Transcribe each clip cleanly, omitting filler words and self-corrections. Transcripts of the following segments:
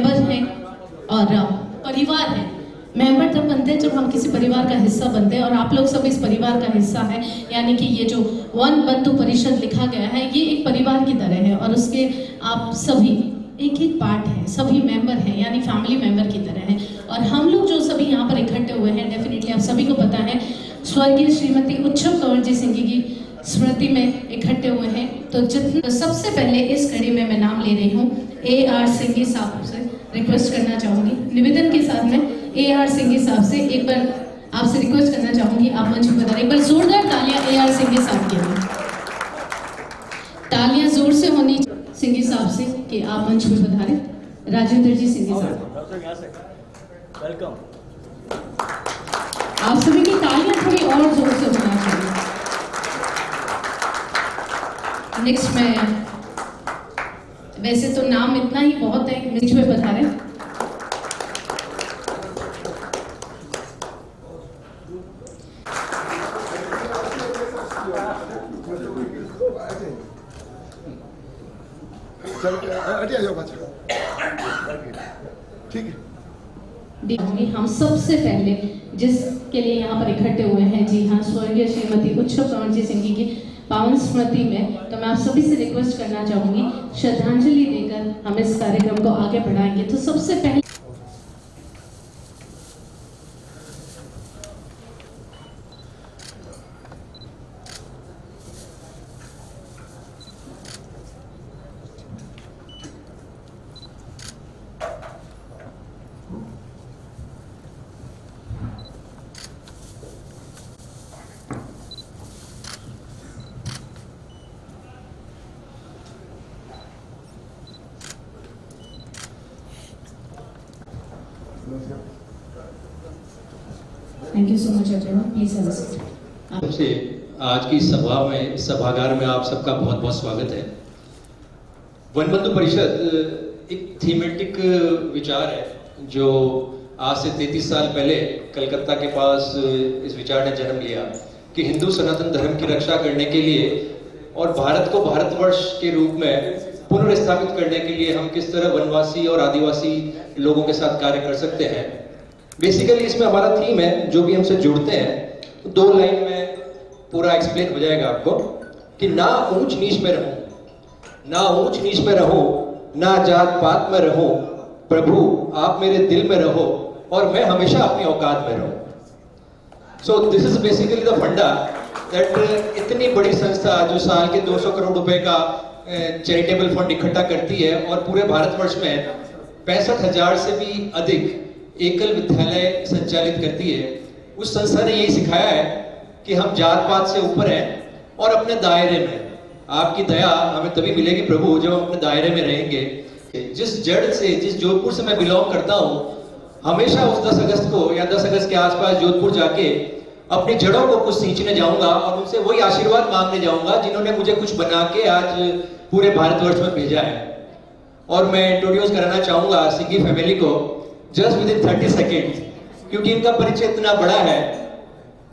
Member हैं और परिवार है। मेंबर तब बनते हैं जब हम किसी परिवार का हिस्सा बनते हैं, और आप लोग सब इस परिवार का हिस्सा है। यानी कि ये जो वन बंधु परिषद लिखा गया है, ये एक परिवार की तरह है, और उसके आप सभी एक एक पार्ट है, सभी मेंबर हैं, यानी फैमिली मेंबर की तरह है। और हम लोग जो सभी यहाँ पर इकट्ठे हुए हैं, डेफिनेटली आप सभी को पता है, स्वर्गीय श्रीमती उच्छल कंवर जी सिंह की स्मृति में इकट्ठे हुए हैं। तो सबसे पहले इस कड़ी में मैं नाम ले रही हूँ AR सिंह साहब से रिक्वेस्ट करना चाहूँगी, निवेदन के साथ में AR सिंह साहब से एक बार आपसे रिक्वेस्ट करना चाहूँगी, आप मंच पर पधारें। एक बार जोरदार तालियां AR सिंह साहब के लिए, तालियां जोर से होनी सिंह साहब से कि आप मंच पर पधारें। राजेंद्र जी सिंह साहब, वेलकम। आप सभी की तालियां थोड़ी और जोर से होना चाहिए। नेक्स्ट मैं, वैसे तो नाम इतना ही बहुत है, मंच पे पधारें। ठीक है। हम सबसे पहले जिसके लिए यहाँ पर इकट्ठे हुए हैं, जी हाँ, स्वर्गीय श्रीमती उच्छल कंवर जी सिंह की पावन स्मृति में, तो मैं आप सभी से रिक्वेस्ट करना चाहूंगी, श्रद्धांजलि देकर हम इस कार्यक्रम को आगे बढ़ाएंगे। तो सबसे पहले thank you so much Ajay, please have a seat. सबसे आज की सभा में, सभागार में आप सबका बहुत बहुत स्वागत है। वन बंधु परिषद एक थीमेटिक विचार है जो आज से 33 साल पहले कलकत्ता के पास इस विचार ने जन्म लिया कि हिंदू सनातन धर्म की रक्षा करने के लिए और भारत को भारतवर्ष के रूप में पुनर्स्थापित करने के लिए हम किस तरह वनवासी और आदिवासी लोगों के साथ कार्य कर सकते हैं। बेसिकली इसमें हमारा थीम है, जो भी हमसे जुड़ते हैं, तो 2 लाइन में पूरा एक्सप्लेन हो जाएगा आपको कि ना ऊंच नीच में रहूं, ना ऊंच नीच में रहूं, ना जात पात में रहूं, प्रभु आप मेरे दिल में रहो और मैं हमेशा अपनी औकात में रहूं। So this is basically the फंडा दैट इतनी बड़ी संस्था जो साल के 200 करोड़ रुपए का चैरिटेबल फंड इकट्ठा करती है और पूरे भारतवर्ष में 65,000 से भी अधिक एकल विद्यालय संचालित करती है, उस संस्था ने यही सिखाया है कि हम जात पात से ऊपर हैं और अपने दायरे में, आपकी दया हमें तभी मिलेगी प्रभु जब हम अपने दायरे में रहेंगे। जिस जड़ से, जिस जोधपुर से मैं बिलोंग करता हूँ, हमेशा उस 10 अगस्त को या 10 अगस्त के आसपास जोधपुर जाके अपनी जड़ों को कुछ सींचने जाऊंगा और उनसे वही आशीर्वाद मांगने जाऊंगा जिन्होंने मुझे कुछ बना के आज पूरे भारतवर्ष में भेजा है। और मैं इंट्रोड्यूस कराना चाहूंगा सिंघी फैमिली को जस्ट विद इन 30 सेकेंड, क्योंकि इनका परिचय इतना बड़ा है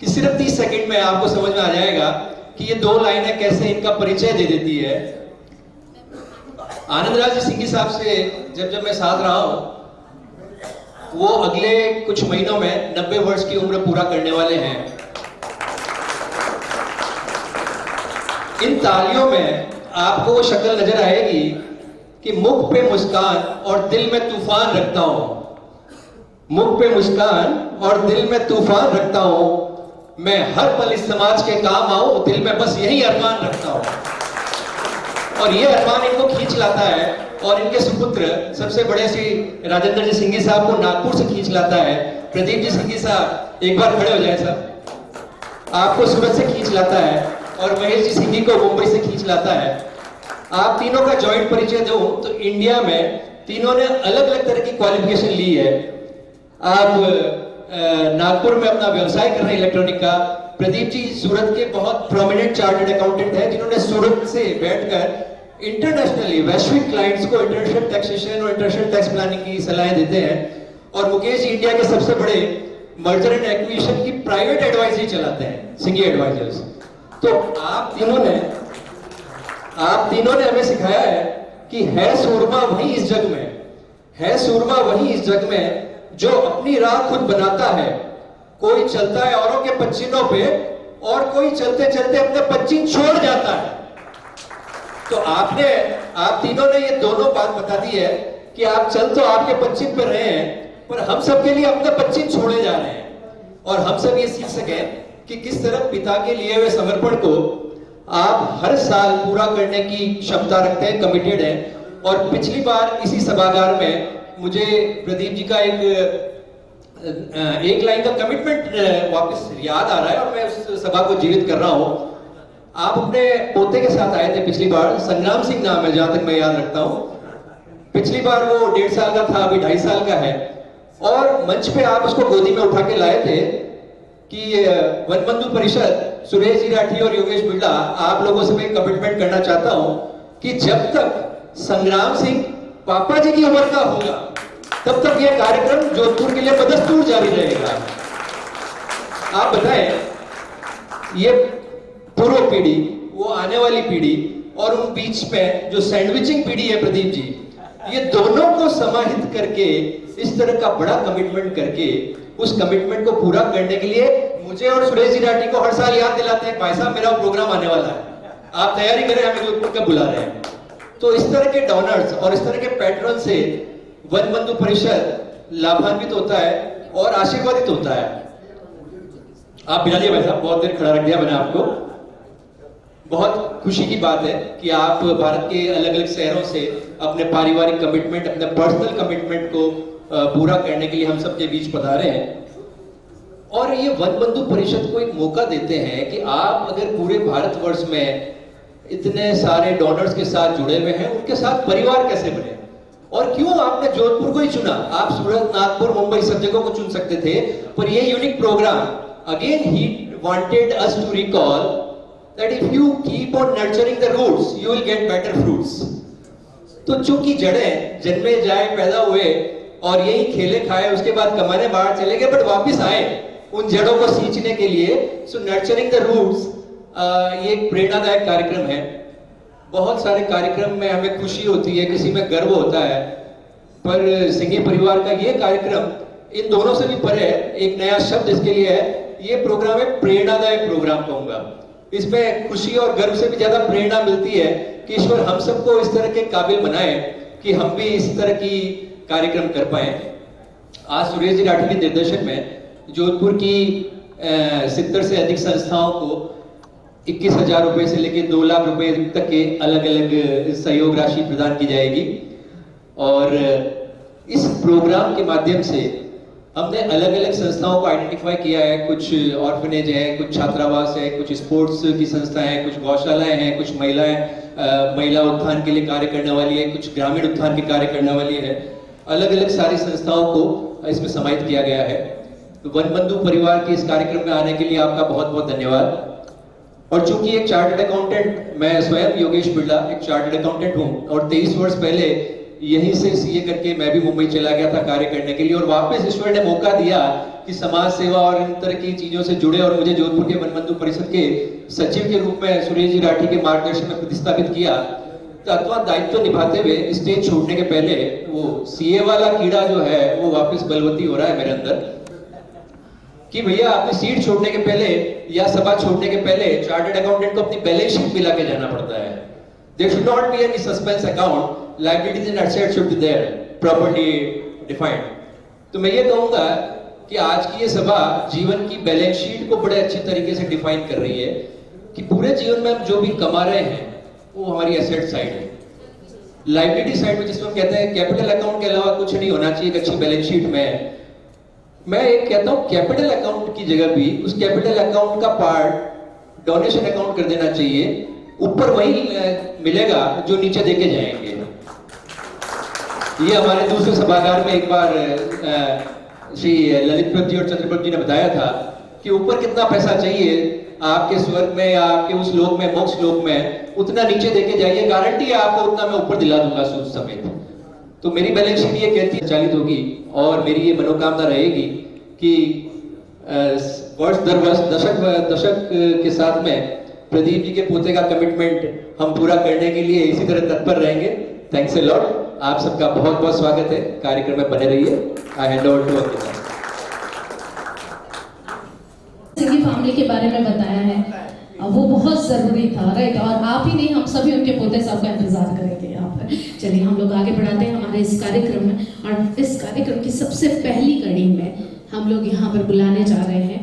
कि सिर्फ 30 सेकेंड में आपको समझ में आ जाएगा कि ये 2 लाइनें कैसे इनका परिचय दे देती है। आनंदराज जी सिंघी साहब से जब मैं साथ रहा हूं, वो अगले कुछ महीनों में 90 वर्ष की उम्र पूरा करने वाले हैं। इन तालियों में आपको वो शक्ल नजर आएगी कि मुख पे मुस्कान और दिल में तूफान रखता हूं, मुख पे मुस्कान और दिल में तूफान रखता हूं, मैं हर पल इस समाज के काम आऊं, दिल में बस यही अरमान रखता हूं। और ये अरमान इनको खींच लाता है और इनके सुपुत्र सबसे बड़े श्री राजेंद्र जी सिंघी साहब को नागपुर से खींच लाता है। प्रदीप जी सिंघी साहब एक बार खड़े हो जाए साहब, आपको सूरत से खींच लाता है और महेश जी सिंघी को मुंबई से खींच लाता है। आप तीनों का जॉइंट परिचय दूं तो इंडिया में तीनों ने अलग अलग तरह की क्वालिफिकेशन ली है। आप नागपुर में अपना व्यवसाय कर रहे हैं इलेक्ट्रॉनिक का। प्रदीप जी सूरत के बहुत प्रोमिनेंट चार्टर्ड अकाउंटेंट हैं जिन्होंने सूरत से बैठकर इंटरनेशनली वैश्विक क्लाइंट्स को इंटरनेशनल टैक्सेशन और इंटरनेशनल टैक्स प्लानिंग की सलाहें देते हैं। और मुकेश जी इंडिया के सबसे बड़े मर्जर एंड एक्विजिशन की प्राइवेट एडवाइजरी चलाते हैं, सिंघी एडवाइजर्स। तो आप तीनों ने हमें सिखाया है कि है सूरमा वही इस जग में, है सूरमा वही इस जग में जो अपनी राह खुद बनाता है। कोई चलता है औरों के पच्चीनों पे और कोई चलते चलते अपने पच्चीन छोड़ जाता है। तो आप तीनों ने ये दोनों बात बता दी है कि आप चल तो आपके पच्चीन पे रहे हैं, पर हम सबके लिए अपने पच्चीन छोड़े जा रहे हैं। और हम सब ये सीख सके कि किस तरह पिता के लिए हुए समर्पण को आप हर साल पूरा करने की क्षमता रखते हैं, कमिटेड हैं। और पिछली बार इसी सभागार में मुझे प्रदीप जी का एक लाइन का कमिटमेंट वापस याद आ रहा है और मैं उस सभा को जीवित कर रहा हूं। आप अपने पोते के साथ आए थे पिछली बार, संग्राम सिंह नाम है जहां तक मैं याद रखता हूं। पिछली बार वो 1.5 साल का था, अभी 2.5 साल का है। और मंच पे आप उसको गोदी में उठा के लाए थे कि वनबंधु परिषद, सुरेश जी राठी और योगेश बिरला, आप लोगों से मैं कमिटमेंट करना चाहता हूं कि जब तक संग्राम सिंह पापा जी की उम्र का होगा तब तक यह कार्यक्रम जोधपुर के लिए बदस्तूर जारी रहेगा। आप बताएं, ये पूर्व पीढ़ी, वो आने वाली पीढ़ी और उन बीच में जो सैंडविचिंग पीढ़ी है प्रदीप जी, ये दोनों को समाहित करके इस तरह का बड़ा कमिटमेंट करके उस कमिटमेंट को पूरा करने के लिए मुझे और सुरेश जी राठी को हर साल याद दिलाते हैं, भाई साहब मेरा प्रोग्राम आने वाला है, आप तैयारी करें, हमें जोधपुर का बुला रहे हैं। तो इस तरह के डोनर्स और इस तरह के पैट्रन से वनबंधु परिषद लाभान्वित होता है और आशीर्वादित होता है। आप बिलालिए भाई साहब, बहुत देर खड़ा रख दिया मैंने आपको। बहुत खुशी की बात है कि आप भारत के अलग अलग शहरों से अपने पारिवारिक कमिटमेंट, अपने पर्सनल कमिटमेंट को पूरा करने के लिए हम सबके बीच पधारे हैं। और ये वनबंधु परिषद को एक मौका देते हैं कि आप अगर पूरे भारतवर्ष में इतने सारे डोनर्स के साथ जुड़े हुए हैं, उनके साथ परिवार कैसे बने। और क्यों आपने जोधपुर को ही चुना? आप सूरत, नागपुर, मुंबई सब जगहों को चुन सकते थे, पर ये unique program, again he wanted us to recall that if you keep on nurturing the roots you will get better fruits. तो चूंकि जड़ें जन्मे जाए, पैदा हुए और यही खेले खाए, उसके बाद कमाने बाहर चले गए, बट वापस आए उन जड़ों को सींचने के लिए। सो नर्चरिंग द रूट्स ये एक प्रेरणादायक कार्यक्रम है। बहुत सारे कार्यक्रम में हमें खुशी होती है, किसी में गर्व होता है, पर सिंघी परिवार का ये कार्यक्रम इन दोनों से भी परे है। एक नया शब्द इसके लिए है, ये प्रोग्राम है प्रेरणादायक प्रोग्राम कहूंगा। इसमें खुशी और गर्व से भी ज्यादा प्रेरणा मिलती है कि ईश्वर हम सबको इस तरह के काबिल बनाए कि हम भी इस तरह की कार्यक्रम कर पाए। आज सुरेश जी राठी के निर्देशन में जोधपुर की 70 से अधिक संस्थाओं को 21,000 रुपए से लेकर 2 लाख रुपए तक के अलग अलग सहयोग राशि प्रदान की जाएगी। और इस प्रोग्राम के माध्यम से हमने अलग अलग संस्थाओं को आइडेंटिफाई किया है। कुछ ऑर्फनेज है, कुछ छात्रावास है, कुछ स्पोर्ट्स की संस्थाएं हैं, कुछ गौशालाएं हैं, कुछ महिला उत्थान के लिए कार्य करने वाली है, कुछ ग्रामीण उत्थान के कार्य करने वाली है। अलग अलग सारी संस्थाओं को इसमें समाहित किया गया है। तो वनबंधु परिवार के इस कार्यक्रम में आने के लिए आपका बहुत बहुत धन्यवाद। और चूंकि एक चार्टर्ड अकाउंटेंट, मैं स्वयं योगेश बिरला एक चार्टर्ड अकाउंटेंट हूं और 23 वर्ष पहले यहीं से सीए करके मैं भी मुंबई चला गया था कार्य करने के लिए। और वापस ईश्वर ने मौका दिया कि समाज सेवा और इन तरह की चीजों से जुड़े और मुझे जोधपुर के वनबंधु परिषद के सचिव के रूप में सुरेश जी राठी के मार्गदर्शन में प्रतिस्थापित किया। तो अथवा दायित्व निभाते हुए स्टेज छोड़ने के पहले वो सीए वाला कीड़ा जो है वो वापस बलवती हो रहा है मेरे अंदर कि भैया आपने सीट छोड़ने के पहले या सभा छोड़ने के पहले चार्टर्ड अकाउंटेंट को अपनी बैलेंस शीट मिला के जाना पड़ता है। There should not be any suspense account. Liabilities and assets should be there, properly defined. तो मैं ये कहूंगा कि आज की ये सभा जीवन की बैलेंस शीट को बड़े अच्छे तरीके से डिफाइन कर रही है कि पूरे जीवन में हम जो भी कमा रहे हैं वो हमारी एसेट साइड है। लाइबिलिटी साइड में जिसमें हम कहते हैं कैपिटल अकाउंट के अलावा कुछ नहीं होना चाहिए एक अच्छी बैलेंस शीट में। मैं एक कहता हूँ कैपिटल अकाउंट की जगह भी उस कैपिटल अकाउंट का पार्ट डोनेशन अकाउंट कर देना चाहिए। ऊपर वही मिलेगा जो नीचे देके जाएंगे। ये हमारे दूसरे सभागार में एक बार श्री ललित प्रभ जी और चंद्रप्रभ जी ने बताया था कि ऊपर कितना पैसा चाहिए आपके स्वर्ग में या आपके उस लोक में, मोक्ष लोक में, उतना नीचे देके जाइए, गारंटी है आपको उतना मैं ऊपर दिला दूंगा सूद समेत। तो मेरी बैलेंस शीट ये कहती है चालित होगी और मेरी ये मनोकामना रहेगी कि वर्ष दर वर्ष, दशक के साथ में प्रदीप जी के पोते का कमिटमेंट हम पूरा करने के लिए इसी तरह तत्पर रहेंगे। Thanks a lot. आप सबका बहुत बहुत स्वागत है, कार्यक्रम में बने रहिए। I hand over to Ankita. Singhi family के बारे में बताया है, वो बहुत जरूरी था, राइट। और आप ही नहीं, हम सभी उनके पोते साहब का इंतजार करेंगे यहाँ पर। चलिए हम लोग आगे बढ़ाते हैं हमारे इस कार्यक्रम में, और इस कार्यक्रम की सबसे पहली कड़ी में हम लोग यहाँ पर बुलाने जा रहे हैं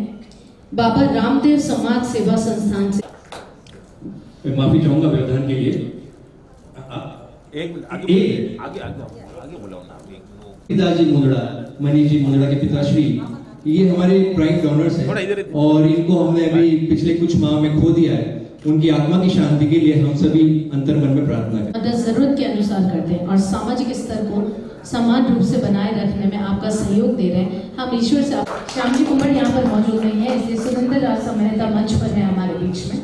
बाबा रामदेव समाज सेवा संस्थान से। मैं माफी चाहूंगा व्यवधान के लिए। एक आगे बोलो ना। पिताजी मुंदड़ा, मनीष जी मुंदड़ा के पिताश्री, ये हमारे प्राइम डोनर्स हैं और इनको हमने अभी पिछले कुछ माह में खो दिया है। उनकी आत्मा की शांति के लिए हम सभी अंतर्मन में प्रार्थना करें। मदद जरूरत के अनुसार करते हैं और सामाजिक स्तर को समान रूप से बनाए रखने में आपका सहयोग दे रहे हैं। हम ईश्वर से श्याम जी कुंवर यहाँ पर मौजूद नहीं है, इसलिए सुरेंद्र राज मेहता मंच पर है हमारे बीच में।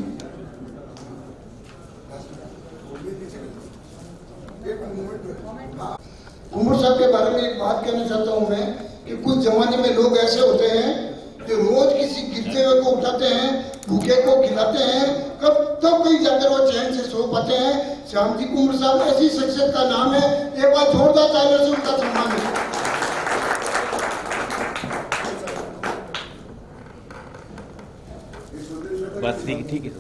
कुंवर साहब के बारे में एक बात कहना चाहता हूँ मैं कि कुछ जमाने में लोग ऐसे होते हैं जो रोज किसी गिरते हुए को उठाते हैं, भूखे को खिलाते हैं, कब तब कहीं जाकर वो चैन से सो पाते हैं। श्याम जी कुंवर साहब ऐसी शख्सियत का नाम है, एक बार जोरदार तालियों से उनका सम्मान है। बस ठीक है।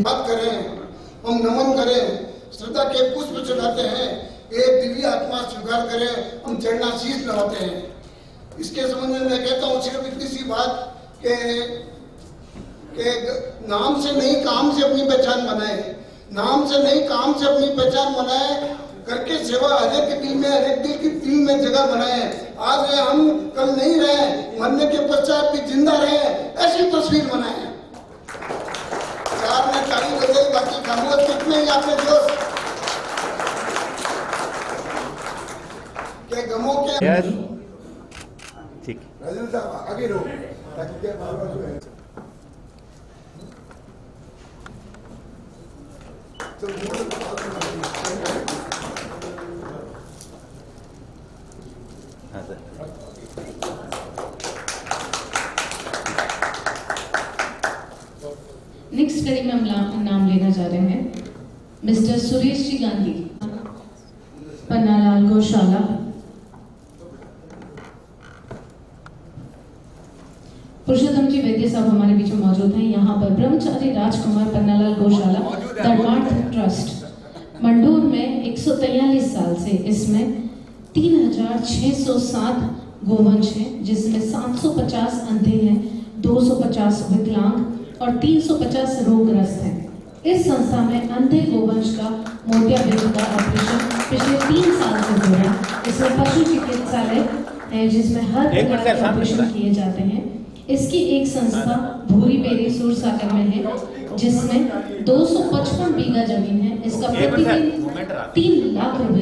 बात करें, हम नमन करें, श्रद्धा के पुष्प चढ़ाते हैं, एक दिव्य आत्मा स्वीकार करें, हम चढ़ना शीश नवाते हैं। इसके संबंध में मैं कहता हूँ सिर्फ इतनी सी बात के नाम से नहीं काम से अपनी पहचान बनाए, नाम से नहीं काम से अपनी पहचान बनाए, करके सेवा हर एक दिल में, हर एक दिल में जगह बनाए। आज रहे हम, कल नहीं रहे, मरने के पश्चात भी जिंदा रहे, ऐसी तस्वीर बनाए। चार ने ताली बजाई, बाकी खामोश कितने ही आपने दोस्त के गमों के ठीक। राजेंद्र साहब आगे रहो ताकि क्या बार-बार जो है हाँ सर। नेक्स्ट कड़ी में हम नाम लेना चाह रहे हैं मिस्टर सुरेश जी गांधी, पन्नालाल गौशाला। पुरुषोत्तम जी वैद्य साहब हमारे बीच में मौजूद हैं। यहाँ पर ब्रह्मचारी राजकुमार पन्नालाल गौशाला धर्मार्थ ट्रस्ट मंडूर में 143 साल से इसमें 3607 गोवंश हैं, जिसमें 750 अंधे हैं, 250 विकलांग और 350 रोगग्रस्त हैं। इस संस्था में अंधे गोवंश का मोतियाबिंद का ऑपरेशन पिछले 3 साल से हो रहा है। इसमें पशु चिकित्सालय है जिसमें हर प्रकार के ऑपरेशन किए जाते हैं। इसकी एक संस्था भूरी बेरी सूरसागर में है, जिसमें 255 बीघा जमीन है। इसका प्रतिदिन 3 लाख रुपए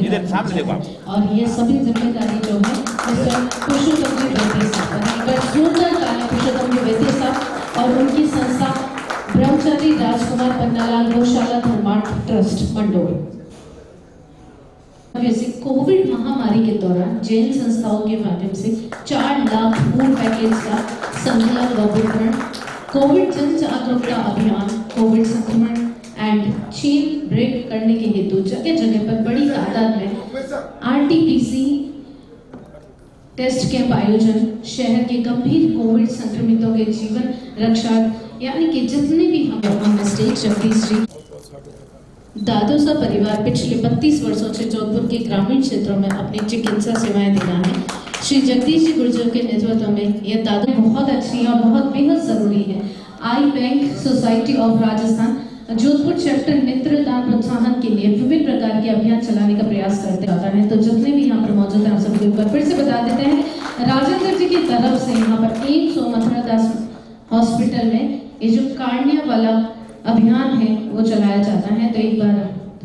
और ये सभी जिम्मेदारी जो है मिस्टर पुरुषोत्तम जी वैद्य साहब पर। जोरदार तालियां पुरुषोत्तम जी वैद्य साहब और उनकी संस्था ब्रह्मचारी राजकुमार पन्नालाल गौशाला धर्मार्थ ट्रस्ट मंडोर। वैसे कोविड महामारी के दौरान जैन संस्थाओं के माध्यम से 4 लाख फूड पैकेज का संकलन व वितरण, कोविड जन जागरूकता अभियान, कोविड संक्रमण एंड चेन ब्रेक करने के हेतु जगह जगह पर बड़ी तादाद में आरटीपीसी टेस्ट कैंप आयोजन, शहर के गंभीर कोविड संक्रमितों के जीवन रक्षा, यानी कि जितने भी हम स्टेज जगदीश जी दादोसा परिवार पिछले 32 वर्षों से जोधपुर के ग्रामीण क्षेत्रों में अपनी चिकित्सा सेवाएं दे रहा है। श्री जगदीश जी गुर्जर के नेतृत्व में यह दादा बहुत अच्छी और बहुत बेहद जरूरी है। Eye bank society of Rajasthan Jodhpur chapter नेत्रदान प्रोत्साहन के लिए विभिन्न प्रकार के अभियान चलाने का प्रयास करते रहता है। तो जितने भी यहाँ पर मौजूद हैं, आप सभी एक बार फिर से बता देते हैं, राजेंद्र जी की तरफ से यहाँ पर एम्स और मथुरा दास हॉस्पिटल में ये जो कार्निया वाला अभियान है वो चलाया जाता है। तो एक बार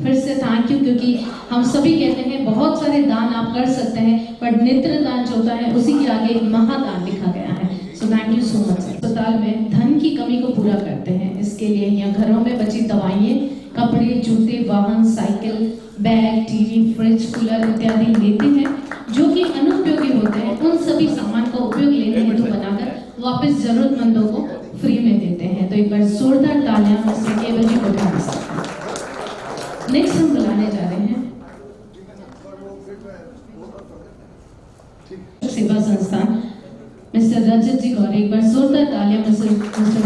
फिर से थैंक यू, क्योंकि हम सभी कहते हैं बहुत सारे दान आप कर सकते हैं, पर नेत्र दान जो होता है उसी के आगे महादान लिखा गया है। So thank you so much. अस्पताल में धन की कमी को पूरा करते हैं, इसके लिए यहाँ घरों में बची दवाइयाँ, कपड़े, जूते, वाहन, cycle, bag, TV, fridge, cooler इत्यादि लेते हैं जो कि अनुपयोगी होते हैं। उन सभी सामान का उपयोग लेने हेतु बनाकर वापस जरूरतमंदों को फ्री में देते हैं। तो एक बार जोरदार तालियां मिस्टर केवल जी को उठा सकते हैं। नेक्स्ट हम बुलाने जा रहे हैं सेवा संस्थान मिस्टर रजत जी गौर। एक बार जोरदार तालियां मिस्टर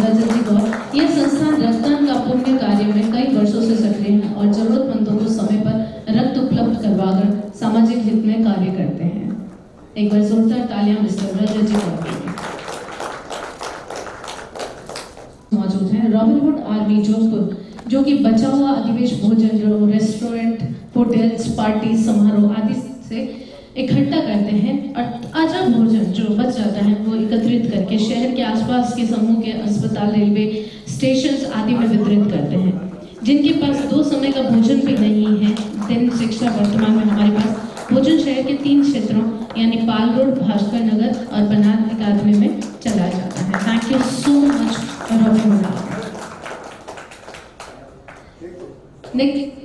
रजत जी गौर। यह संस्थान रक्तदान का पुण्य कार्य में कई वर्षों से सक्रिय है और जरूरतमंदों को समय पर रक्त उपलब्ध करवाकर सामाजिक हित में कार्य करते हैं। एक बार जोरदार तालियां मिस्टर रजत जी गौर के लिए। मौजूद है रॉबिनहुड आर्मी जोधपुर, जो कि बचा हुआ अधिवेश भोजन जो रेस्टोरेंट, होटल्स, पार्टी, समारोह आदि से इकट्ठा करते हैं और ताजा भोजन जो बच जाता है वो एकत्रित करके शहर के आसपास के समूह के अस्पताल, रेलवे स्टेशन आदि में वितरित करते हैं। जिनके पास 2 समय का भोजन भी नहीं है, दिन शिक्षा वर्तमान में हमारे पास भोजन शहर के 3 क्षेत्रों यानी पाल रोड, भास्कर नगर और बनान अकादमी में चला जाता है। Thank you so much Robin Hood. Next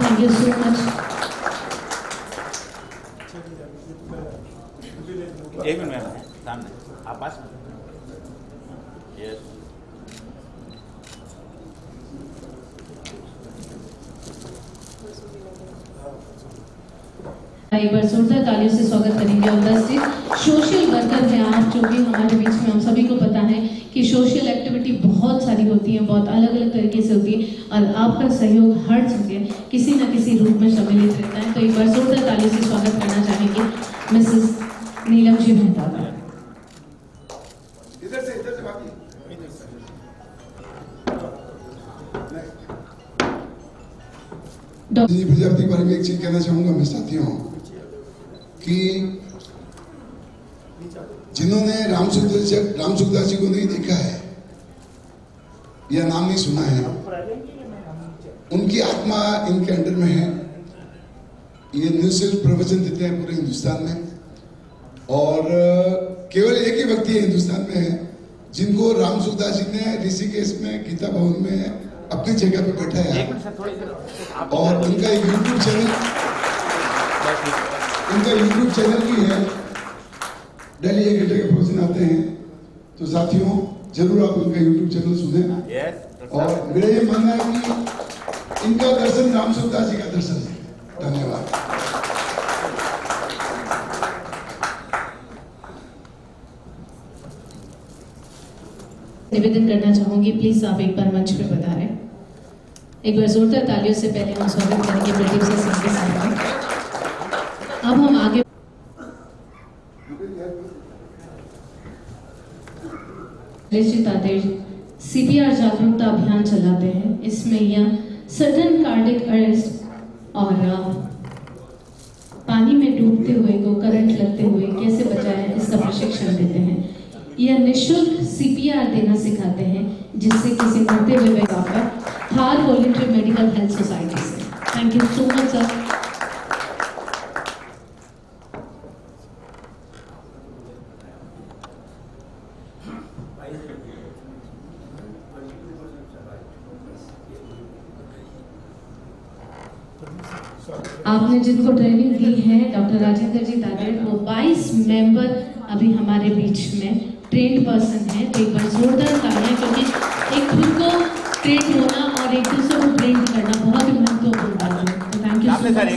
Thank you so much. एक मिनट मैम, सामने आप पास में। यस। एक बार जोरदार तालियों से स्वागत करेंगे। और 10 जी सोशल वर्कर हैं आप, जो भी हमारे बीच में हम सभी को पता है कि सोशल एक्टिविटी बहुत सारी होती है, बहुत अलग अलग तरीके से होती है और आपका सहयोग हर जगह किसी न किसी रूप में सम्मिलित रहता है। तो एक बार जोरदार तालियों से स्वागत करना चाहेंगे मिसेस नीलम जी मेहता का। प्रजापति के बारे में एक चीज कहना चाहूंगा मैं साथियों कि जिन्होंने राम सुखदास जी को नहीं देखा है या नाम नहीं सुना है, उनकी आत्मा इनके अंडर में है। ये निःशुल्क प्रवचन देते हैं पूरे हिंदुस्तान में और केवल एक ही व्यक्ति है हिंदुस्तान में है जिनको राम सुखदास जी ने ऋषिकेश में गीता भवन में अपनी जगह पे बैठाया और उनका एक यूट्यूब चैनल भी है। डेली 1 घंटे के प्रवचन आते हैं, तो साथियों जरूर आप उनका यूट्यूब चैनल सुनें। और मेरा ये मानना है कि इनका दर्शन राम सुखदास जी का दर्शन है। धन्यवाद। निवेदन करना चाहूंगी, प्लीज आप एक बार मंच पे पधारें। एक बार जोरदार तालियों से पहले हम स्वागत करेंगे प्रदीप सिंह के साथ। अब हम आगे CPR जागरूकता अभियान चलाते हैं। इसमें यह सडन कार्डिक अरेस्ट और पानी में डूबते हुए को करंट लगते हुए कैसे बचाएं इसका प्रशिक्षण देते हैं। यह निःशुल्क CPR देना सिखाते हैं, जिससे किसी मरते हुए व्यक्ति पर हार वॉलंटरी मेडिकल हेल्थ सोसाइटी से। Thank you so much sir. आपने जिनको ट्रेनिंग दी है डॉक्टर राजेंद्र जी तादेड़, वो 22 मेंबर अभी हमारे बीच में ट्रेंड पर्सन है। तो एक बार जोरदार तालियां, क्योंकि एक खुद को ट्रेन होना और एक दूसरे को ट्रेन करना बहुत ही महत्वपूर्ण बात है। तो thank you so much sir.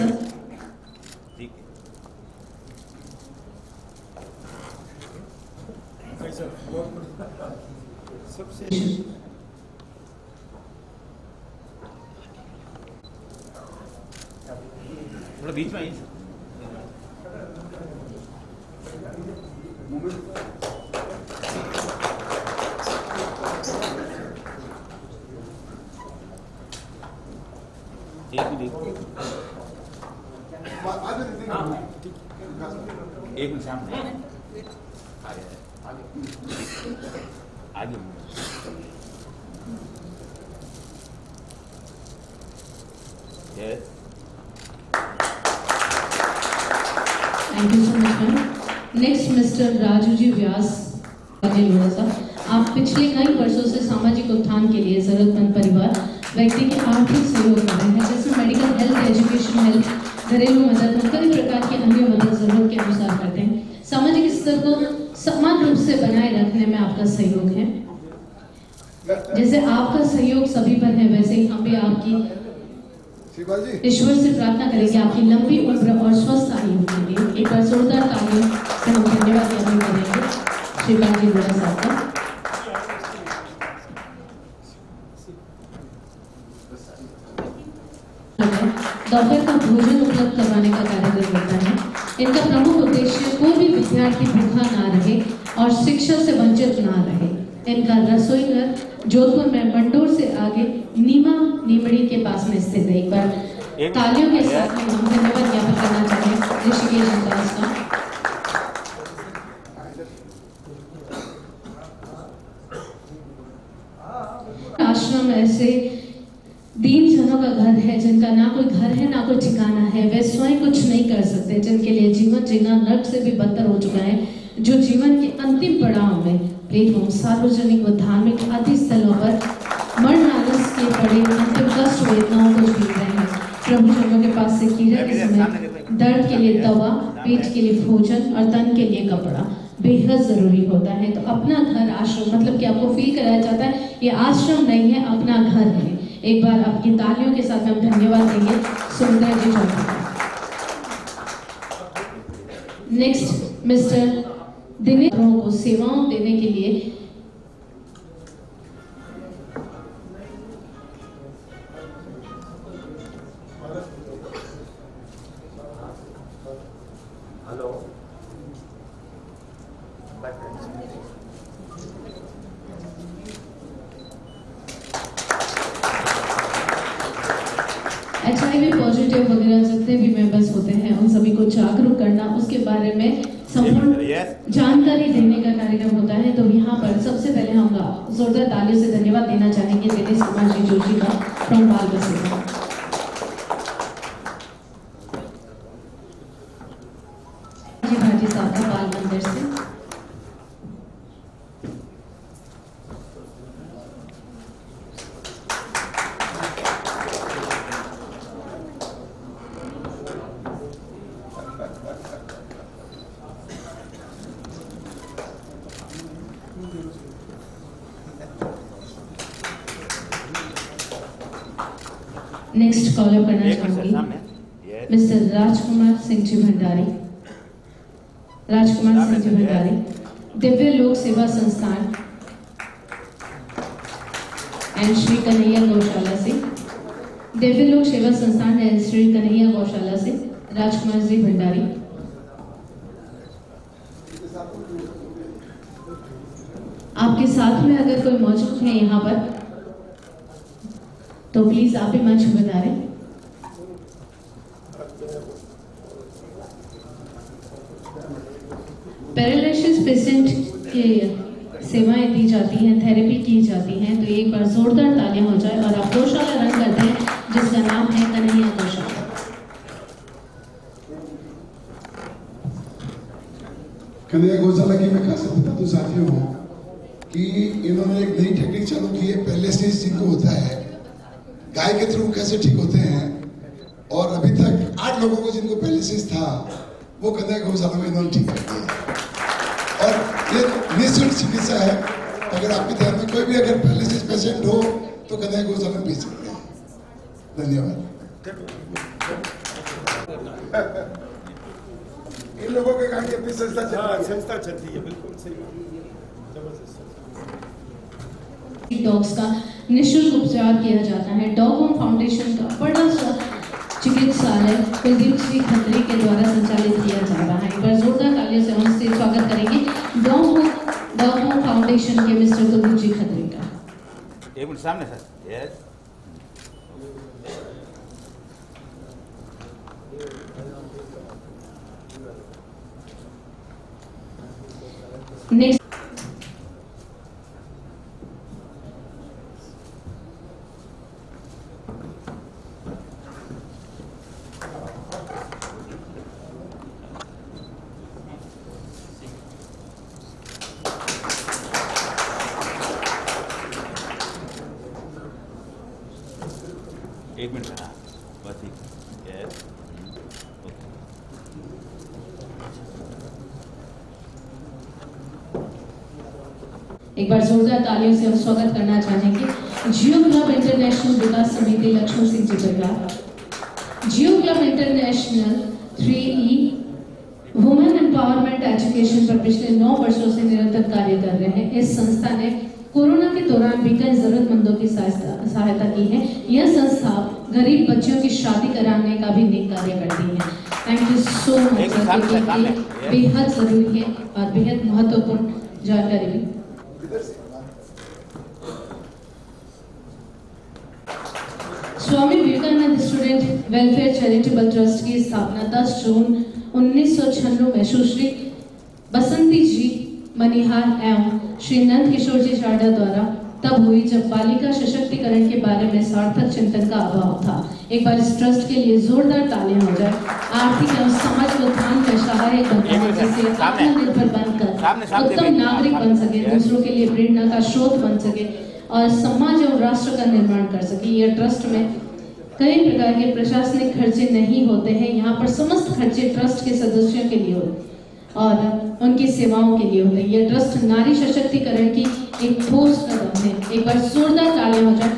थोड़ा बीच में आइए। एक मिनट सामने आगे thank you so much ma'am. Next mister Raju ji Vyas, Lodha साहब। आप पिछले कई वर्षों से सामाजिक उत्थान के लिए जरूरतमंद परिवार व्यक्ति के आर्थिक सहयोग कर रहे हैं, जैसे मेडिकल हेल्थ, एजुकेशन हेल्थ, घरेलू मदद, मुख्तलिफ प्रकार की अन्य मदद जरूरत के अनुसार करते हैं। सामाजिक स्तर को समान रूप से बनाए रखने में आपका सहयोग है। जैसे आपका सहयोग सभी पर है, वैसे ही हम भी आपकी ईश्वर से प्रार्थना करेंगे आपकी लंबी उम्र और स्वस्थ आयु के लिए। एक बार जोरदार तालियों से हम धन्यवाद ज्ञापन करेंगे शिवपाल जी बोरा साहब का। दोपहर का भोजन उपलब्ध करवाने का कार्यक्रम होता है। इनका प्रमुख उद्देश्य कोई भी विद्यार्थी भूखा ना रहे और शिक्षा से वंचित ना रहे। इनका रसोई घर जोधपुर में मंडोर से आगे नीमड़ी के पास में स्थित है। एक बार तालियों के साथ में हम धन्यवाद ज्ञापन करना चाहेंगे ऋषिकेश दास का। आश्रम ऐसे दीन जनों का घर है जिनका ना कोई घर है ना कोई ठिकाना है। वे स्वयं कुछ नहीं कर सकते, जिनके लिए जीवन जीना नर्क से भी बदतर हो चुका है, जो जीवन के अंतिम पड़ाव में प्लेटफॉर्म, सार्वजनिक व धार्मिक आदि स्थलों पर मरण आलस के पड़े अंतिम कष्ट वेदनाओं को झेल रहे हैं। प्रभु जनों के पास से कीड़े के समय दर्द के लिए दवा, पेट के लिए भोजन और तन के लिए कपड़ा बेहद जरूरी होता है। तो अपना घर आश्रम मतलब कि आपको फील कराया जाता है ये आश्रम नहीं है, अपना घर है। एक बार आपकी तालियों के साथ हम धन्यवाद देंगे सुंदर जी चौधरी। नेक्स्ट मिस्टर दिनेश को सेवाओं देने के लिए HIV पॉजिटिव वगैरह जितने भी मेंबर्स होते हैं उन सभी को जागरूक करना, उसके बारे में संपूर्ण जानकारी देने का कार्यक्रम होता है। तो यहाँ पर सबसे पहले हम जोरदार तालियों से धन्यवाद देना चाहेंगे दिनेश कुमार जी जोशी का फ्रॉम बाल बसेरा। जी भाजी साहब का बाल मंदिर से। नेक्स्ट कॉल अप करना चाहूंगी मिस्टर राजकुमार सिंह जी भंडारी। राजकुमार सिंह जी भंडारी, दिव्य लोक सेवा संस्थान एंड श्री कन्हैया गौशाला से। दिव्य लोक सेवा संस्थान एंड श्री कन्हैया गौशाला से राजकुमार जी भंडारी। आपके साथ में अगर कोई मौजूद है यहाँ पर तो प्लीज आप भी मंच बताएं। पैरालिसिस पेशेंट के सेवाएं दी जाती हैं, थेरेपी की जाती हैं, तो एक बार जोरदार तालियां हो जाए और आप गौशाला रन करते हैं जिसका नाम है कन्हैया गौशाला। कन्हैया गौशाला की मैं खासियत बता दूं साथियों कि इन्होंने एक नई टेक्निक चालू की है। पैरालिसिस जिनको होता है गाय के थ्रू कैसे ठीक होते हैं, और अभी तक 8 लोगों को जिनको पैरालिसिस था वो कन्हैया गौशाला में इन्होंने ठीक कर दिया। और ये निःशुल्क चिकित्सा है। अगर आपके ध्यान में कोई भी अगर पैरालिसिस पेशेंट हो तो कन्हैया गौशाला में भेज सकते हैं। धन्यवाद। इन लोगों के कारण की अपनी संस्था चलती है। बिल्कुल सही जबरदस्त। डॉग्स का निःशुल्क उपचार किया जाता है। डॉग होम फाउंडेशन का बड़ा सा चिकित्सालय कुलदीप सिंह खत्री के द्वारा संचालित किया जा रहा है। एक बार जोरदार तालियों से हम इससे स्वागत करेंगे डॉग होम फाउंडेशन के मिस्टर कुलदीप सिंह खत्री का। एक मिनट सामने सर। यस नेक्स्ट एक मिनट, हाँ बस ठीक है। Yes, okay. एक बार जोरदार तालियों से हम स्वागत करना चाहेंगे जियो क्लब इंटरनेशनल विकास समिति लक्ष्मण सिंह जी परिवार। Jio club international 3E women empowerment education पर पिछले 9 वर्षों से निरंतर कार्य कर रहे हैं। इस संस्था ने कोरोना के दौरान भी कई जरूरतमंदों की सहायता की है। यह संस्था गरीब बच्चों की शादी कराने का भी नेक कार्य करती है। Thank you so much. बेहद जरूरी है और बेहद महत्वपूर्ण जानकारी भी। Swami Vivekananda student welfare charitable trust की स्थापना 10 जून 1996 में सुश्री बसंती जी मनिहार एवं श्री नंद किशोर जी चाडा द्वारा तब हुई जब बालिका सशक्तिकरण के बारे में सार्थक चिंतन का अभाव था। एक बार इस ट्रस्ट के लिए जोरदार तालियां हो जाए। आर्थिक एवं समाज उत्थान में सहायक बनना, जिससे आत्मनिर्भर बनकर उत्तम नागरिक बन सके, दूसरों के लिए प्रेरणा का स्रोत बन सके और समाज और राष्ट्र का निर्माण कर सके। यह ट्रस्ट में कई प्रकार के प्रशासनिक खर्चे नहीं होते हैं। यहाँ पर समस्त खर्चे ट्रस्ट के सदस्यों के लिए होते और उनकी सेवाओं के लिए होते हैं। यह ट्रस्ट नारी सशक्तिकरण की एक ठोस कदम है। एक बार जोरदार तालियां हो जाए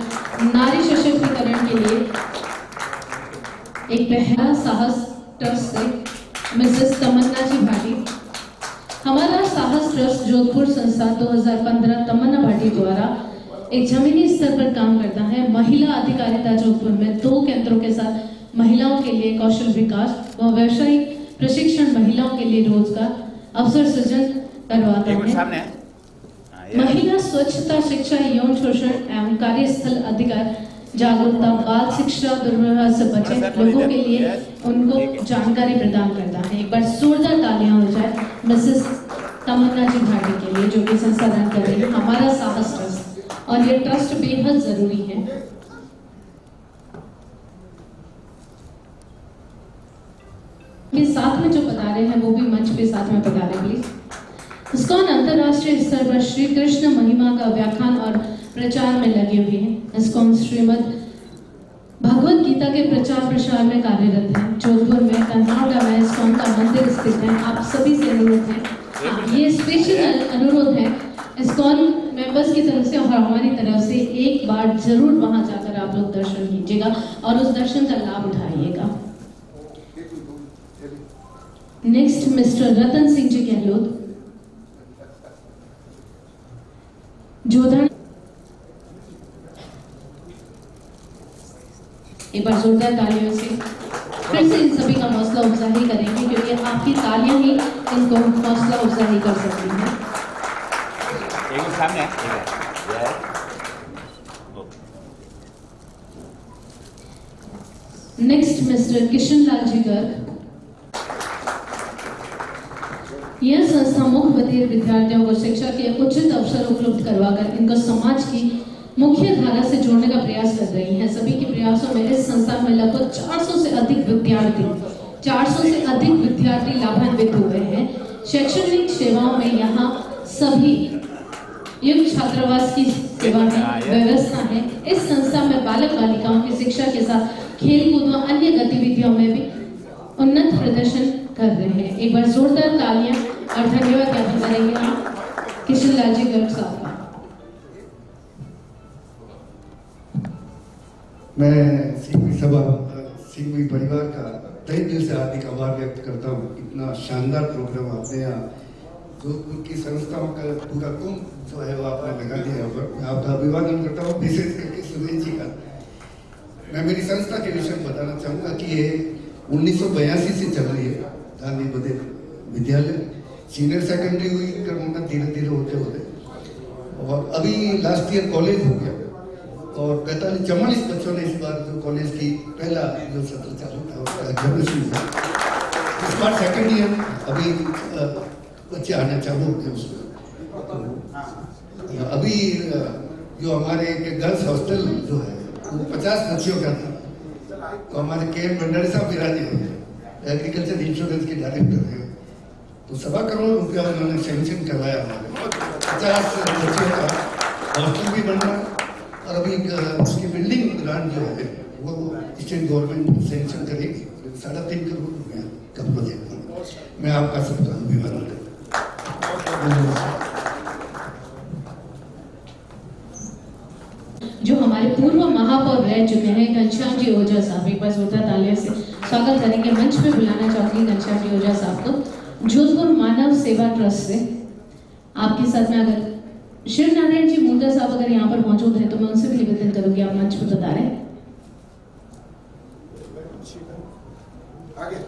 नारी सशक्तिकरण के लिए। एक पहला साहस ट्रस्ट से मिसेस तमन्ना जी भाटी। हमारा साहस ट्रस्ट जोधपुर संस्था 2015 तमन्ना भाटी द्वारा एक जमीनी स्तर पर काम करता है। महिला अधिकारिता जोधपुर में 2 केंद्रों के साथ महिलाओं के लिए कौशल विकास व व्यावसायिक प्रशिक्षण, महिलाओं के लिए रोजगार अवसर सृजन करवाता है। महिला स्वच्छता, शिक्षा, यौन शोषण एवं कार्यस्थल अधिकार जागरूकता, बाल शिक्षा, दुर्व्यवहार से बचे लोगों के लिए उनको जानकारी प्रदान करता है। एक बार जोरदार तालियां हो जाए मिसेस तमन्ना जी भाटी के लिए, जो कि संस्था रन कर रही है हमारा साहस ट्रस्ट। और ये ट्रस्ट बेहद जरूरी है। के साथ में जो बता रहे हैं वो भी मंच पे साथ में बता रहे प्लीज। इस्कॉन अंतरराष्ट्रीय स्तर पर श्री कृष्ण महिमा का व्याख्यान और प्रचार में लगे हुए हैं। इस्कॉन श्रीमद भगवत गीता के प्रचार प्रसार में कार्यरत है। जोधपुर में कन्नौड़ा में इस्कॉन का मंदिर स्थित है। आप सभी से अनुरोध है, ये स्पेशल अनुरोध है इस्कॉन मेंबर्स की तरफ से और हमारी तरफ से, एक बार जरूर वहां जाकर आप लोग दर्शन कीजिएगा और उस दर्शन का लाभ उठाइएगा। Next mister Ratan Singh ji Gehlot, Jodhan. एक बार जोरदार तालियों से फिर से इन सभी का हौसला अफजाई करेंगे, क्योंकि आपकी तालियां ही इनको हौसला अफजाई कर सकती हैं। सामने नेक्स्ट मिस्टर किशन लाल जी गर्ग। यह संस्था मुख्य बधिर विद्यार्थियों को शिक्षा के उचित अवसर उपलब्ध करवाकर इनको समाज की मुख्य धारा से जोड़ने का प्रयास कर रही है। सभी के प्रयासों में इस संस्था में लगभग 400 से अधिक विद्यार्थी लाभान्वित हुए हैं। शैक्षणिक सेवाओं में यहाँ सभी युक्त छात्रावास की सेवा की व्यवस्था है। इस संस्था में बालक बालिकाओं की शिक्षा के साथ खेलकूद व अन्य गतिविधियों में भी उन्नत प्रदर्शन कर रहे हैं। एक बार जोरदार तालियां और धन्यवाद ज्ञापन करेंगे आप किशन लाल जी गर्ग साहब का। मैं सिंघवी परिवार का तहे दिल से हार्दिक आभार व्यक्त करता हूँ। इतना शानदार प्रोग्राम आपने यहाँ जोधपुर की संस्थाओं का पूरा कुंभ जो है वो आपने लगा दिया। मैं आपका अभिवादन करता हूँ, विशेष करके सुरेश जी का। मैं मेरी संस्था के विषय में बताना चाहूँगा कि ये 1982 से चल रही है। गांधी बधिर विद्यालय सीनियर सेकेंडरी हुई क्रमशः धीरे धीरे होते और अभी लास्ट ईयर कॉलेज हो गया और 45 बच्चों ने इस बार जो कॉलेज की पहला जो सत्र चालू था उसका एग्जामिनेशन हुआ। इस बार सेकेंड ईयर अभी बच्चे आना चालू हो गए उसमें। तो अभी जो हमारे गर्ल्स हॉस्टल जो है वो 50 बच्चियों का था। तो हमारे के.एम. भंडारी साहब विराजे एग्रीकल्चर इंश्योरेंस के डायरेक्टर है, तो 1.25 करोड़ रुपया उन्होंने सैंक्शन करवाया। हमारे 50 बच्चियों का हॉस्टल भी बन रहा और अभी उसकी बिल्डिंग ग्रांट जो है वो स्टेट गवर्नमेंट सेंक्शन करेगी। 3.5 करोड़ रुपया का प्रोजेक्ट मैं आपका सबका अभिवादन करता हूँ। जो हमारे पूर्व महापौर रह चुके हैं घनश्याम जी ओझा साहब, एक बार जोरदार तालियों से स्वागत करेंगे। मंच पे बुलाना चाहूंगी घनश्याम जी ओझा साहब को, जोधपुर मानव सेवा ट्रस्ट से। आपके साथ में अगर शिव नारायण जी मुंडा साहब अगर यहाँ पर मौजूद हैं तो मैं उनसे भी निवेदन करूंगी आप मंच पे बता रहे। आगे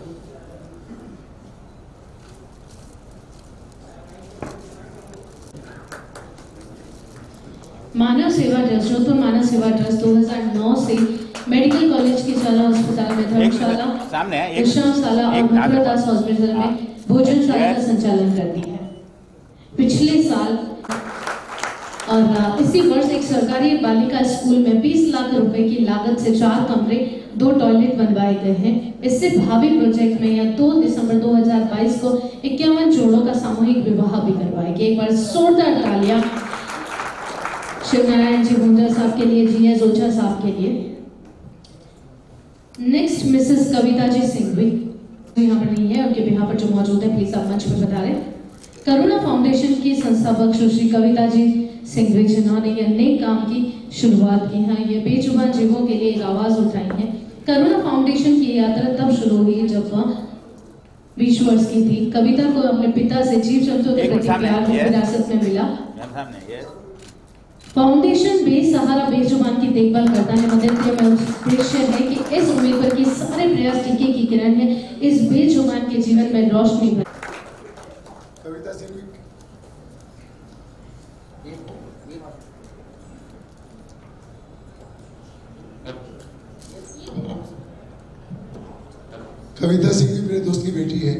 मानव सेवा ट्रस्ट, जोधपुर मानव सेवा ट्रस्ट 2009 से मेडिकल कॉलेज की शाला अस्पताल में धर्मशाला, विश्रामशाला और मथुरादास हॉस्पिटल में भोजनशाला का संचालन करती है। पिछले साल और इसी वर्ष एक सरकारी बालिका स्कूल में 20 लाख रुपए की लागत से 4 कमरे 2 टॉयलेट बनवाए गए हैं। इससे भावी प्रोजेक्ट में या 2 दिसंबर 2022 को 51 जोड़ों का सामूहिक विवाह भी करवाएंगे। एक बार जोरदार तालियां शिव नारायण जी मुंडा साहब के लिए, जीएस ओझा साहब के लिए। नेक्स्ट मिसेस कविता जी सिंघवी यहाँ पर नहीं है, उनके बिहार पर जो मौजूद है प्लीज आप मंच पर बता रहे। करुणा फाउंडेशन की संस्थापक सुश्री कविता जी सिंघवी जिन्होंने यह नए काम की शुरुआत की है, ये बेजुबान जीवों के लिए एक आवाज उठाई है। करुणा फाउंडेशन की यात्रा तब शुरू हुई जब वह 20 वर्ष की थी। कविता को अपने पिता से जीव जंतुओं के प्रति प्यार को विरासत में मिला। फाउंडेशन बेसहारा बेजुबान की देखभाल करता है। मदद के उद्देश्य है कि इस उम्मीद पर कि सारे प्रयास टीके की किरण है, इस बेजुबान के जीवन में रोशनी भरे। कविता सिंह कविता सिंह भी मेरे दोस्त की बेटी है,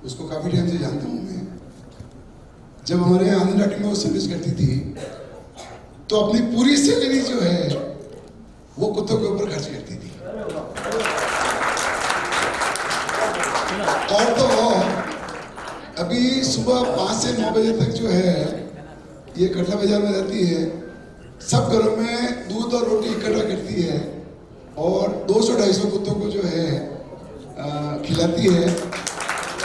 उसको काफी टाइम से जानता हूँ मैं। जब हमारे यहाँ आंगनबाड़ी में वो सर्विस करती थी तो अपनी पूरी सैलरी जो है वो कुत्तों के ऊपर खर्च करती थी। और तो अभी सुबह 5 से 9 बजे तक जो है ये कटला बाजार में रहती है, सब घरों में दूध और रोटी इकट्ठा करती है और 200-250 कुत्तों को जो है खिलाती है।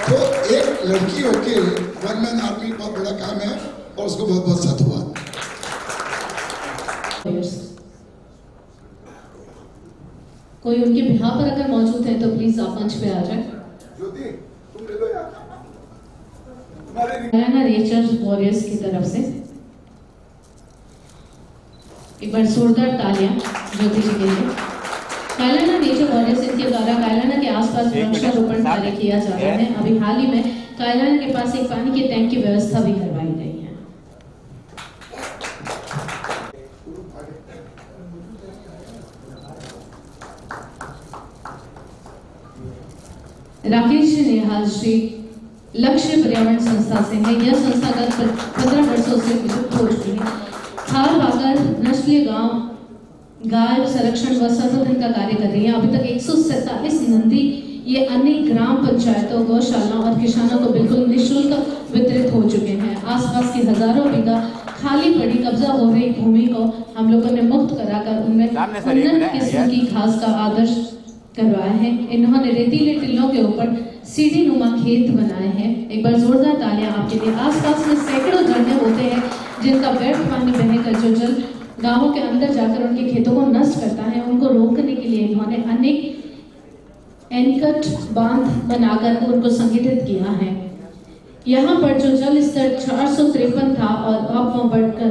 तो एक लड़की होके वन मैन आर्मी बहुत बड़ा काम है और उसको बहुत बहुत साधुवाद। कोई उनके बिहार पर अगर मौजूद है तो प्लीज आप मंच पे आ जाए। ज्योति तुम ले लो यार। हरियाणा नेचर वॉरियर्स की तरफ से एक बार जोरदार तालियां ज्योति जी के लिए। कायलाना नेचर वॉरियर्स इनके द्वारा कायलाना के आसपास वृक्षारोपण कार्य किया जा रहा है। अभी हाल ही में कायलाना के पास एक पानी के टैंक की व्यवस्था भी करवाई गई है। राकेश नेहाल श्री लक्ष्य पर्यावरण संस्था से है। यह संस्था गत 15 वर्षों से विलुप्त हो चुकी है। खार बागर नस्लीय गाय संरक्षण व संवर्धन का कार्य कर रही है। अभी तक 147 नंदी ये अनेक ग्राम पंचायतों, गौशालाओं और किसानों को बिल्कुल निःशुल्क वितरित हो चुके हैं। आसपास की हजारों बीघा खाली पड़ी कब्जा हो रही भूमि को हम लोगों ने मुक्त कराकर उनमें उन्नत किस्म की घास का आदर्श करवाया है। इन्होंने रेतीले टिल्लों के ऊपर सीढ़ी नुमा खेत बनाए हैं। एक बार जोरदार तालियां आपके लिए। आसपास में सैकड़ों झरने होते हैं जिनका व्यर्थ पानी बहकर जो जल गांवों के अंदर जाकर उनके खेतों को नष्ट करता है, उनको रोकने के लिए इन्होंने अनेक एनकट बांध बनाकर उनको संगठित किया है। यहाँ पर जो जल स्तर 453 था और अब वह बढ़कर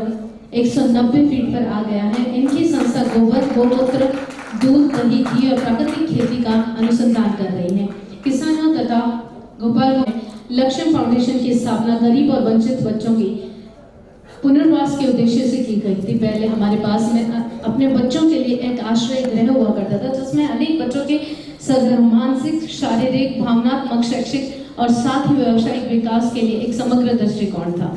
190 फीट पर आ गया है। इनकी संस्था गोबर, गोमूत्र, दूध, दही, घी और प्राकृतिक खेती का अनुसंधान कर रही है। किसानों तथा गोपाल लक्ष्य फाउंडेशन की स्थापना गरीब और वंचित बच्चों की पुनर्वास के उद्देश्य से की गई थी। पहले हमारे पास में अपने बच्चों के लिए एक आश्रय गृह हुआ करता था जिसमें अनेक बच्चों के सर्गर्म मानसिक, शारीरिक, भावनात्मक, शैक्षिक और साथ ही व्यावसायिक विकास के लिए एक समग्र दृष्टिकोण था।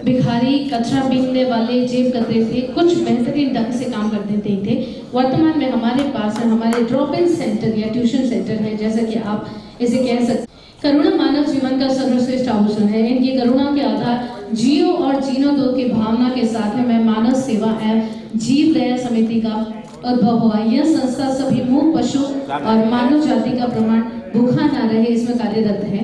भिखारी, कचरा बीनने वाले, जेब कतरे थे, कुछ बेहतरीन ढंग से काम कर देते थे। वर्तमान में हमारे पास हमारे ड्रॉप इन सेंटर या ट्यूशन सेंटर है, जैसा कि आप इसे कह सकते। करुणा मानव जीवन का सर्वश्रेष्ठ आभूषण है। इनकी करुणा के आधार जियो और जीनो दो की भावना के साथ है मैं मानव सेवा एवं जीव दया समिति का उद्भव हुआ। यह संस्था सभी मूक पशु और मानव जाति का प्रमाण भूखा न रहे इसमें कार्यरत है।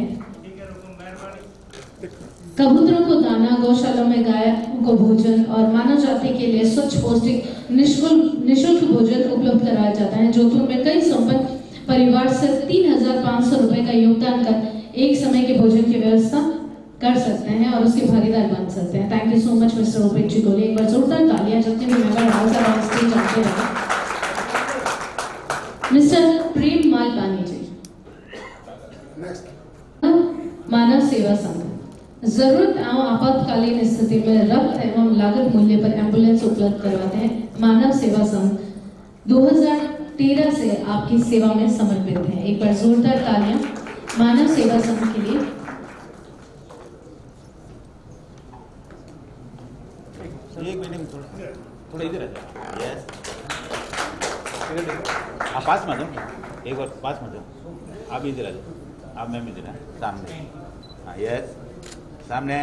कबूतरों को दाना, गौशालों में गाय को भोजन और मानव जाति के लिए स्वच्छ पौष्टिक निःशुल्क भोजन उपलब्ध कराया जाता है। जोधपुर में कई संपन्न परिवार से 3,500 रुपए का योगदान कर एक समय के भोजन की व्यवस्था कर सकते हैं और उसके भागीदार बन सकते हैं। Thank you so much mister ओपेक जी गोले। एक बार जोरदार तालियां जितने भी मेंबर हाउस और स्टेज आते रहे। मिस्टर प्रेम मालपानी जी। मानव सेवा संघ जरूरत एवं आपातकालीन स्थिति में रक्त एवं लागत मूल्य पर एम्बुलेंस उपलब्ध करवाते हैं। मानव सेवा संघ 2013 से आपकी सेवा में समर्पित है। एक बार जोरदार तालियां मानव सेवा संघ के लिए। एक मिनट थोड़ा इधर आ जाओ। यस, आप पास में आ जाओ, एक बार पास में जाओ। आप इधर आ जाओ, आप मैम इधर सामने। हाँ यस, सामने।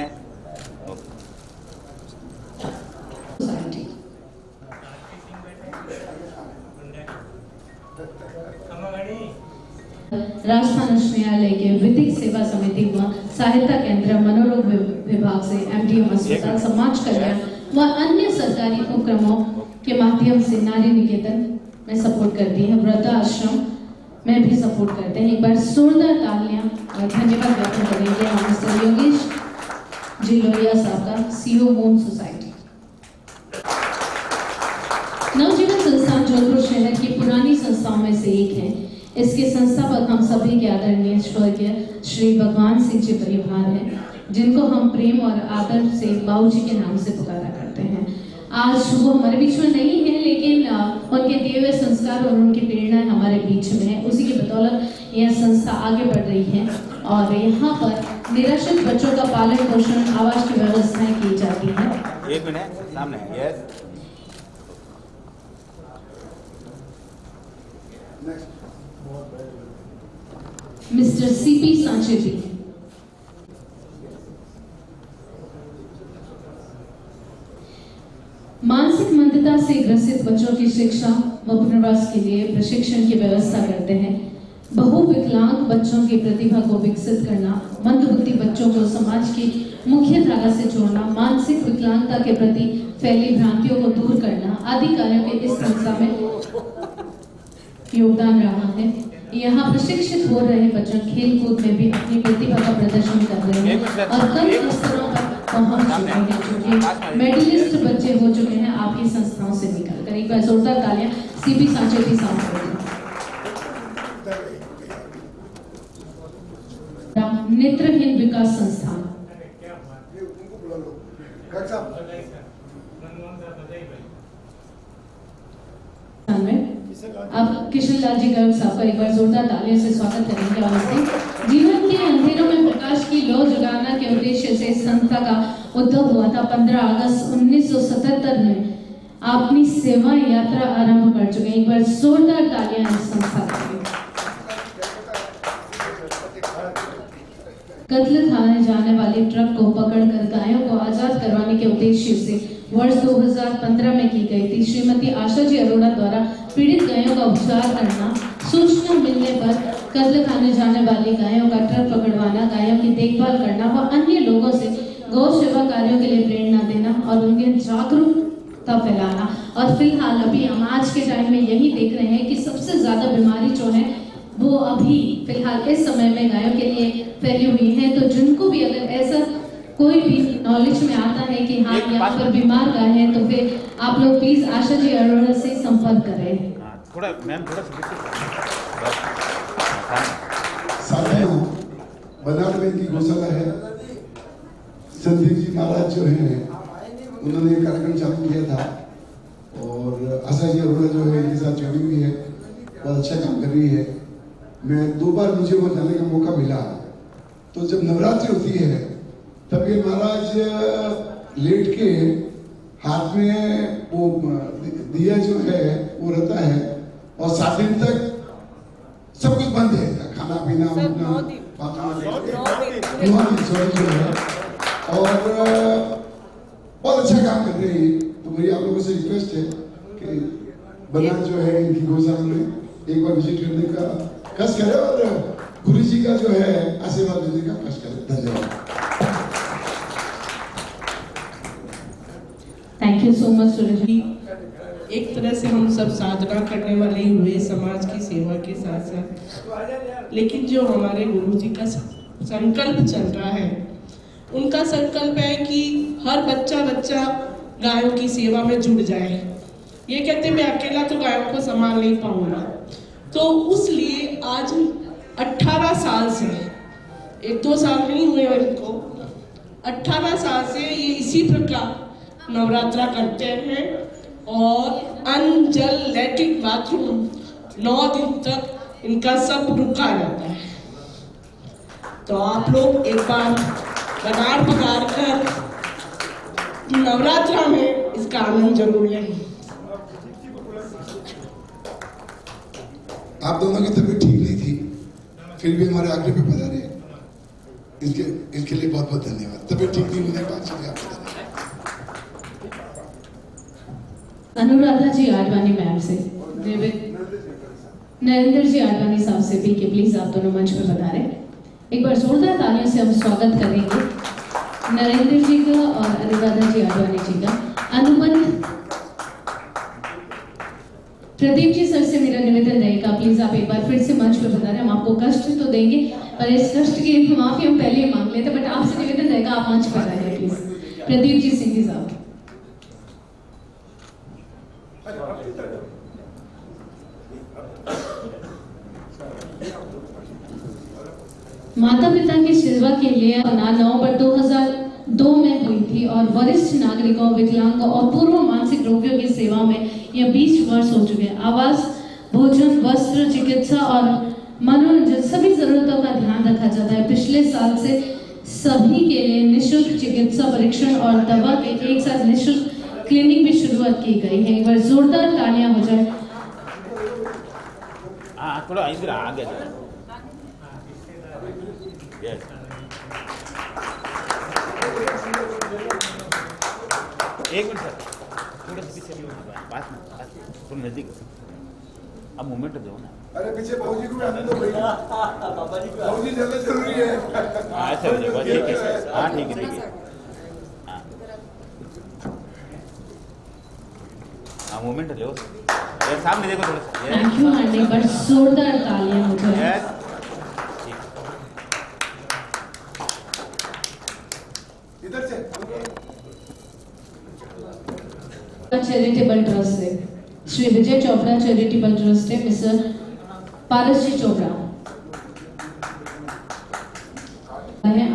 राजस्थान उच्च न्यायालय के विधिक सेवा समिति व सहायता केंद्र मनोरोग विभाग से एमडीएम अस्पताल समाज कल्याण व अन्य सरकारी उपक्रमों के माध्यम से नारी निकेतन में सपोर्ट करती है। वृद्धाश्रम में भी सपोर्ट करते हैं। एक बार जोरदार तालियां और धन्यवाद व्यक्त करेंगे मिस्टर योगेश जी लोहिया साहब का, सीओ मून सोसाइटी। नवजीवन संस्थान जोधपुर शहर की पुरानी संस्थाओं में से एक है। इसके संस्थापक हम सभी के आदरणीय स्वर्गीय श्री भगवान सिंह जी परिवार हैं, जिनको हम प्रेम और आदर से बाबूजी के नाम से पुकारा करते हैं। आज वो हमारे बीच में नहीं है, लेकिन उनके दिए हुए संस्कार और उनकी प्रेरणा हमारे बीच में है। उसी की बदौलत यह संस्था आगे बढ़ रही है और यहाँ पर निराश्रित बच्चों का पालन पोषण, आवास की व्यवस्थाएं की जाती है। एक मिनट सामने। यस, मिस्टर सीपी सांचे जी। मानसिक मंदता से ग्रसित बच्चों की शिक्षा व पुनर्वास के लिए प्रशिक्षण की व्यवस्था करते हैं। बहुविकलांग बच्चों की प्रतिभा को विकसित करना, मंदबुद्धि बच्चों को समाज की मुख्य धारा से जोड़ना, मानसिक विकलांगता के प्रति फैली भ्रांतियों को दूर करना आदि कार्यों के इस संस्था में योगदान रहा है। यहाँ प्रशिक्षित हो रहे बच्चे खेल कूद में भी अपनी प्रतिभा का प्रदर्शन कर रहे हैं और कई स्तरों पर पहुंच चुके हैं, क्योंकि मेडलिस्ट बच्चे हो चुके हैं आपकी संस्थाओं से निकलकर। एक बार जोरदार तालियां सीपी सांचे जी साहब को। नेत्रहीन विकास संस्थान अब किशन लाल जी गर्ग साहब का एक बार जोरदार तालियों से स्वागत करेंगे। और जीवन के अंधेरों में प्रकाश की लौ जगाना के उद्देश्य से संस्था का उद्भव हुआ था। 15 अगस्त 1977 में अपनी सेवा यात्रा आरंभ कर चुके हैं। एक बार जोरदार तालियां इस संस्था के लिए। कत्ल खाने जाने वाले ट्रक को पकड़कर गायों को आजाद करवाने के उद्देश्य से वर्ष 2015 में की गई थी। श्रीमती आशा जी अरोड़ा द्वारा पीड़ित गायों का उपचार करना, सूचना मिलने पर कत्ल खाने जाने वाली गायों का ट्रक पकड़वाना, गायों की देखभाल करना व अन्य लोगों से गौ सेवा कार्यों के लिए प्रेरणा देना और उनके जागरूकता फैलाना। और फिलहाल अभी हम आज के टाइम में यही देख रहे हैं कि सबसे ज्यादा बीमारी जो है वो अभी फिलहाल इस समय में गायों के लिए फैली हुई है। तो जिनको भी अगर ऐसा कोई भी नॉलेज में आता है कि हाँ यहाँ पर बीमार गाय है, तो फिर आप लोग प्लीज आशा जी अरोड़ा से संपर्क करें। थोड़ा मैम थोड़ा साथियों, बनार में की गौशाला है। संदीप जी महाराज जो हैं उन्होंने एक कार्यक्रम चालू किया था और आशा जी अरोड़ा जो है इनके साथ जुड़ी हुई है, बहुत अच्छा काम कर रही है। मैं 2 बार मुझे वहाँ जाने का मौका मिला। तो जब नवरात्रि होती है तब ये महाराज लेट के हाथ में वो दिया जो है वो रहता है और 7 दिन तक सब कुछ बंद है, खाना पीना, उठना, जो है और बहुत अच्छा काम कर रहे हैं। तो मेरी आप लोगों से रिक्वेस्ट है कि बना जो है इनकी गौशाला में एक बार विजिट करने का कष्ट करें और गुरु जी का जो है आशीर्वाद देने का कष्ट करें। धन्यवाद। थैंक यू सो मच सूरज जी। एक तरह से हम सब साधना करने वाले ही हुए समाज की सेवा के साथ साथ, लेकिन जो हमारे गुरु जी का संकल्प चल रहा है, उनका संकल्प है कि हर बच्चा गायों की सेवा में जुड़ जाए। ये कहते मैं अकेला तो गायों को संभाल नहीं पाऊंगा, तो उस लिए आज 18 साल से, 1-2 साल नहीं हुए इनको, 18 साल से ये इसी प्रकार नवरात्रा करते हैं और अन्न जल लैट्रिन बाथरूम 9 दिन तक इनका सब रुका रहता है। तो आप लोग एक बार बनार पधार कर नवरात्रा में इसका आनंद जरूर लें। आप दोनों की तबीयत ठीक नहीं थी, फिर भी हमारे आगे पे पधारे, इसके लिए बहुत बहुत धन्यवाद। तबीयत ठीक नहीं होने के बाद चलिए आपको अनुराधा जी आडवाणी मैम से, नरेंद्र जी आडवाणी साहब से भी कि प्लीज आप दोनों मंच पर बता रहे। एक बार जोरदार तालियों से हम स्वागत करेंगे नरेंद्र जी का और अनुराधा जी आडवाणी जी का। अनुबंध प्रदीप जी सर से मेरा निवेदन रहेगा, प्लीज आप एक बार फिर से मंच पर बता रहे। हम आपको कष्ट तो देंगे पर इस कष्ट की माफी हम पहले ही मांग लेते, बट आपसे निवेदन रहेगा आप मंच पर आइए प्लीज। प्रदीप जी सिंह साहब। माता पिता की सेवा के लिए नवंबर 2002 में हुई थी और वरिष्ठ नागरिकों, विकलांगों और पूर्व मानसिक रोगियों की सेवा में यह 20 वर्ष हो चुके हैं। आवास, भोजन, वस्त्र, चिकित्सा और मनोरंजन सभी जरूरतों का ध्यान रखा जाता है। पिछले साल से सभी के लिए निःशुल्क चिकित्सा परीक्षण और दवा के एक साथ निःशुल्क क्लिनिक भी शुरुआत की गई है। एक बार जोरदार तालियां हो जाए। थोड़ा इधर आगे Yes. एक मिनट सर, थोड़ा सा पीछे पास में थोड़ा नजदीक। अब मूवमेंट दो ना। अरे पीछे बाबूजी को भी आने दो भैया, बाबूजी ज्यादा जरूरी है। अच्छा ठीक है, हाँ ठीक है हाँ मूवमेंट लो सामने देखो थोड़ा सा। थैंक यू आंटी, बट जोरदार तालियां हो जाए। इधर से चैरिटेबल ट्रस्ट से श्री विजय चोपड़ा चैरिटेबल ट्रस्ट है, मिस्टर पारस जी चोपड़ा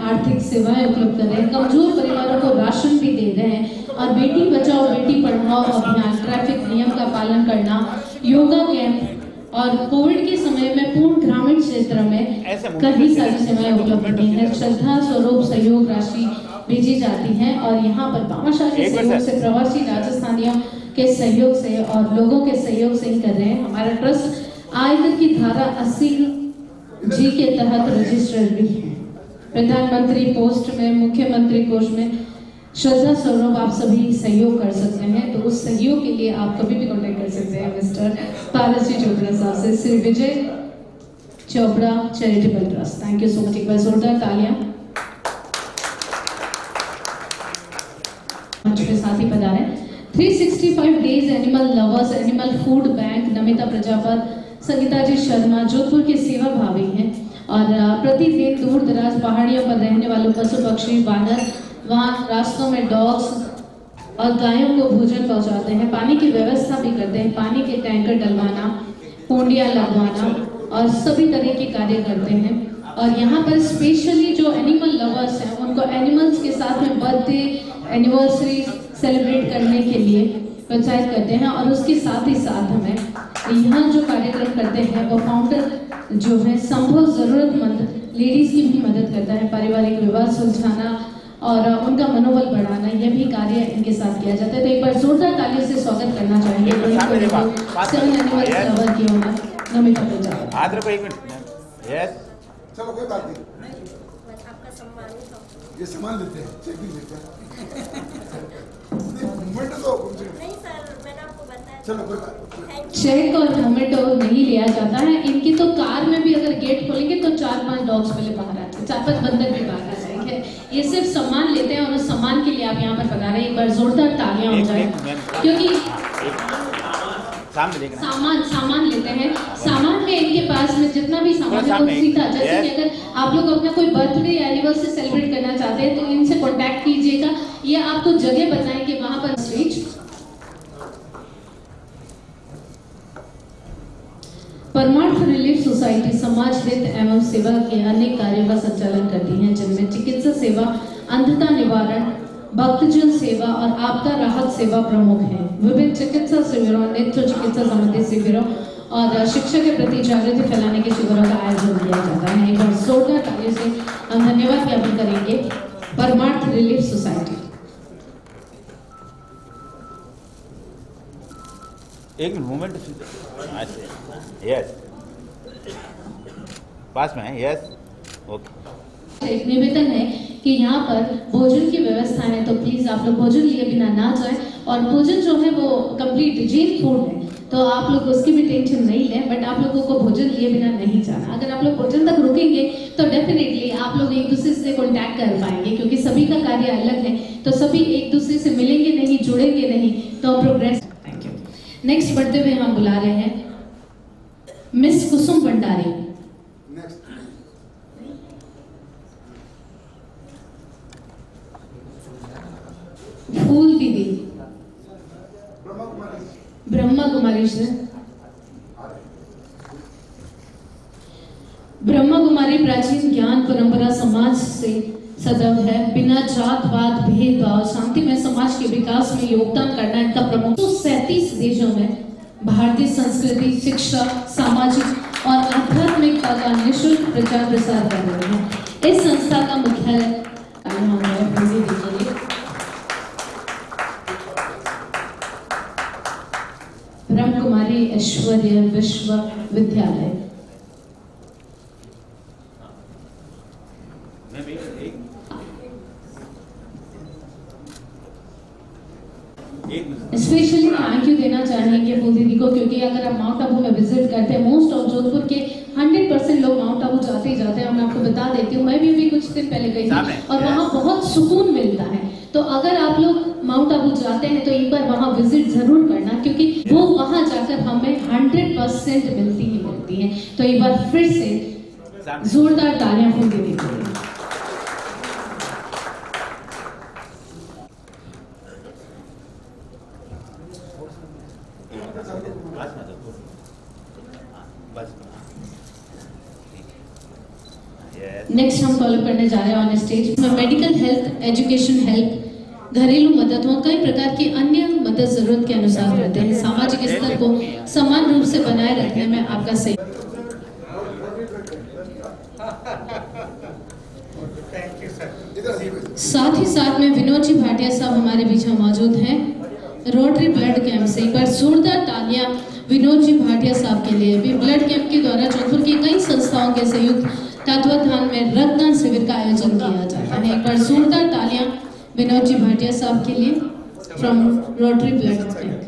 आर्थिक सेवाएं उपलब्ध कर रहे हैं, कमजोर परिवारों को राशन भी दे रहे हैं और बेटी बचाओ बेटी पढ़ाओ अभियान, ट्रैफिक नियम का पालन करना, योगा कैंप और कोविड के समय में पूर्ण ग्रामीण क्षेत्र में कई सारी सेवाएं उपलब्ध की हैं। श्रद्धा स्वरूप सहयोग राशि भेजी जाती है और यहाँ पर भामाशाह के सहयोग से, प्रवासी राजस्थानियों के सहयोग से और लोगों के सहयोग से ही कर रहे हैं। हमारा ट्रस्ट आयकर की धारा 80 जी के तहत रजिस्टर्ड भी है। प्रधानमंत्री पोस्ट में, मुख्यमंत्री कोष में श्रद्धा स्वरूप आप सभी सहयोग कर सकते हैं, तो उस सहयोग के लिए आप कभी भी कॉन्टेक्ट कर सकते हैं मिस्टर पारस जी चोपड़ा साहब से, Shri Vijay Chopra charitable trust. Thank you so much. एक बार जोरदार तालियां। साथ ही बता रहे 365 days animal lovers animal food bank, Namita Prajapat, Sangita ji Sharma Jodhpur के सेवा भावी हैं और प्रतिदिन दूर दराज पहाड़ियों पर रहने वालों पशु पक्षी बानर वहाँ रास्तों में डॉग्स और गायों को भोजन पहुँचाते हैं, पानी की व्यवस्था भी करते हैं, पानी के टैंकर डलवाना, कुंडियाँ लगवाना और सभी तरह के कार्य करते हैं। और यहाँ पर स्पेशली जो एनिमल लवर्स हैं उनको एनिमल्स के साथ में बर्थडे एनिवर्सरी सेलिब्रेट करने के लिए प्रोत्साहित करते हैं और उसके साथ ही साथ हमें यहाँ जो कार्यक्रम करते हैं वो फाउंडर जो है संभव जरूरतमंद लेडीज की भी मदद करता है, पारिवारिक विवाद सुलझाना और उनका मनोबल बढ़ाना, यह भी कार्य इनके साथ किया जाता है। तो एक बार जोरदार तालियों से स्वागत करना चाहेंगे की ओनर नमिता प्रजापति। चलो कोई बात नहीं। ये सामान लेते हैं, चेक नहीं लेते मूवमेंट तो नहीं सर, मैंने आपको बताया। चलो कोई बात नहीं। चेक और हेलमेट नहीं लिया जाता है। इनकी तो कार में भी अगर गेट खोलेंगे तो 4-5 डॉग्स पहले बाहर आते हैं, 4-5 बंदर भी बाहर आ जाएंगे। ये सिर्फ सामान लेते हैं और उस सामान के लिए आप यहाँ पर बता रहे हैं। एक बार जोरदार तालियां हो जाए, क्योंकि सामान लेते हैं। सामान में इनके पास में जितना भी सामान है वो सीधा, जैसे कि अगर आप लोग अपना कोई बर्थडे या एनिवर्सरी सेलिब्रेट करना चाहते हैं तो इनसे कांटेक्ट कीजिएगा, ये आपको जगह बताएंगे वहां पर स्टेज। परमार्थ रिलीफ सोसाइटी समाज हित एवं सेवा के अनेक कार्यों का संचालन करती है, जिनमें चिकित्सा सेवा, अंधता निवारण, भक्तजन सेवा और आपदा राहत सेवा प्रमुख है। विभिन्न चिकित्सा शिविरों, नेत्र चिकित्सा संबंधी शिविरों और शिक्षा के प्रति जागृति फैलाने के शिविरों का आयोजन किया जाता है। एक बार जोरदार तालियों से हम धन्यवाद ज्ञापन करेंगे परमार्थ रिलीफ सोसाइटी। एक मूवमेंट यस पास में है, यस ओके। एक निवेदन है कि यहाँ पर भोजन की व्यवस्था है, तो प्लीज आप लोग भोजन लिए बिना ना जाएं। और भोजन जो है वो कंप्लीट जैन फूड है, तो आप लोग उसकी भी टेंशन नहीं लें, बट आप लोगों को भोजन लिए बिना नहीं जाना। अगर आप लोग भोजन तक रुकेंगे तो डेफिनेटली आप लोग एक दूसरे से कॉन्टैक्ट कर पाएंगे, क्योंकि सभी का कार्य अलग है, तो सभी एक दूसरे से मिलेंगे नहीं, जुड़ेंगे नहीं, तो प्रोग्रेस। Thank you. नेक्स्ट बढ़ते हुए हम बुला रहे हैं मिस कुसुम भंडारी। फूल दीदी ब्रह्मा कुमारी से। ब्रह्मा कुमारी प्राचीन ज्ञान परंपरा समाज से सदैव है। बिना जातवाद, भेदभाव, शांतिमय समाज के विकास में योगदान करना इनका प्रमुख। 37 देशों में भारतीय संस्कृति, शिक्षा, सामाजिक और आध्यात्मिकता का निःशुल्क प्रचार प्रसार कर रहे हैं। इस संस्था का मुख्यालय ब्रह्म कुमारी ऐश्वर्य विश्वविद्यालय। स्पेशली थैंक यू देना चाहेंगे फूल दीदी को, क्योंकि अगर आप माउंट आबू में विजिट करते हैं, मोस्ट ऑफ जोधपुर के 100% लोग माउंट आबू जाते ही जाते हैं। मैं आपको बता देती हूँ, मैं भी अभी कुछ दिन पहले गई थी और वहाँ बहुत सुकून मिलता है। तो अगर आप लोग माउंट आबू जाते हैं तो एक बार वहाँ विजिट जरूर करना, क्योंकि वो वहाँ जाकर हमें 100% मिलती ही मिलती है। तो एक बार फिर से जोरदार तालियां फूल दीदी को। नेक्स्ट हम फॉलो करने जा रहे हैं ऑन स्टेज में मेडिकल हेल्थ, एजुकेशन हेल्प, घरेलू मदद व कई प्रकार की अन्य मदद जरूरत के अनुसार रहते हैं। सामाजिक स्तर को समान रूप से बनाए रखने में आपका सही। साथ ही साथ में विनोद जी भाटिया साहब हमारे बीच में मौजूद हैं रोटरी ब्लड कैंप से। एक बार जोरदार तालियां विनोद जी भाटिया साहब के लिए। भी ब्लड कैंप के द्वारा जोधपुर की कई संस्थाओं के संयुक्त तत्वाधान में रक्तदान शिविर का आयोजन किया जाता है। एक बार जोरदार तालियां विनोद जी भाटिया साहब के लिए from Rotary blood camp.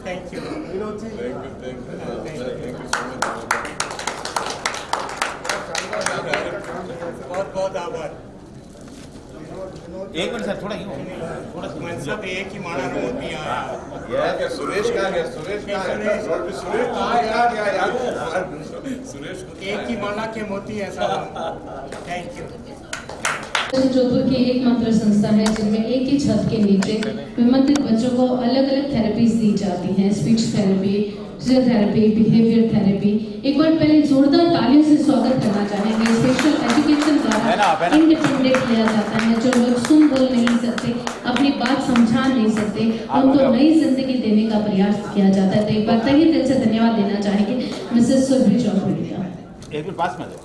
Thank you Vinod ji, thank you, बहुत बहुत आभार। एक मिनट सर, थोड़ा सब एक ही माना होती है। सुरेश कहाँ गया? सुरेश कहाँ है? सुरेश एक ही माना के मोती है साहब। Thank you. जोधपुर की एकमात्र संस्था है जिनमें एक ही छत के नीचे विमंत्रित बच्चों को अलग अलग थेरेपीज दी जाती हैं। Speech therapy, physiotherapy, behaviour therapy. एक बार पहले जोरदार तालियों से स्वागत करना चाहेंगे। स्पेशल एजुकेशन द्वारा इंडिपेंडेंट लिया जाता है। जो लोग सुन बोल नहीं सकते, अपनी बात समझा नहीं सकते, उनको नई जिंदगी देने का प्रयास किया जाता है। तो एक बार तहे दिल से धन्यवाद देना चाहेंगे मिसेस सुरभि चौधरी का। एक मिनट पास में दो,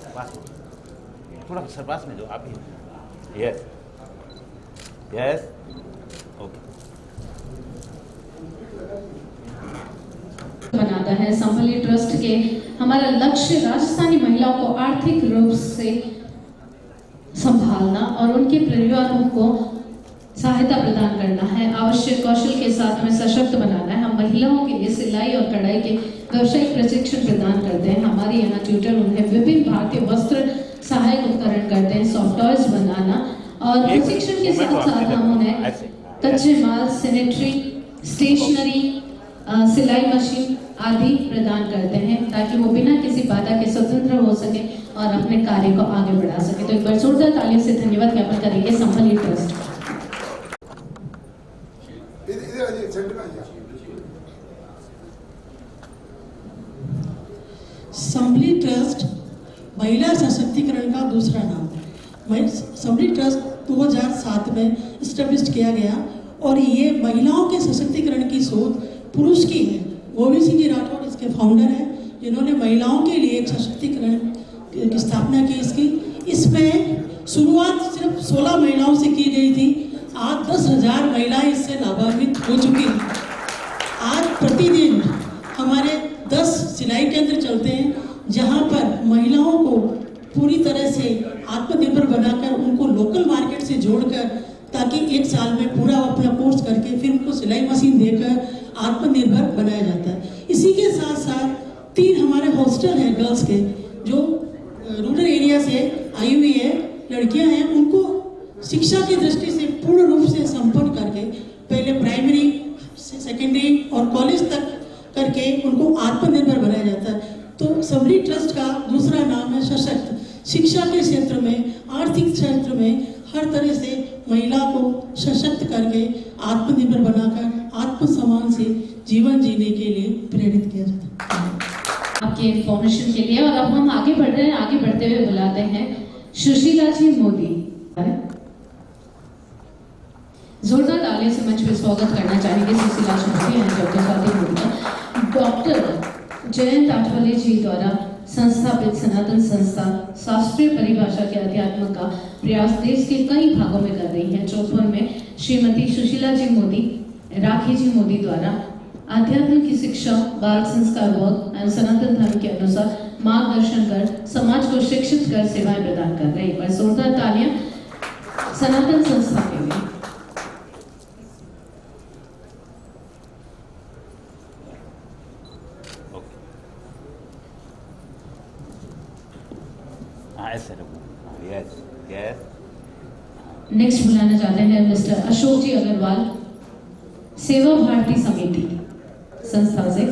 थोड़ा सर पास में दो आप ही। यस यस ओके बनाता है। संभली ट्रस्ट के हमारा लक्ष्य राजस्थानी महिलाओं को आर्थिक रूप से संभालना और उनके परिवारों को सहायता प्रदान करना है। आवश्यक कौशल के साथ में सशक्त बनाना है। हम महिलाओं के लिए सिलाई और कढ़ाई के व्यावसायिक प्रशिक्षण प्रदान करते हैं। हमारे यहाँ ट्यूटर उन्हें विभिन्न भारतीय वस्त्र सहायक उपकरण करते हैं, सॉफ्ट टॉयज बनाना और प्रशिक्षण के साथ साथ हम उन्हें कच्चे माल, सैनिटरी, स्टेशनरी, सिलाई मशीन आदि प्रदान करते हैं ताकि वो बिना किसी बाधा के स्वतंत्र हो सके और अपने कार्य को आगे बढ़ा सके। तो एक बार जोरदार तालियों से धन्यवाद ज्ञापन करेंगे संभली ट्रस्ट। संभली ट्रस्ट महिला सशक्तिकरण का दूसरा नाम है। संभली ट्रस्ट 2007 में स्टेब्लिश किया गया और ये महिलाओं के सशक्तिकरण की सोच पुरुष की है। गोविंद सिंह जी राठौड़ इसके फाउंडर हैं, जिन्होंने महिलाओं के लिए एक सशक्तिकरण की स्थापना की इसकी। इसमें शुरुआत सिर्फ 16 महिलाओं से की गई थी। आज 10,000 महिलाएं इससे लाभान्वित हो चुकी हैं। आज प्रतिदिन हमारे 10 सिलाई केंद्र चलते हैं, जहां पर महिलाओं को पूरी तरह से आत्मनिर्भर बनाकर उनको लोकल मार्केट से जोड़कर, ताकि एक साल में पूरा अपना कोर्स करके फिर उनको सिलाई मशीन देकर आत्मनिर्भर बनाया जाता है। इसी के साथ साथ 3 हमारे हॉस्टल हैं गर्ल्स के, जो रूरल एरिया से आई हुई है लड़कियां हैं। उनको शिक्षा की दृष्टि से पूर्ण रूप से संपन्न करके पहले प्राइमरी, सेकेंडरी और कॉलेज तक करके उनको आत्मनिर्भर बनाया जाता है। तो संभली ट्रस्ट का दूसरा नाम है सशक्त। शिक्षा के क्षेत्र में, आर्थिक क्षेत्र में हर तरह से महिला को सशक्त करके आत्मनिर्भर बनाकर आत्मसम्मान से जीवन जीने के लिए प्रेरित किया जाता है। आपके इन्फॉर्मेशन के लिए। और अब हम आगे बढ़ रहे हैं। आगे बढ़ते हुए बुलाते हैं सुशीला जी मोदी। जोरदार तालियों से मंच पे स्वागत करना चाहेंगे सुशीला जी मोदी हैं, डॉक्टर स्वाति मोदी का। डॉक्टर जयंत आठवले जी द्वारा संस्थापित सनातन संस्था शास्त्रीय परिभाषा के अध्यात्म का प्रयास देश के कई भागों में कर रही है। जोधपुर में श्रीमती सुशीला जी मोदी, राखी जी मोदी द्वारा आध्यात्म की शिक्षा, बाल संस्कार बोध एवं सनातन धर्म के अनुसार मार्गदर्शन कर समाज को शिक्षित कर सेवाएं प्रदान कर रहे हैं। एक बार जोरदार तालियां सनातन संस्था के लिए। यस यस नेक्स्ट बुलाना चाहते हैं मिस्टर अशोक जी अग्रवाल, सेवा भारती समिति संस्था से।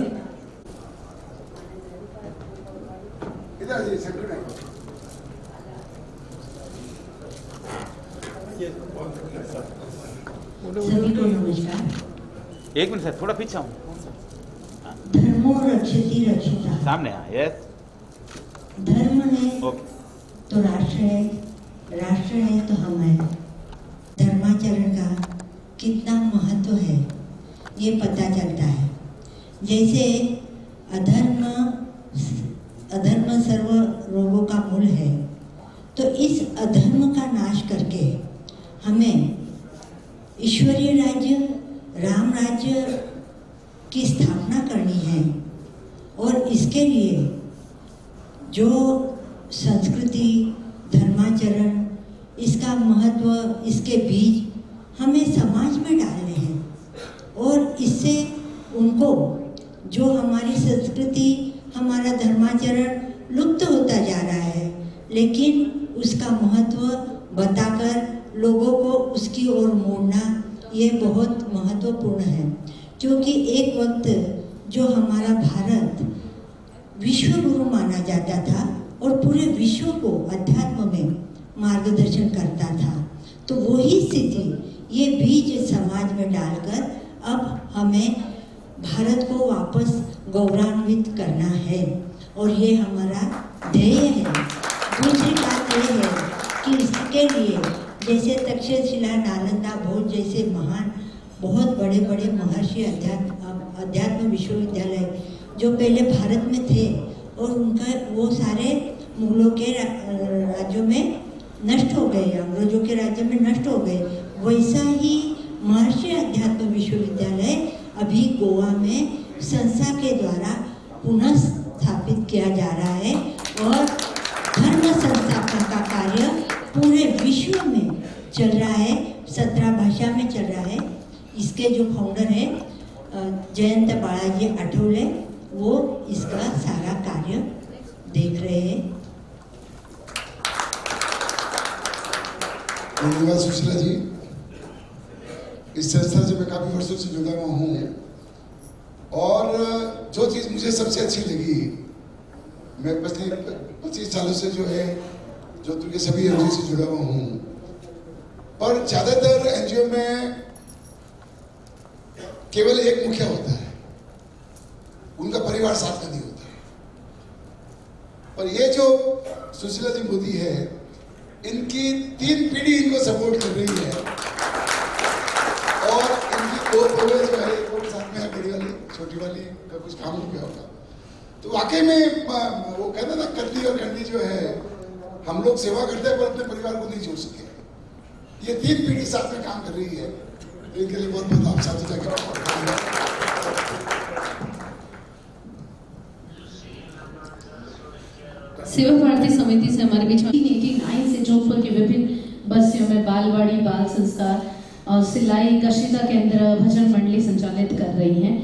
सभी को नमस्कार। एक मिनट सर, थोड़ा पीछे हूँ। धर्मो रक्षति रक्षिता। सामने हाँ, यस। धर्म है ओके तो राष्ट्र है, राष्ट्र है तो हम हैं। धर्माचरण का कितना महत्व है ये पता चलता है। जैसे अधर्म सर्व रोगों का मूल है, तो इस अधर्म का नाश करके हमें ईश्वरीय राज्य, राम राज्य की स्थापना करनी है। और इसके लिए जो संस्कृति, धर्माचरण, इसका महत्व, इसके बीज हमें समाज में डालने हैं। और इससे उनको जो हमारी संस्कृति, हमारा धर्माचरण लुप्त होता जा रहा है, लेकिन उसका महत्व बताकर लोगों को उसकी ओर मोड़ना ये बहुत महत्वपूर्ण है। क्योंकि एक वक्त जो हमारा भारत विश्व गुरु माना जाता था और पूरे विश्व को अध्यात्म में मार्गदर्शन करता था, तो वही स्थिति, ये बीज समाज में डालकर अब हमें भारत को वापस गौरवान्वित करना है। और ये हमारा ध्येय है। दूसरी बात ये है कि इसके लिए जैसे तक्षशिला, नालंदा, बौद्ध जैसे महान बहुत बड़े बड़े महर्षि, अध्यात्म विश्वविद्यालय जो पहले भारत में थे और उनका वो सारे मुगलों के राज्यों में नष्ट हो गए, अंग्रेजों के राज्य में नष्ट हो गए। वैसा ही महर्षि अध्यात्म विश्वविद्यालय अभी गोवा में संस्था के द्वारा पुनः स्थापित किया जा रहा है और धर्म संस्थापन का कार्य पूरे विश्व में चल रहा है, 17 भाषा में चल रहा है। इसके जो फाउंडर है जयंत बालाजी आठवले, वो इसका सारा कार्य देख रहे हैं। धन्यवाद सुशीला जी। इस संस्था से मैं काफी वर्षों से जुड़ा हुआ हूँ और जो चीज मुझे सबसे अच्छी लगी, मैं पिछले 25 सालों से जो है जोधपुर के सभी एनजीओ से जुड़ा हुआ हूँ, पर ज्यादातर एनजीओ में केवल एक मुखिया होता है, उनका परिवार साथ में नहीं होता। पर ये जो सुशीला जी मोदी है, इनकी 3 पीढ़ी इनको सपोर्ट कर रही है और इनकी 2 पौधे जो है वो साथ में बड़ी वाली छोटी वाली का कुछ काम हो गया होगा। तो वाकई में वो कहते ना करनी और करनी जो है, हम लोग सेवा करते हैं पर अपने परिवार को नहीं छोड़ सके। ये 3 पीढ़ी साथ में काम कर रही है, तो इनके लिए बहुत बहुत आप साथ जाकर सेवा भारती समिति से हमारे बीच में 1989 से जोधपुर के विभिन्न बस्तियों में बालवाड़ी, बाल संस्कार और सिलाई, कशीदा केंद्र, भजन मंडली संचालित कर रही हैं।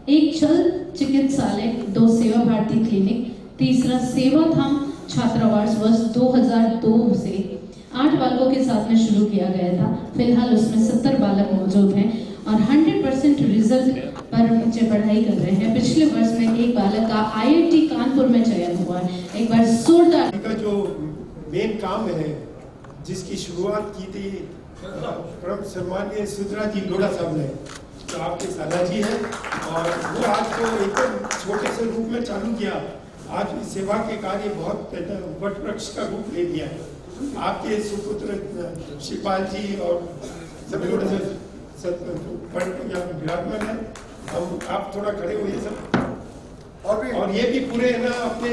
एक चल चिकित्सालय, 2 सेवा भारती क्लिनिक, तीसरा सेवा धाम छात्रावास वर्ष 2002 से 8 बालकों के साथ में शुरू किया गया था। फिलहाल उसमें 70 बालक मौजूद हैं और 100% रिजल्ट पर बच्चे पढ़ाई कर रहे हैं। पिछले वर्ष में एक बालक का IIT कानपुर में चयन हुआ है। एक बार जोरदार का जो मेन काम है, जिसकी शुरुआत की थी परम सम्माननीय सुधरा जी लोढ़ा साहब ने, जो आपके साला जी हैं, और वो आज तो एकदम छोटे से रूप में चालू किया। आज सेवा के कार्य बहुत वट वृक्ष का रूप ले लिया है। आपके सुपुत्र शिवपाल जी और सभी विराजमान है। हम आप थोड़ा खड़े होइए सब, और ये भी पूरे ना अपने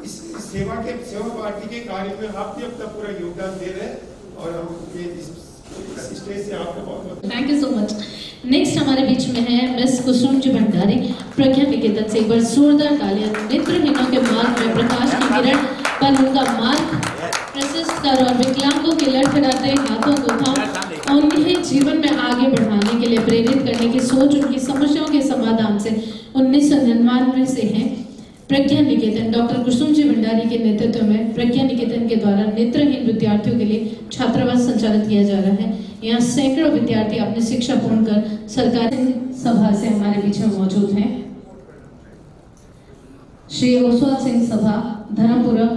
इस सेवा पार्टी के कार्य में आप भी अपना पूरा योगदान दे रहे हैं, और हम ये इस स्टेज से आपको बहुत thank you so much. Next हमारे बीच में है मिस कुसुम जी भंडारी, प्रज्ञा निकेतन से। एक बार जोरदार तालियां। नेत्रहीनों के मार्ग में प्रकाश की किरण पर उनका मार्ग प्रशस्त कर और विकलांगों के लड़खड़ाते हाथों को थाम उन्हें जीवन में आगे बढ़ाने के लिए प्रेरित करने की सोच उनकी समस्याओं के समाधान से 1999 से है। प्रज्ञा निकेतन डॉक्टर कुसुम जी भंडारी के नेतृत्व में प्रज्ञा निकेतन के द्वारा नेत्रहीन विद्यार्थियों के लिए छात्रावास संचालित किया जा रहा है। यहाँ सैकड़ों विद्यार्थी अपनी शिक्षा पूर्ण कर सरकारी सभा से हमारे बीच में मौजूद हैं। श्री ओसवाल सिंह सभा धर्मपुरा,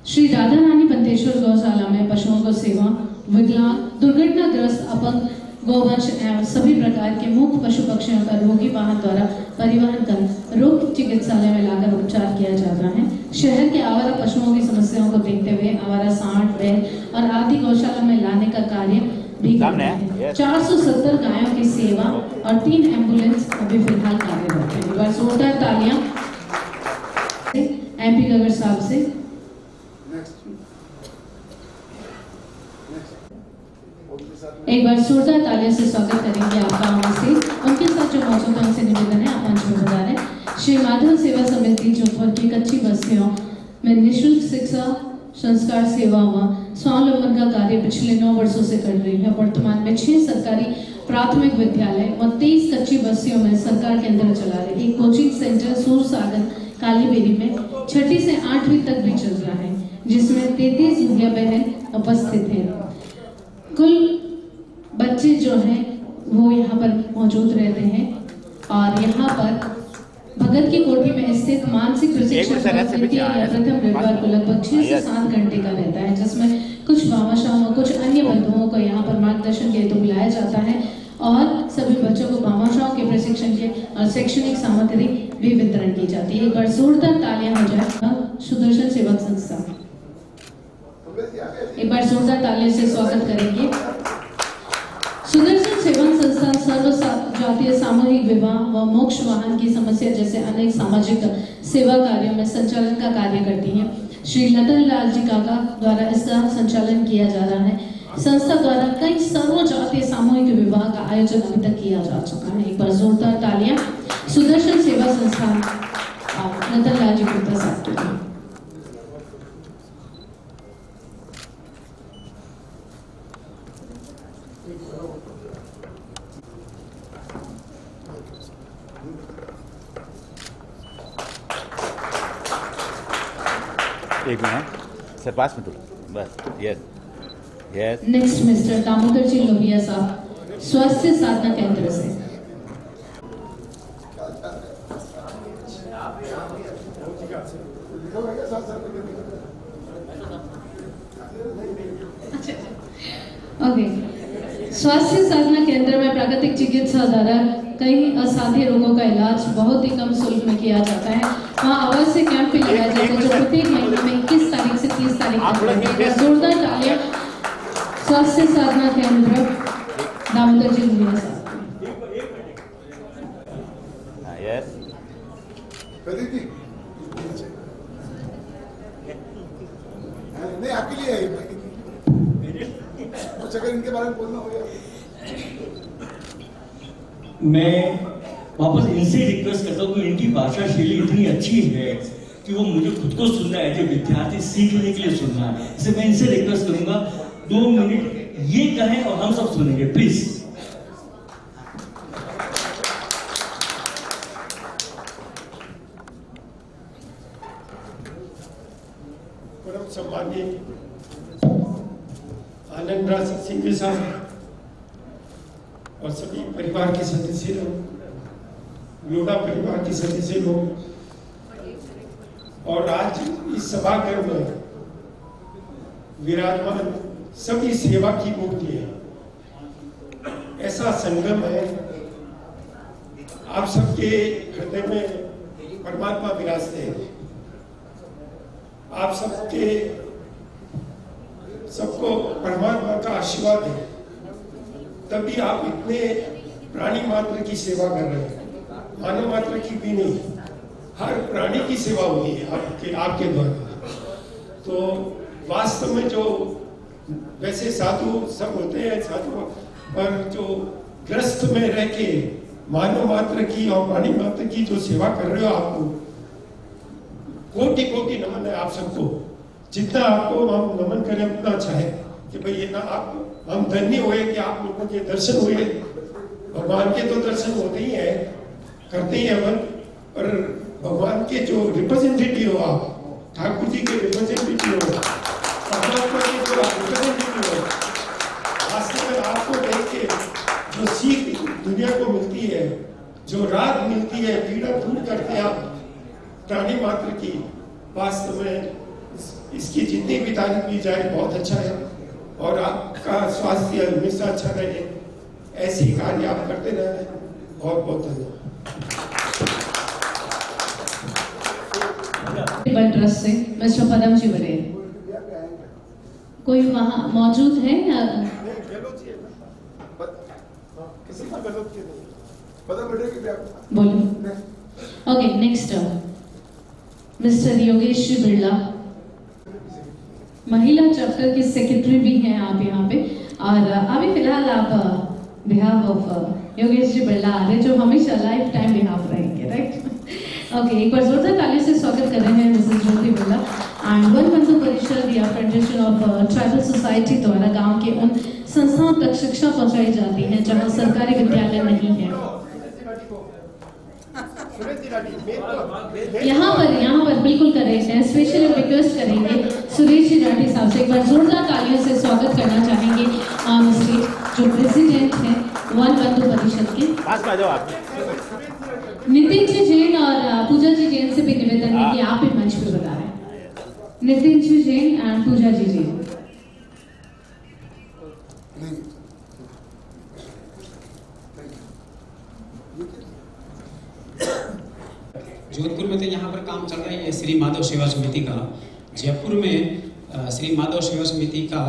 श्री राधा रानी पंतेश्वर गौशाला में पशुओं को सेवा, विकलांग, दुर्घटनाग्रस्त, अपंग, गोवंश एवं सभी प्रकार के मूक पशु पक्षियों का रोगी वाहन द्वारा परिवहन कर रोग चिकित्सालय में लाकर उपचार किया जाता है। शहर के आवारा पशुओं की समस्याओं को देखते हुए आवारा सांड, बैल और आदि गौशाला में लाने का कार्य भी करते हैं। 470 गायों की सेवा और 3 एम्बुलेंस अभी फिलहाल कार्यरत है। एक बार जोरदार तालियां MP गगर साहब से। एक बार जोरदार तालियों से स्वागत करेंगे आपका हमारे से। उनके साथ जो मौजूद है उनसे निवेदन है आप मंच में पधारें। श्री माधव सेवा समिति जोधपुर की कच्ची बस्तियों में निःशुल्क शिक्षा संस्कार सेवाओं स्वावलंबन का कार्य पिछले 9 वर्षों से कर रही है। वर्तमान में 6 सरकारी प्राथमिक विद्यालय और 23 कच्ची बस्तियों में सरकार के अंदर चला रही। एक कोचिंग सेंटर सूरसागर कालीबेरी में 6ठी से 8वीं तक भी चल रहा है, जिसमें 33 भैया बहन उपस्थित हैं। कुल बच्चे जो हैं वो यहाँ पर मौजूद रहते हैं और यहाँ पर भगत की कोठी में स्थित मानसिक प्रशिक्षण द्वितीय या प्रथम रविवार को लगभग 6 से 7 घंटे का रहता है, जिसमें कुछ भामाशाहों कुछ अन्य बंधुओं को यहाँ पर मार्गदर्शन के हेतु बुलाया जाता है और सभी बच्चों को भामाशाहों के प्रशिक्षण के और शैक्षणिक सामग्री भी वितरण की जाती है। एक बार जोरदार तालियां हो जाए सुदर्शन सेवक संस्था। एक बार जोरदार तालियों से स्वागत करेंगे। सुदर्शन सेवक संस्था सर्व जातीय सामूहिक विवाह व मोक्ष वाहन की समस्या जैसे अनेक सामाजिक सेवा कार्यों में संचालन का कार्य करती हैं। श्री लतन लाल जी काका द्वारा इसका संचालन किया जा रहा है। संस्था द्वारा कई सर्वजातीय सामूहिक विवाह का आयोजन अभी तक किया जा चुका है। एक बार जोरदार तालियां सुदर्शन सेवा संस्थान लतन लाल जी गुप्ता साहब के लिए। एक मिनट सर, पास में थोड़ा बस। Yes yes. Next mister Damodar ji Lohia साहब, स्वास्थ्य साधना केंद्र से। ओके, स्वास्थ्य साधना केंद्र में प्राकृतिक चिकित्सा द्वारा कई असाध्य रोगों का इलाज बहुत ही कम शुल्क में किया जाता है। वहाँ अवश्य कैंप भी लगाया जाता है जो प्रत्येक महीने में 21 तारीख से 30 तारीख तक लगता है। जोरदार तालियां स्वास्थ्य साधना केंद्र दामोदर जी लोहिया साहब। यस। नहीं, आपके लिए है। कुछ अगर इनके बारे में बोलना हो। मैं वापस इनसे रिक्वेस्ट करता हूँ कि इनकी भाषा शैली इतनी अच्छी है कि वो मुझे खुद को सुनना है, जो विद्यार्थी सीखने के लिए सुनना है। इससे मैं इनसे रिक्वेस्ट करूंगा 2 मिनट ये कहें और हम सब सुनेंगे, प्लीज। परम सम्मानीय आनंद राज सिंह साहब और सभी परिवार के सदस्य लोग, लोढ़ा परिवार के सदस्य लोग, और आज इस सभागृह में विराजमान सभी सेवा की मूर्ति है। ऐसा संगम है, आप सबके हृदय में परमात्मा विराजते हैं। आप सबको परमात्मा का आशीर्वाद है, तभी आप इतने प्राणी मात्र की सेवा कर रहे हैं। मानव मात्र की भी नहीं, हर प्राणी की सेवा हुई है आपके द्वारा। तो वास्तव में जो वैसे साधु सब होते हैं, साधु पर जो ग्रस्त में रह के मानव मात्र की और प्राणी मात्र की जो सेवा कर रहे हो, आपको कोटि कोटि नमन है आप सबको। जितना आपको हम नमन करें उतना अच्छा है कि भाई ये ना आप हम धन्य हुए कि आप लोगों के दर्शन हुए। भगवान के तो दर्शन होते ही हैं, करते ही अपन, पर भगवान के जो रिप्रेजेंटेटिव हो, आप ठाकुर जी के रिप्रेजेंटेटिव हो, परमात्मा के जो रिप्रेजेंटेटिव हो, वास्तव में आपको देख के जो सीख दुनिया को मिलती है, जो राहत मिलती है, पीड़ा दूर करते आप प्राणी मात्र की, वास्तव में इसकी जितनी भी तारीफ की जाए बहुत अच्छा है। और आपका स्वास्थ्य हमेशा अच्छा रहे, ऐसी कार्य आप करते रहे। बहुत बहुत धन्यवाद। ट्रस्ट से मिस्टर पदम जी बने, कोई वहाँ मौजूद है या बोलिए। Okay, next mister Yogesh ji Birla, महिला चैप्टर के सेक्रेटरी भी हैं आप यहाँ पे, और अभी फिलहाल आप बिहाफ ऑफ योगेश जी बिरला आ रहे, जो हमेशा लाइफ टाइम बिहाफ रहेंगे, राइट? ओके, एक बार जोरदार ताली से स्वागत कर रहे हैं Mrs Jyoti Birla. And one बंधु परिषद या फेडरेशन ऑफ ट्राइबल सोसाइटी द्वारा गांव के उन संस्थाओं तक शिक्षा पहुंचाई जाती है जहां सरकारी विद्यालय नहीं है। यहाँ पर बिल्कुल करेक्ट है। स्पेशली रिक्वेस्ट करेंगे सुरेश जी राठी साहब से, एक बार जोरदार तालियों से स्वागत करना चाहेंगे ऑन स्टेज, जो प्रेसिडेंट हैं वन बंधु परिषद के। पास में जाओ आप। नितिन जी जैन और पूजा जी जैन से भी निवेदन है कि आप ही मंच पे बता रहे हैं। नितिन जी जैन एंड पूजा जी जैन। जोधपुर में तो यहाँ पर काम चल रहा है श्री माधव सेवा समिति का। जयपुर में श्री माधव सेवा समिति का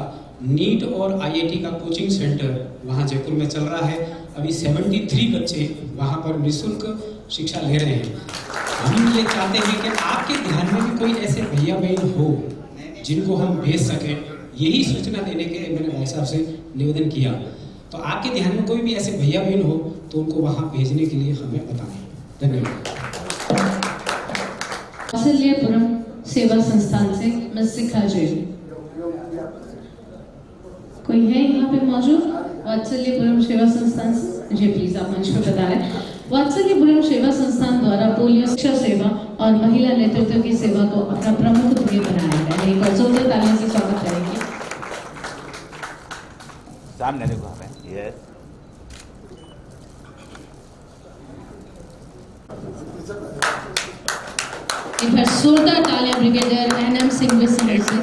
नीट और आईआईटी का कोचिंग सेंटर वहाँ जयपुर में चल रहा है। अभी 73 बच्चे वहाँ पर निःशुल्क शिक्षा ले रहे हैं। हम ये चाहते हैं कि आपके ध्यान में भी कोई ऐसे भैया बहन हो जिनको हम भेज सकें, यही सूचना देने के मैंने भाई साहब से निवेदन किया। तो आपके ध्यान में कोई भी ऐसे भैया बहन हो तो उनको वहाँ भेजने के लिए हमें बताएं। धन्यवाद। वात्सल्यपुरम सेवा संस्थान से मिस शिखा जी, कोई है यहाँ पे मौजूद वात्सल्यपुरम सेवा संस्थान से? जी प्लीज आप मंच पर बताएं। वात्सल्यपुरम सेवा संस्थान द्वारा पोलियो शिक्षा सेवा और महिला नेतृत्व की सेवा को अपना प्रमुख ध्येय बनाया गया है। एक बार जोरदार तालियों से स्वागत करेंगे। सामने देखो हमें। यस, एक बार जोरदार तालियां ब्रिगेडियर एनएम सिंह विस्मय से,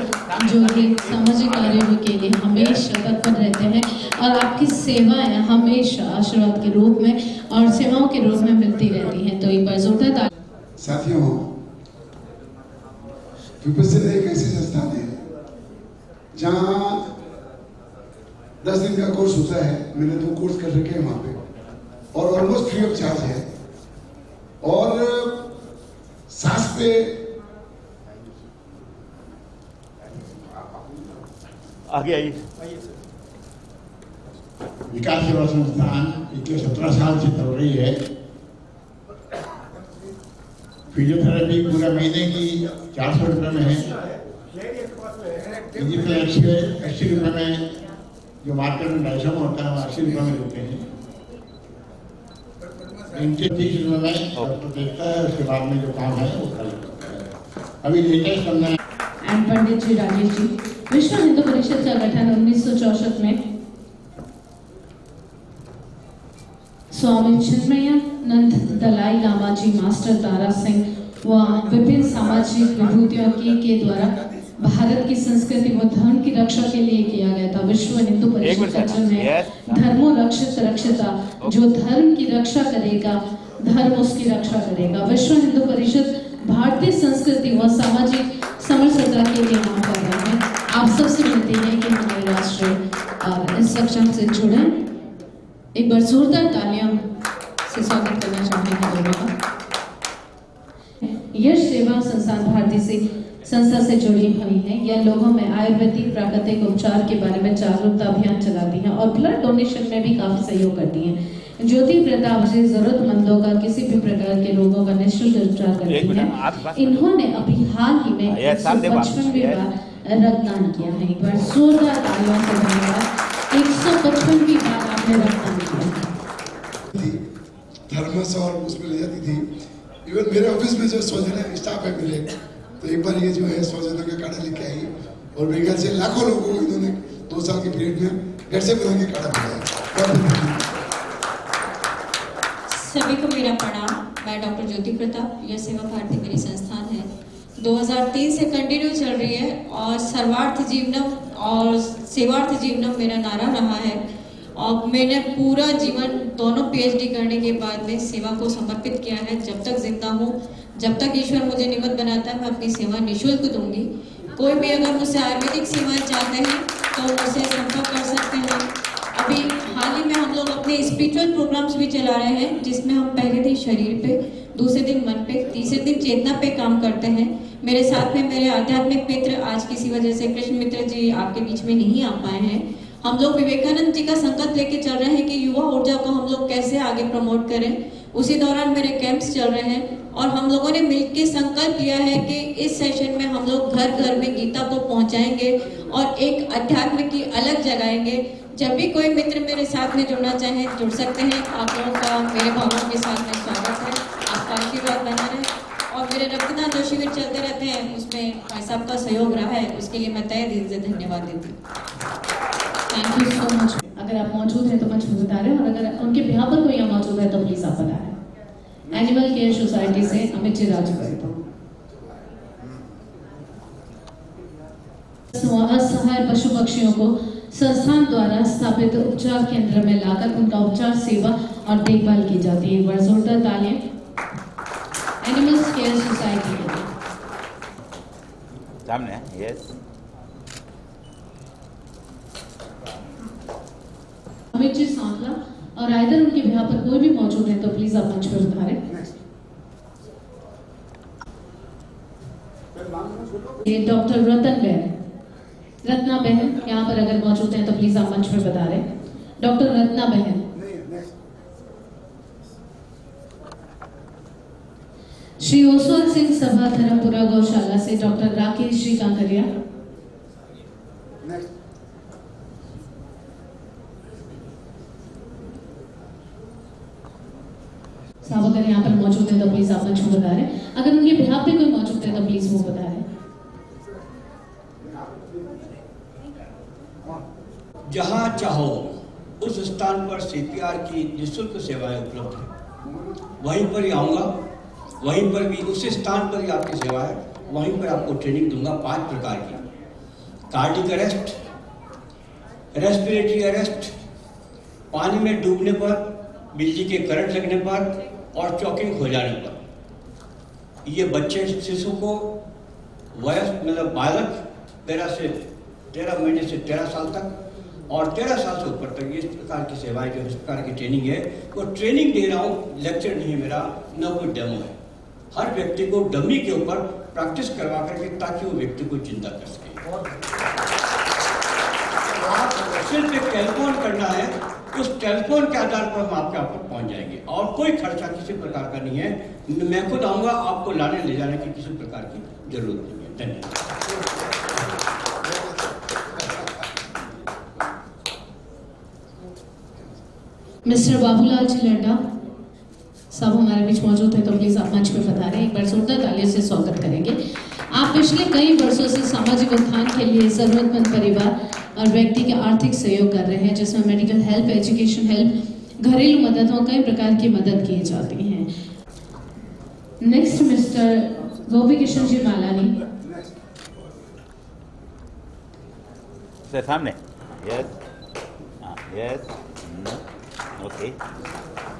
जो कि सामाजिक कार्यों के लिए हमेशा तत्पर रहते हैं और आपकी सेवाएं हमेशा आशीर्वाद के रूप में और सेवाओं के रूप में मिलती रहती हैं। तो एक बार जोरदार तालियां। साथियों, विपस्सित एक ऐसी संस्थान है जहाँ 10 दिन का कोर्स होता है। मैंने 2 कोर्स कर रखे हैं वहाँ पे और ऑलमोस्ट फ्री ऑफ चार्ज है। और सांस पे आगे आइए। विकास सेवा संस्थान पिछले 17 साल से चल रही है। फिजियोथेरेपी पूरे महीने की 400 रुपये में है। फिजियोथेरेपी 80 रुपये में, जो मार्केट में 250 में होता है वो 80 रुपये में देते हैं। 30 रुपये में डॉक्टर देखता है, उसके बाद में जो काम है वो करता है। अभी लेटेस्ट हमने एंड पंडित जी राजेश जी, विश्व हिंदू परिषद का गठन 1964 में स्वामी चिन्मयानंद दलाई लामा जी, मास्टर तारा सिंह व विभिन्न सामाजिक विभूतियों के द्वारा भारत की संस्कृति व धर्म की रक्षा के लिए किया गया था। विश्व हिंदू परिषद का जन्म है धर्मो रक्षित रक्षिता, जो धर्म की रक्षा करेगा धर्म उसकी रक्षा करेगा। विश्व हिंदू परिषद भारतीय संस्कृति व सामाजिक समरसता के लिए काम कर रहा है। आप सबसे विनती है कि हमारे राष्ट्रीय इंस्ट्रक्शन से जुड़े। एक बार जोरदार तालियां से स्वागत करना चाहेंगे लोगों का। यश सेवा संस्थान भारतीय संस्था से जुड़ी हुई है। यह लोगों में आयुर्वेदिक प्राकृतिक उपचार के बारे में जागरूकता अभियान चलाती है और ब्लड डोनेशन में भी काफी सहयोग करती है। ज्योति प्रताप जी जरूरतमंदों का किसी भी प्रकार के रोगों का निःशुल्क उपचार करती है। इन्होंने अभी हाल ही में 155वीं बार रक्तदान किया है। एक बार जोरदार तालियों से धन्यवाद। 155वीं बार आपने रक्तदान किया। थर्मस और उसमें ले जाती थी। इवन मेरे ऑफिस में जो सौजन्य स्टाफ है मेरे, तो एक बार ये जो है सौजन्य का काढ़ा लेके आई और मेरे ख्याल से लाखों लोगों को इन्होंने 2 साल के पीरियड में घर से बना के काढ़ा पिलाया। सभी को मेरा प्रणाम। मैं डॉक्टर ज्योति प्रताप, यह सेवा भारती मेरी संस्थान है। 2003 से कंटिन्यू चल रही है और सर्वार्थ जीवनम और सेवार्थ जीवनम मेरा नारा रहा है। और मैंने पूरा जीवन दोनों PhD करने के बाद में सेवा को समर्पित किया है। जब तक जिंदा हूँ, जब तक ईश्वर मुझे निमित्त बनाता है, मैं अपनी सेवा निःशुल्क दूंगी। कोई भी अगर मुझसे आयुर्वेदिक सेवाएं चाहते हैं तो मुझसे संपर्क कर सकते हैं। अभी हाल ही में हम लोग अपने स्पिरिचुअल प्रोग्राम्स भी चला रहे हैं, जिसमें हम पहले दिन शरीर पे, दूसरे दिन मन पे, तीसरे दिन चेतना पे काम करते हैं। मेरे साथ में मेरे आध्यात्मिक मित्र आज किसी वजह से कृष्ण मित्र जी आपके बीच में नहीं आ पाए हैं। हम लोग विवेकानंद जी का संकल्प लेके चल रहे हैं कि युवा ऊर्जा को हम लोग कैसे आगे प्रमोट करें। उसी दौरान मेरे कैंप्स चल रहे हैं और हम लोगों ने मिलकर संकल्प लिया है कि इस सेशन में हम लोग घर घर में गीता को पहुंचाएंगे और एक अध्यात्म की अलग जगाएंगे। जब भी कोई मित्र मेरे साथ में जुड़ना चाहे जुड़ सकते हैं। आप लोगों का मेरे भावों के साथ में स्वागत है। आपका आशीर्वाद बना रहे और मेरे रक्तदान जो शिविर चलते रहते हैं उसमें भाई साहब का सहयोग रहा है, उसके लिए मैं तहे दिल से धन्यवाद देती हूँ। Thank you so much. अगर आप मौजूद हैं तो मंच में बता रहे हैं और अगर उनके बिहार पर कोई यहाँ मौजूद है तो प्लीज आप बताएं। एनिमल केयर सोसाइटी से अमित जी राजपूत। असहाय पशु पक्षियों को संस्थान द्वारा स्थापित उपचार केंद्र में लाकर उनका उपचार सेवा और देखभाल की जाती है। एक बार जोरदार तालियां एनिमल केयर सोसाइटी के लिए। सामने यस अमित जी सांकला और आइदर उनके बिहार पर कोई भी मौजूद है तो प्लीज आप मंच पर उतारें। ये डॉक्टर रत्ना बहन यहाँ पर अगर मौजूद हैं तो प्लीज आप मंच पर बता रहे। डॉक्टर रत्ना बहन, श्री ओसवाल सिंह सभा धर्मपुरा गौशाला से डॉक्टर राकेश जी कांकरिया, साहब अगर यहाँ पर मौजूद है तो प्लीज आप मंच पर बता रहे। अगर उनके बिहार पे कोई मौजूद है तो प्लीज वो बता रहे। जहाँ चाहो उस स्थान पर सीपीआर की निःशुल्क सेवाएं उपलब्ध है, वहीं पर ही आऊँगा, वहीं पर भी उस स्थान पर ही आपकी सेवा है, वहीं पर आपको ट्रेनिंग दूंगा 5 प्रकार की। कार्डिक अरेस्ट, रेस्पिरेटरी अरेस्ट, पानी में डूबने पर, बिजली के करंट लगने पर और चॉकिंग हो जाने पर। ये बच्चे शिशु को वयस्क मतलब बालक 13 महीने से 13 साल तक और 13 साल से ऊपर तक इस प्रकार की सेवाएं जो इस प्रकार की ट्रेनिंग है, वो ट्रेनिंग दे रहा हूँ, लेक्चर नहीं मेरा, न कोई डेमो है। हर व्यक्ति को डमी के ऊपर प्रैक्टिस करवा करके ताकि वो व्यक्ति को जिंदा कर सके। सिर्फ एक टेलीफोन करना है, उस टेलीफोन के आधार पर हम आपके यहाँ पर पहुँच जाएंगे और कोई खर्चा किसी प्रकार का नहीं है। मैं खुद आऊँगा, आपको लाने ले जाने की किसी प्रकार की जरूरत नहीं है। धन्यवाद। मिस्टर बाबूलाल चिलड्डा साहब हमारे बीच मौजूद है तो प्लीज आप मंच पे बता रहे हैं। एक बार जोरदार तालियों से स्वागत करेंगे। आप पिछले कई वर्षों से सामाजिक उत्थान के लिए जरूरतमंद परिवार और व्यक्ति के आर्थिक सहयोग कर रहे हैं, जिसमें मेडिकल हेल्प, एजुकेशन हेल्प, घरेलू मदद और कई प्रकार की मदद की जाती है। नेक्स्ट मिस्टर गोपी किशन जी मालानी, सामने। Yes yes okay.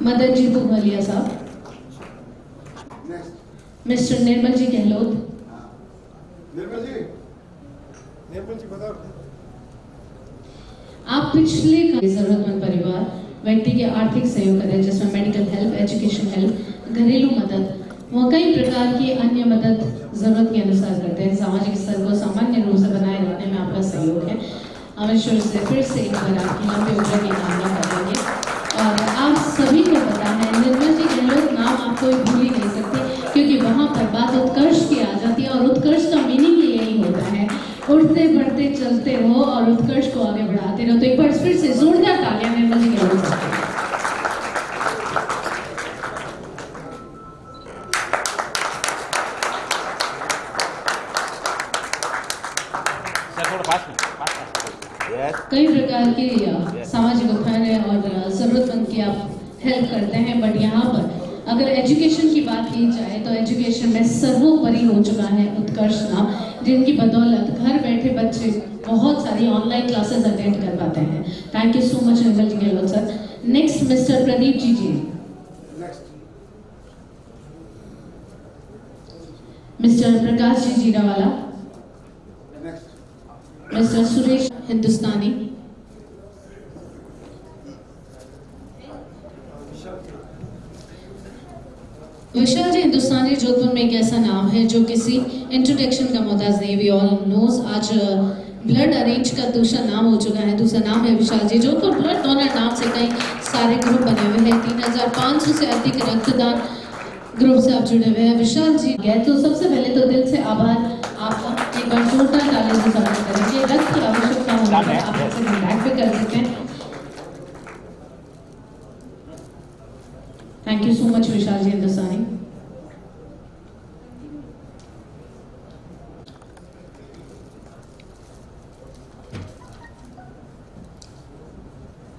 Madan ji Pugalia साहब, मिस्टर निर्मल जी गहलोत, निर्मल जी बताओ। आप पिछले जरूरतमंद परिवार व्यक्ति के आर्थिक सहयोग करें, जिसमें मेडिकल हेल्प, एजुकेशन हेल्प, घरेलू मदद व कई प्रकार की अन्य मदद जरूरत के अनुसार करते हैं। सामाजिक स्तर को सामान्य रूप से बनाए रखने में आपका सहयोग है। हम ईश्वर से फिर से एक बार आपकी लंबी उम्र की कामना करेंगे। और आप सभी को पता है निर्मल जी गहलोत नाम आपको भूल ही नहीं सकते, क्योंकि वहाँ पर बात उत्कर्ष की आ जाती है और उत्कर्ष का मीनिंग ही यही होता है, उठते बढ़ते चलते रहो और उत्कर्ष को आगे बढ़ाते रहो। तो एक बार फिर से जोरदार तालियां निर्मल जी गहलोत साहब। कई प्रकार के सामाजिक उत्थान है और जरूरतमंद की आप हेल्प करते हैं, बट यहाँ पर अगर एजुकेशन की बात की जाए तो एजुकेशन में सर्वोपरि हो चुका है उत्कर्ष नाम, जिनकी बदौलत घर बैठे बच्चे बहुत सारी ऑनलाइन क्लासेस अटेंड कर पाते हैं। Thank you so much Nirmal ji Gehlot sir. Next mister Pradeep ji, mister Prakash ji Jirawala, mister Suresh Hindustani, Vishal ji Hindustani Jodhpur में एक ऐसा नाम है जो किसी इंट्रोडक्शन का मोहताज नहीं। वी ऑल नोज आज ब्लड अरेंज का दूसरा नाम हो चुका है। दूसरा नाम है विशाल जी जोधपुर। ब्लड डोनर नाम से कई सारे ग्रुप बने हुए हैं। 3500 से अधिक रक्तदान ग्रुप से आप जुड़े हुए हैं। विशाल जी गए तो सबसे पहले तो दिल से आभार आपका, एक बार जोरदार तालियों से स्वागत करेंगे। रक्त की आवश्यकता होने पर आप हमसे कॉन्टैक्ट भी कर सकते हैं। थैंक यू सो मच विशाल जी हिंदुस्तानी।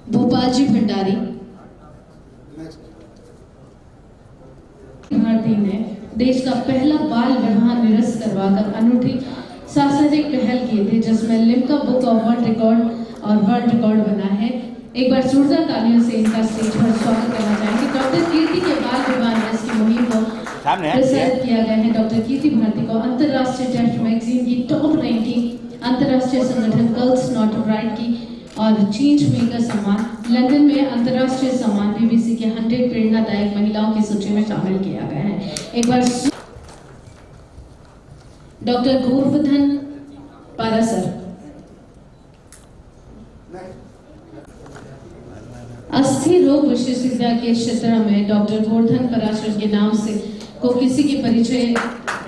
भोपाल जी भंडारी, भारती ने देश का पहला बाल विवाह निरस्त करवाकर अनूठी सांस्कृतिक पहल की थी, जिसमें Limca book of world record और वर्ल्ड रिकॉर्ड बना है। एक बार जोरदार तालियों से इनका स्टेज पर स्वागत करना चाहेंगे। डॉक्टर कीर्ति के बाल विवाह निरस्त की मुहिम को प्रोत्साहित किया गया है। डॉक्टर कीर्ति भारती को अंतर्राष्ट्रीय टेस्ट मैगजीन की टॉप रैंकिंग, अंतर्राष्ट्रीय संगठन गर्ल्स नॉट राइट की और चेंज मेकर सम्मान लंदन में अंतर्राष्ट्रीय सम्मान BBC के 100 प्रेरणादायक महिलाओं की सूची में शामिल किया गया है। एक बार डॉक्टर गोवर्धन पारासर। अस्थि रोग विशेषज्ञता के क्षेत्र में डॉक्टर गोवर्धन पारासर के नाम से को किसी की परिचय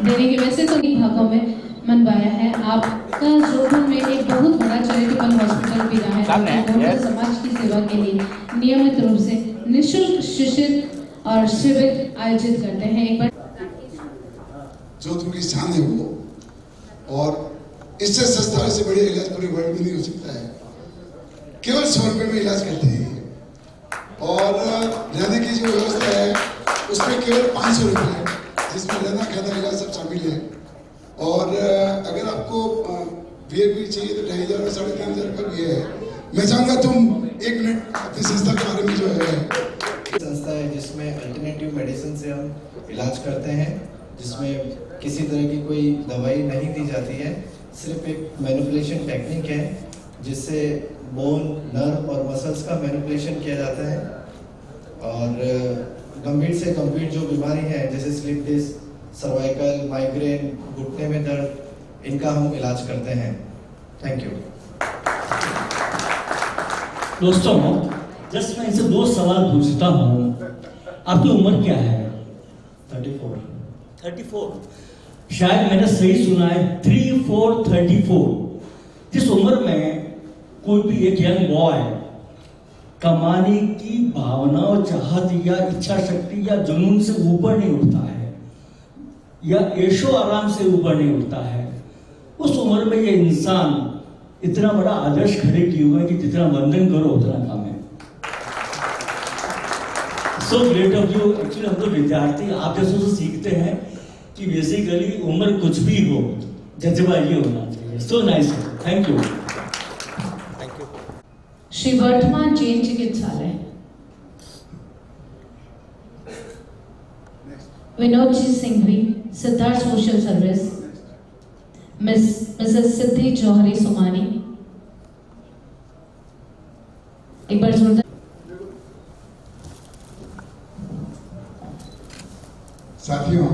देने के वैसे तो कई भागों में मनवाया है। आपका जोधपुर में एक बहुत बड़ा चैरिटेबल हॉस्पिटल भी रहा है। गोवर्धन समाज की सेवा के लिए नियमित रूप से निःशुल्क शिविर और शिविर आयोजित करते हैं। एक बार जोधपुर की शान है वो, और इससे सस्ता से बड़े इलाज पूरे वर्ल्ड में नहीं हो सकता है। केवल 100 रुपए में इलाज करते हैं और रहने की जो व्यवस्था है उसमें केवल 500 रुपये है, जिसमें रहना खाना इलाज सब शामिल है। और अगर आपको VIP चाहिए तो 2500 और 3500 रुपये भी है। मैं चाहूँगा तुम 1 मिनट अपनी संस्था के बारे में जो है। संस्था है जिसमें अल्टरनेटिव मेडिसिन से हम इलाज करते हैं, जिसमें किसी तरह की कोई दवाई नहीं दी जाती है, सिर्फ एक मैनिपुलेशन टेक्निक है जिससे बोन, नर्व और मसल्स का मैनिपुलेशन किया जाता है। और गंभीर से गंभीर जो बीमारी है जैसे स्लिप डिस्क, सर्वाइकल, माइग्रेन, घुटने में दर्द, इनका हम इलाज करते हैं। Thank you. दोस्तों, जस्ट मैं इनसे 2 सवाल पूछता हूँ। आपकी उम्र क्या है? 34। शायद मैंने सही सुना है, 34। जिस उम्र में कोई भी एक यंग बॉय कमाने की भावना और चाहत या इच्छा शक्ति या जुनून से ऊपर नहीं उठता है या ऐशो आराम से ऊपर नहीं उठता है, उस उम्र में ये इंसान इतना बड़ा आदर्श खड़े किए हुए हैं कि जितना वंदन करो उतना कम है। So great of you. Actually हम तो विद्यार्थी आप जैसे से सीखते हैं कि बेसिकली उम्र कुछ भी हो, जज्बा ये होना चाहिए। So nice, thank you. Shri Vardhman Jain चिकित्सालय। Vinod ji Singhvi, Siddharth social service. Mrs Siddhi Johari Sumani. एक बार जोरदार। साथियों,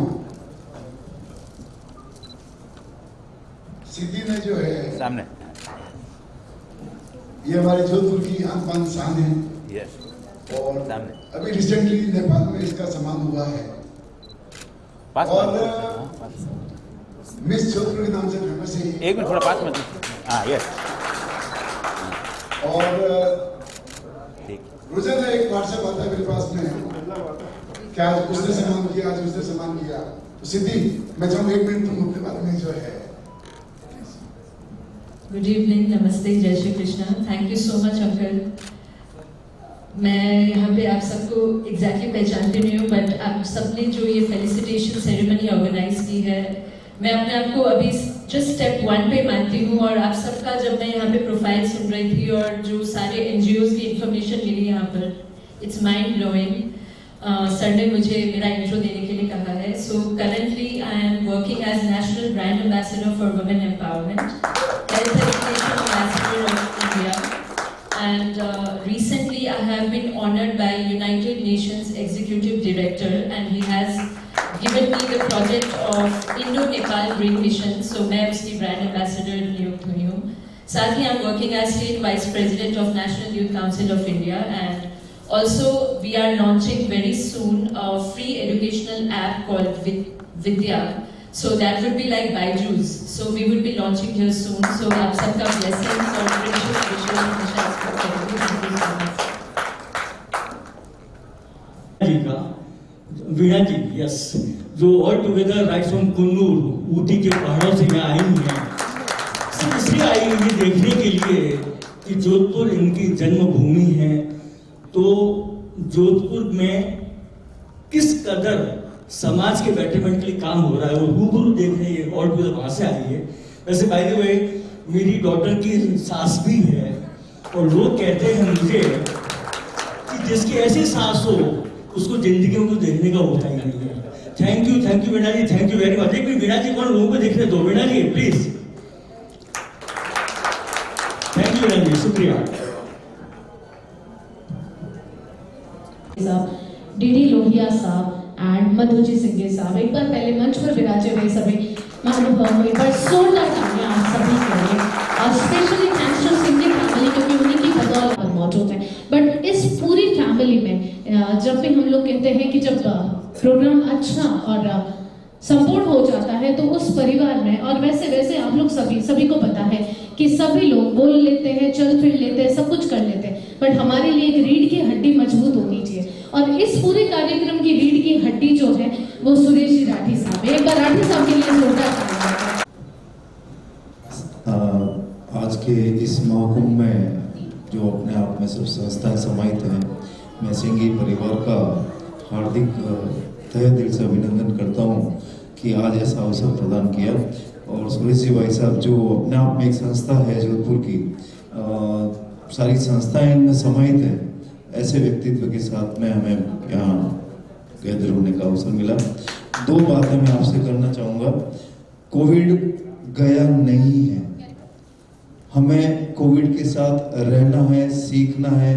सिद्धि ने जो है सामने, ये हमारे जोधपुर की आन बान शान है। और अभी रिसेंटली नेपाल में इसका सम्मान हुआ है और मिस जोधपुर के नाम से फेमस है। 1 मिनट, थोड़ा 5 मिनट। हाँ, यस। और रोजाना एक व्हाट्सएप आता है मेरे पास में कि आज उसने सम्मान किया, आज उसने सम्मान किया। तो सिद्धि, मैं चाहूँ 1 मिनट तुम अपने बारे में जो है। गुड इवनिंग, नमस्ते, जय Shri Krishna. Thank you so much uncle. मैं यहाँ पे आप सबको एग्जैक्टली पहचानती नहीं हूँ, बट आप सबने जो ये फेलिसिटेशन सेरेमनी ऑर्गेनाइज की है, मैं अपने आप को अभी जस्ट स्टेप 1 पे मानती हूँ। और आप सबका जब मैं यहाँ पे प्रोफाइल सुन रही थी और जो सारे NGOs की इंफॉर्मेशन मिली यहाँ पर, इट्स माइंड ब्लोइंग। सर ने मुझे मेरा इंट्रो देने के लिए कहा है। So currently I am working as national brand ambassador for women empowerment, Health Education Ambassador of India, and recently I have been honored by United Nations Executive Director, and he has given me the project of Indo-Nepal Green Mission. So मैं उसकी brand ambassador नियुक्त हुई हूँ। साथ ही I'm working as State Vice President of National Youth Council of India, and also we are launching very soon a free educational app called Vidya. So that would be like Byju's. So we will be launching here soon. So आप सबका blessings और precious wishes हमेशा expect करेंगे। Thank you so much. Veena ji, yes, जो all together right from Coonoor, Ooty के पहाड़ों से यहाँ आई हुई हैं। सिर्फ इसलिए आई हुई है देखने के लिए कि जोधपुर इनकी जन्मभूमि है, तो जोधपुर में किस कदर समाज के बेटरमेंट के लिए काम हो रहा है वो रूबरू देखने ये और भी वहाँ से आई है। वैसे बाय द वे मेरी डॉटर की सास भी है और लोग कहते हैं मुझे कि जिसकी ऐसी सास हो उसको जिंदगी में कुछ देखने का होता ही नहीं है। Thank you Veena ji, thank you very much. एक वीणा जी कौन लोगों को देखने दो, Veena ji please. Thank you रहेंगे। शुक्रिया। डीडी लोहिया साहब एंड मधुजी सिंघे साहब, एक बार पहले मंच पर विराजे हुए सभी महानुभाव, एक बार जोरदार तालियां आप सभी के लिए। और specially thanks to Singhe family, क्योंकि उन्हीं की बदौलत पर मौजूद है। बट इस पूरी फैमिली में जब भी हम लोग कहते हैं कि जब प्रोग्राम अच्छा और संपूर्ण हो जाता है तो उस परिवार में, और वैसे आप लोग सभी को पता है कि सभी लोग बोल लेते हैं, चल फिर लेते हैं, सब कुछ कर लेते हैं, बट हमारे लिए एक रीढ़ की हड्डी मजबूत होनी चाहिए। और इस पूरे कार्यक्रम की रीढ़ की हड्डी जो है वो सुरेश जी राठी साहब है। एक बार राठी साहब के लिए जोरदार तालियां। आज के इस महाकुंभ में जो अपने आप में सब संस्थाएं समाहित हैं, मैं सिंघी परिवार का हार्दिक तहे दिल से अभिनंदन करता हूं कि आज ऐसा अवसर प्रदान किया। और सुरेश जी भाई साहब जो अपने आप में एक संस्था है जोधपुर की, सारी संस्थाएं इनमें समाहित है, ऐसे व्यक्तित्व के साथ में हमें यहाँ गैदर होने का अवसर मिला। दो बातें मैं आपसे करना चाहूँगा। कोविड गया नहीं है, हमें कोविड के साथ रहना है, सीखना है।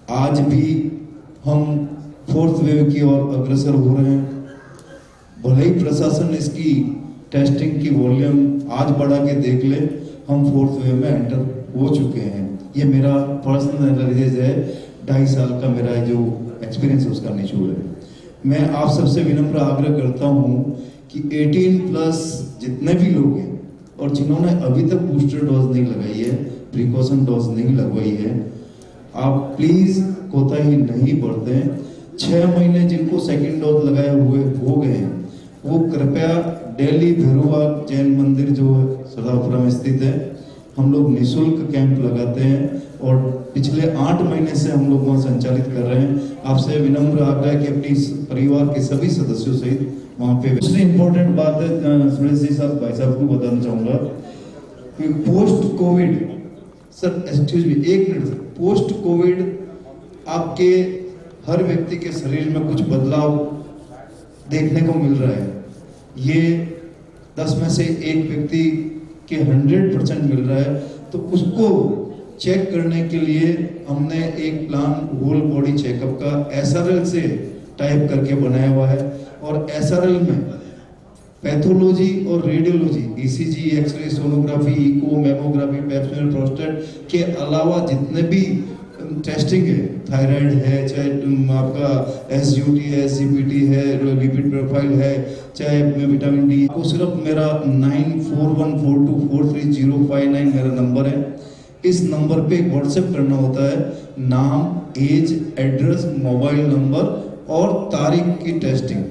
आज भी हम 4th वेव की ओर अग्रसर हो रहे हैं। भले ही प्रशासन इसकी टेस्टिंग की वॉल्यूम आज बढ़ा के देख ले, हम 4th वेव में एंटर हो चुके हैं। ये मेरा पर्सनल एनालिसिस है, 2.5 साल का मेरा जो एक्सपीरियंस उसका निचोड़ है। मैं आप सबसे विनम्र आग्रह करता हूँ कि 18+ जितने भी लोग हैं और जिन्होंने अभी तक बूस्टर डोज नहीं लगाई है, प्रिकॉशन डोज नहीं लगवाई है, आप प्लीज कोताही नहीं बरतें। 6 महीने जिनको सेकंड डोज लगाए हुए हो गए हैं, वो कृपया दिल्ली भैरूबाग जैन मंदिर जो सरदारपुरा में स्थित है, हम लोग निःशुल्क कैंप लगाते हैं और पिछले 8 महीने से हम लोग वहाँ संचालित कर रहे हैं। आपसे विनम्र आग्रह कि अपनी परिवार के सभी सदस्यों सहित वहाँ पे। दूसरी इम्पोर्टेंट बात है, सुरेश जी साहब भाई साहब को बताना चाहूँगा कि post Covid, sir excuse me, 1 minute, post Covid आपके हर व्यक्ति के शरीर में कुछ बदलाव देखने को मिल रहा है। ये 10 में से 1 व्यक्ति के 100% मिल रहा है। तो उसको चेक करने के लिए हमने एक प्लान होल बॉडी चेकअप का SRL से टाइप करके बनाया हुआ है। और SRL में पैथोलॉजी और radiology, ECG, x ray, sonography, echo, mammography, pap smear, prostate के अलावा जितने भी टेस्टिंग है, थायराइड है, चाहे आपका SGOT है, SGPT है, लिपिड प्रोफाइल है, चाहे विटामिन D, को सिर्फ मेरा 9414243059 मेरा नंबर है। इस नंबर पे व्हाट्सएप करना होता है, नाम, एज, एड्रेस, मोबाइल नंबर और तारीख की टेस्टिंग,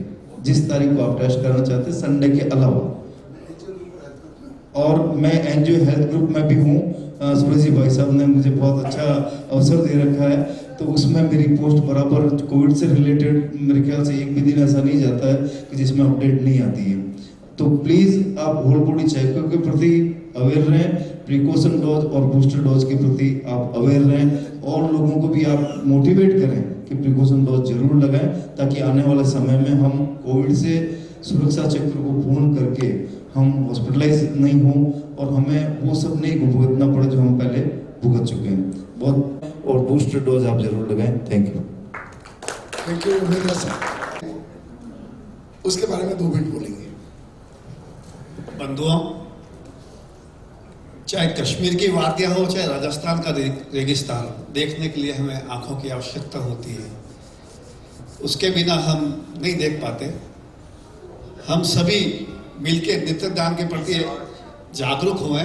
जिस तारीख को आप टेस्ट करना चाहते हैं, संडे के अलावा। और मैं एनजीओ हेल्थ ग्रुप में भी हूँ। सुरेश जी भाई साहब ने मुझे बहुत अच्छा अवसर दे रखा है, तो उसमें मेरी पोस्ट बराबर कोविड से रिलेटेड मेरे ख्याल से एक भी दिन ऐसा नहीं जाता है कि जिसमें अपडेट नहीं आती है। तो प्लीज़ आप होल बॉडी चेकअप के प्रति अवेयर रहें, प्रिकॉशन डोज और बूस्टर डोज के प्रति आप अवेयर रहें, और लोगों को भी आप मोटिवेट करें कि प्रिकॉशन डोज जरूर लगाएं, ताकि आने वाले समय में हम कोविड से सुरक्षा चक्र को पूर्ण करके हम हॉस्पिटलाइज नहीं हों और हमें वो सब नहीं भुगतना पड़े जो हम पहले भुगत चुके हैं। बहुत, और बूस्टर डोज आप जरूर लगाएं। Thank you. थैंक यू मित्रा साहब। उसके बारे में 2 मिनट बोलेंगे। बंधुओं, चाहे कश्मीर की वादियाँ हो, चाहे राजस्थान का रेगिस्तान, देखने के लिए हमें आंखों की आवश्यकता होती है, उसके बिना हम नहीं देख पाते। हम सभी मिलके नेत्रदान के प्रति जागरूक हुए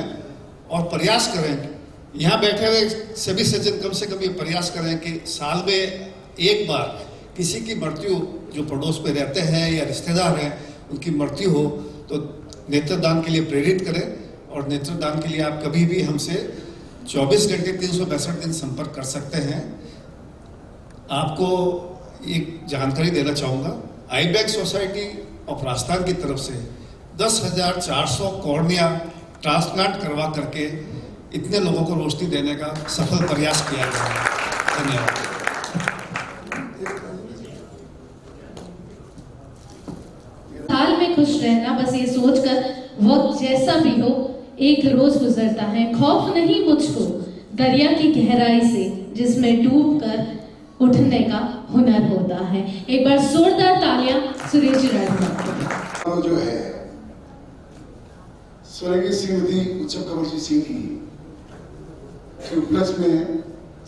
और प्रयास करें। यहाँ बैठे हुए सभी सज्जन कम से कम ये प्रयास करें कि साल में एक बार किसी की मृत्यु, जो पड़ोस में रहते हैं या रिश्तेदार हैं, उनकी मृत्यु हो तो नेत्रदान के लिए प्रेरित करें। और नेत्रदान के लिए आप कभी भी हमसे 24 घंटे 362 दिन संपर्क कर सकते हैं। आपको एक जानकारी देना चाहूँगा, आईबैक सोसाइटी ऑफ राजस्थान की तरफ से 10,400 कॉर्निया ट्रांसप्लांट करवा करके इतने लोगों को रोशनी देने का सफल प्रयास किया गया है। धन्यवाद। हाल में खुश रहना, बस ये सोचकर वक्त जैसा भी हो एक रोज गुजरता है, खौफ नहीं मुझको दरिया की गहराई से, जिसमें डूब कर उठने का हुनर होता है। एक बार जोरदार तालियां सुरेश जी राठौर। जो है स्वर्गीय श्रीमती उत्सव कंवर जी सिंह की उपलक्ष्य में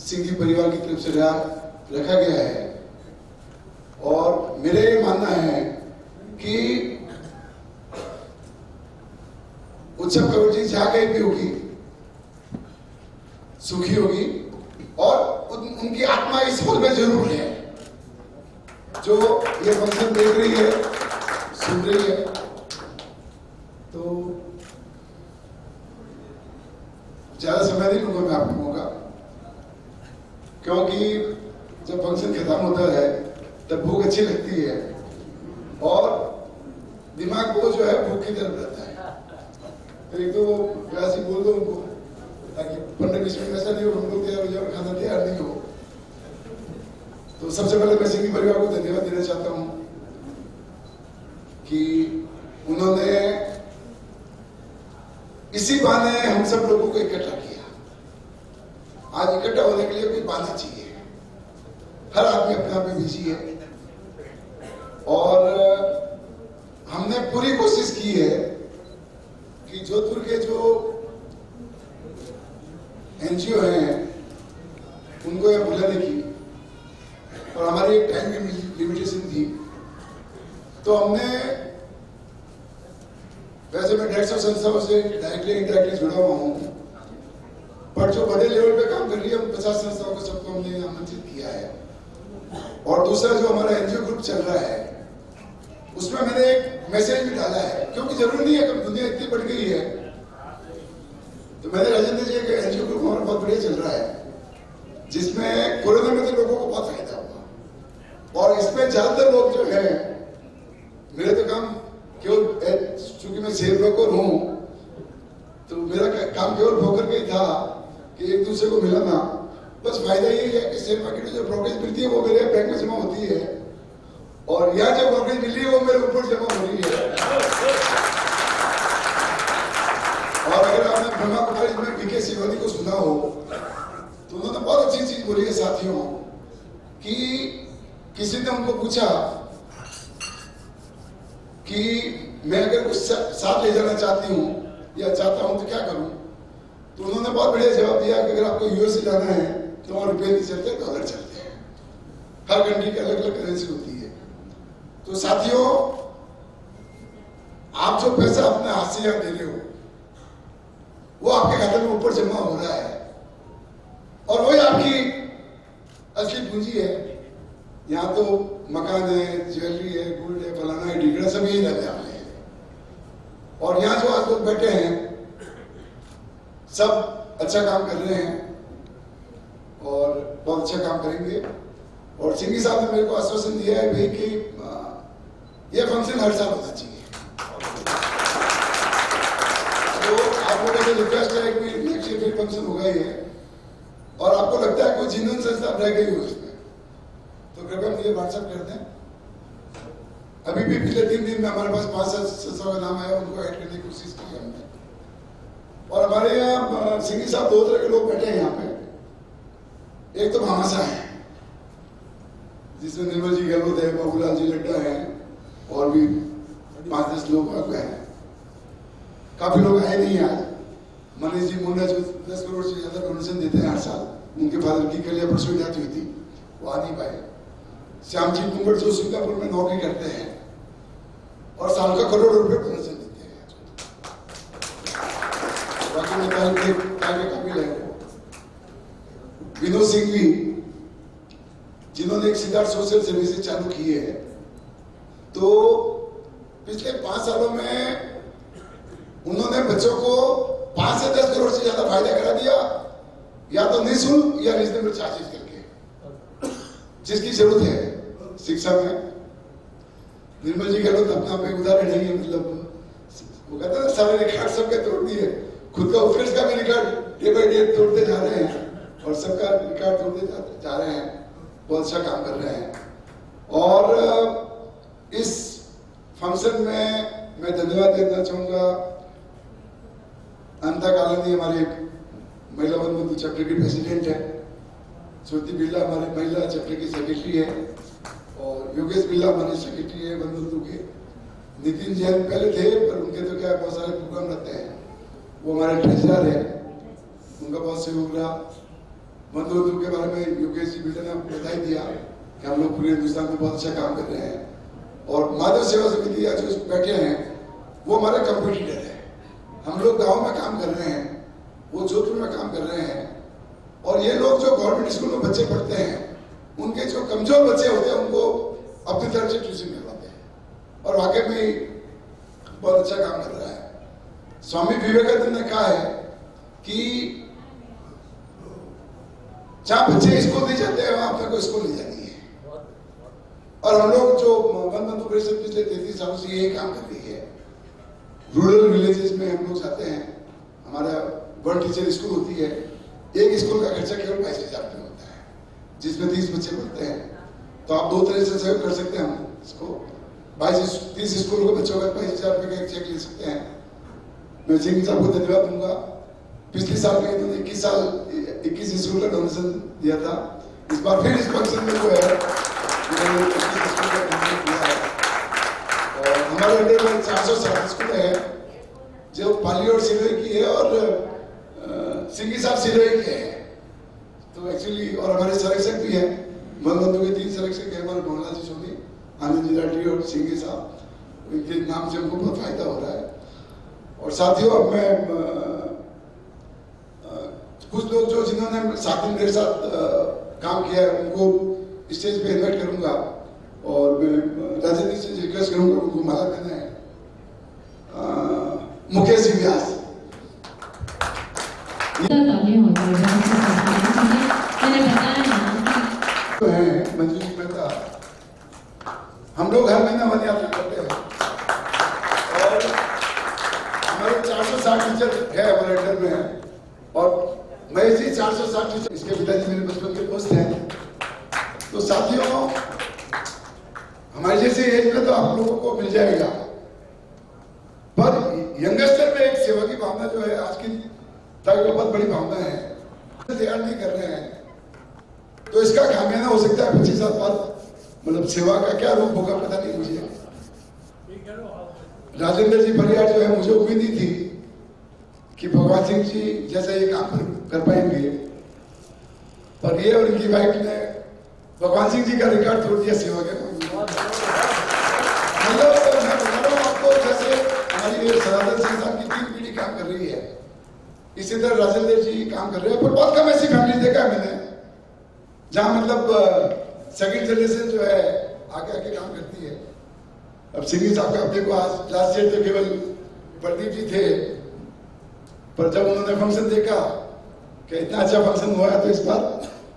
सिंघी परिवार की तरफ से रखा गया है। और मेरा ये मानना है कि उत्सव कंवर जी जहाँ कहीं भी होगी सुखी होगी और उनकी आत्मा इस हॉल में जरूर है। जो ये फंक्शन देख रही है, सुन रही है, तो ज्यादा समय नहीं लूंगा मैं आप लोगों का, क्योंकि जब फंक्शन खत्म होता है तब भूख अच्छी लगती है और दिमाग को जो है भूख की तरफ रहता है। तो एक तो वैसे बोल दो उनको, ताकि 15-20 मिनट ऐसा नहीं हो हम लोग तैयार हो जाए और खाना तैयार नहीं हो। तो सबसे पहले मैं सिंघी परिवार को धन्यवाद देना चाहता हूं कि उन्होंने इसी बहाने हम सब लोगों को इकट्ठा किया। आज इकट्ठा होने के लिए कोई बहाना चाहिए। हर आदमी अपने आप में बिजी है और हमने पूरी कोशिश की है कि जोधपुर के जो एनजीओ हैं उनको यह बुलाने की, और हमारी एक टाइम की लिमिटेशन थी, तो हमने, वैसे मैं 150 संस्थाओं से डायरेक्टली इनडायरेक्टली जुड़ा हुआ हूं, पर जो बड़े लेवल पे काम कर रही है उन 50 संस्थाओं को सबको हमने आमंत्रित किया है। और दूसरा जो हमारा एनजीओ ग्रुप चल रहा है उसमें मैंने एक मैसेज भी डाला है, क्योंकि जरूरी नहीं है कि दुनिया इतनी बढ़ गई है। तो मैंने राजेंद्र जी का एनजीओ ग्रुप हमारा बहुत बढ़िया चल रहा है, जिसमें कोरोना में तो लोगों को बहुत फायदा हुआ। और इसमें ज्यादातर लोग जो है, मेरे तो काम केवल, चूंकि मैं सेल ब्रोकर हूं, तो मेरा काम केवल ब्रोकर का ही था कि एक दूसरे को मिलाना। बस फायदा यही है कि शेयर मार्केट में जो ब्रोकरेज मिलती है वो मेरे बैंक में जमा होती है, और यहाँ जो ब्रोकरेज मिल रही है वो मेरे ऊपर जमा हो रही है। और अगर आपने ब्रह्मा कुमारी में बीके सिंघवी को सुना हो तो उन्होंने बहुत अच्छी चीज बोली है साथियों, कि किसी ने उनको पूछा कि मैं अगर कुछ साथ ले जाना चाहती हूँ या चाहता हूँ तो क्या करूँ। तो उन्होंने बहुत बढ़िया जवाब दिया कि अगर आपको यूएसए जाना है तो वहाँ रुपये नहीं चलते, डॉलर चलते हैं। हर कंट्री की अलग अलग करेंसी होती है। तो साथियों, आप जो पैसा अपने हाथ से यहाँ दे रहे हो वो आपके खाते में ऊपर जमा हो रहा है, और वही आपकी असली पूंजी है। यहाँ तो मकान है, ज्वेलरी है, गोल्ड है, फलाना है, ढिगड़ा, सब यही रहने वाले हैं। और यहाँ जो आज लोग बैठे हैं सब अच्छा काम कर रहे हैं और बहुत अच्छा काम करेंगे। और सिंघी साहब ने मेरे को आश्वासन दिया है भाई कि यह फंक्शन हर साल होना चाहिए। तो आप लोगों से रिक्वेस्ट है कि नेक्स्ट ईयर फंक्शन होगा ही है, और आपको लगता है कोई जिन्होंने संस्था रह गई हो इसमें तो कृपया मुझे व्हाट्सएप कर दें। अभी भी पिछले 3 दिन में हमारे पास 5 संस्थाओं का नाम आया, उनको ऐड करने की कोशिश की हमने। और हमारे यहाँ सिंघी साहब 2 तरह के लोग बैठे हैं यहाँ पे। एक तो भामाशाह है जिसमें निर्मल जी गहलोत है, बाबूलाल जी लड्डा है, और भी 5-10 लोग आ गए हैं। काफी लोग आए नहीं आज। मनीष जी मुंडा जो 10 करोड़ से ज्यादा डोनेशन देते हैं हर साल, उनके फादर की कल या परसों डेथ हुई थी, वो आ नहीं पाए। श्याम जी कुंगड़ जो सिंगापुर में नौकरी करते हैं और साल का करोड़ों रुपए डोनेशन देते हैं। बाकी में काबिल है विनोद सिंह भी, जिन्होंने एक सिद्धार्थ सोशल सर्विसेज चालू की है। तो पिछले 5 सालों में उन्होंने बच्चों को 5 से 10 करोड़ से ज्यादा फायदा करा दिया, या तो निःशुल्क या रीजनेबल चार्जेस करके, जिसकी जरूरत है शिक्षा में। निर्मल जी गहलोत अपना आप एक उदाहरण है। मतलब वो कहते हैं सारे रिकॉर्ड सबके तोड़ दिए, खुद का उत्कर्ष का भी रिकॉर्ड डे बाय डे तोड़ते जा रहे हैं और सबका रिकॉर्ड तोड़ते जा रहे हैं। बहुत अच्छा काम कर रहे हैं। और इस फंक्शन में मैं धन्यवाद देना चाहूंगा अनिता कालानी हमारे एक महिला बंधु चक्र की प्रेसिडेंट है, श्रुति बिरला हमारे महिला चक्र की सेक्रेटरी है, और योगेश बिरला हमारे सेक्रेटरी है बंधु के। नितिन जैन पहले थे पर उनके तो क्या बहुत सारे प्रोग्राम रहते हैं, वो हमारे ट्रेजरर है, उनका बहुत सहयोग रहा। बंधु के बारे में योगेश जी बिरला ने आपको बता ही दिया कि हम लोग पूरे हिंदुस्तान में बहुत अच्छा काम कर रहे हैं। और माधव सेवा समिति आज जो बैठे हैं वो हमारे कंपटीटर है। हम लोग गांव में काम कर रहे हैं, वो जोधपुर में काम कर रहे हैं, और ये लोग जो गवर्नमेंट स्कूल में बच्चे पढ़ते हैं उनके जो कमजोर बच्चे होते हैं उनको अपनी तरफ से ट्यूशन करवाते हैं, और वाकई में बहुत अच्छा काम कर रहा है। स्वामी विवेकानंद ने कहा है कि जहां बच्चे स्कूल नहीं जाते हैं वहां अपने को स्कूल नहीं जानी है, और हम लोग जो वन बंधु परिषद पिछले 33 सालों से यही काम कर रही है। रूरल विलेजेस में हम लोग जाते हैं, हमारा वन टीचर स्कूल होती है, एक स्कूल का खर्चा केवल 22,000 रुपये होता है, जिसमें 30 बच्चे पढ़ते हैं। तो आप दो तरह से सहयोग कर सकते हैं, हम इसको 22-30 स्कूल के बच्चों का 22,000 रुपये का एक चेक ले सकते हैं। मैं सिंह साहब को धन्यवाद दूंगा, पिछले साल में इन्होंने 21 स्कूल का डोनेशन दिया था, इस बार फिर इस फंक्शन में जो है और हमारे अंडर में 460 स्कूल है जो पाली और सिरोही की है, और सिंगी साहब सिरोही के हैं। तो एक्चुअली और हमारे संरक्षक भी हैं, बंधु के 3 संरक्षक हैं, हमारे मोहनलाल जी सोनी, आनंद जी लाठी और सिंगी साहब, इनके नाम से हमको बहुत फायदा हो रहा है। और साथियों अब मैं कुछ लोग जो जिन्होंने 7 दिन मेरे साथ काम किया है उनको स्टेज पे इन्वाइट करूंगा, और मैं राजनीति से रिक्वेस्ट करूंगा उनको माला देना है। मुकेश जी व्यास तो है, मंजू जी मेहता, हम लोग हर महीना वन यात्रा करते हैं, और हमारे 460 टीचर है हमारे अंडर में, और महेश जी 460 टीचर, इसके पिताजी मेरे बचपन के दोस्त हैं। तो साथियों हमारे जैसे एज में तो आप लोगों को मिल जाएगा, पर यंगस्टर में एक सेवा की भावना जो है आज की तारीख में बहुत बड़ी भावना है, तैयार नहीं कर रहे हैं, तो इसका खामियाजा हो सकता है 25 साल बाद। मतलब सेवा का क्या रूप होगा पता नहीं मुझे। राजेंद्र जी परियार जो है, मुझे उम्मीद नहीं थी कि भगवान सिंह जी जैसा ये काम कर पाएंगे, पर ये और इनकी वाइफ ने भगवान सिंह जी का रिकॉर्ड तोड़ दिया सेवा के। मतलब मैं बता रहा हूँ आपको, जैसे हमारी सनातन सिंह साहब की 3 पीढ़ी काम कर रही है, इसी तरह राजेंद्र जी काम कर रहे हैं। पर बहुत कम ऐसी फैमिली देखा है मैंने जहां मतलब सेकंड जनरेशन जो है आगे आके काम करती है। अब सिंह साहब का अपने को आज लास्ट ईयर तो केवल प्रदीप जी थे, पर जब उन्होंने फंक्शन देखा कि इतना अच्छा फंक्शन हुआ है, तो इस बार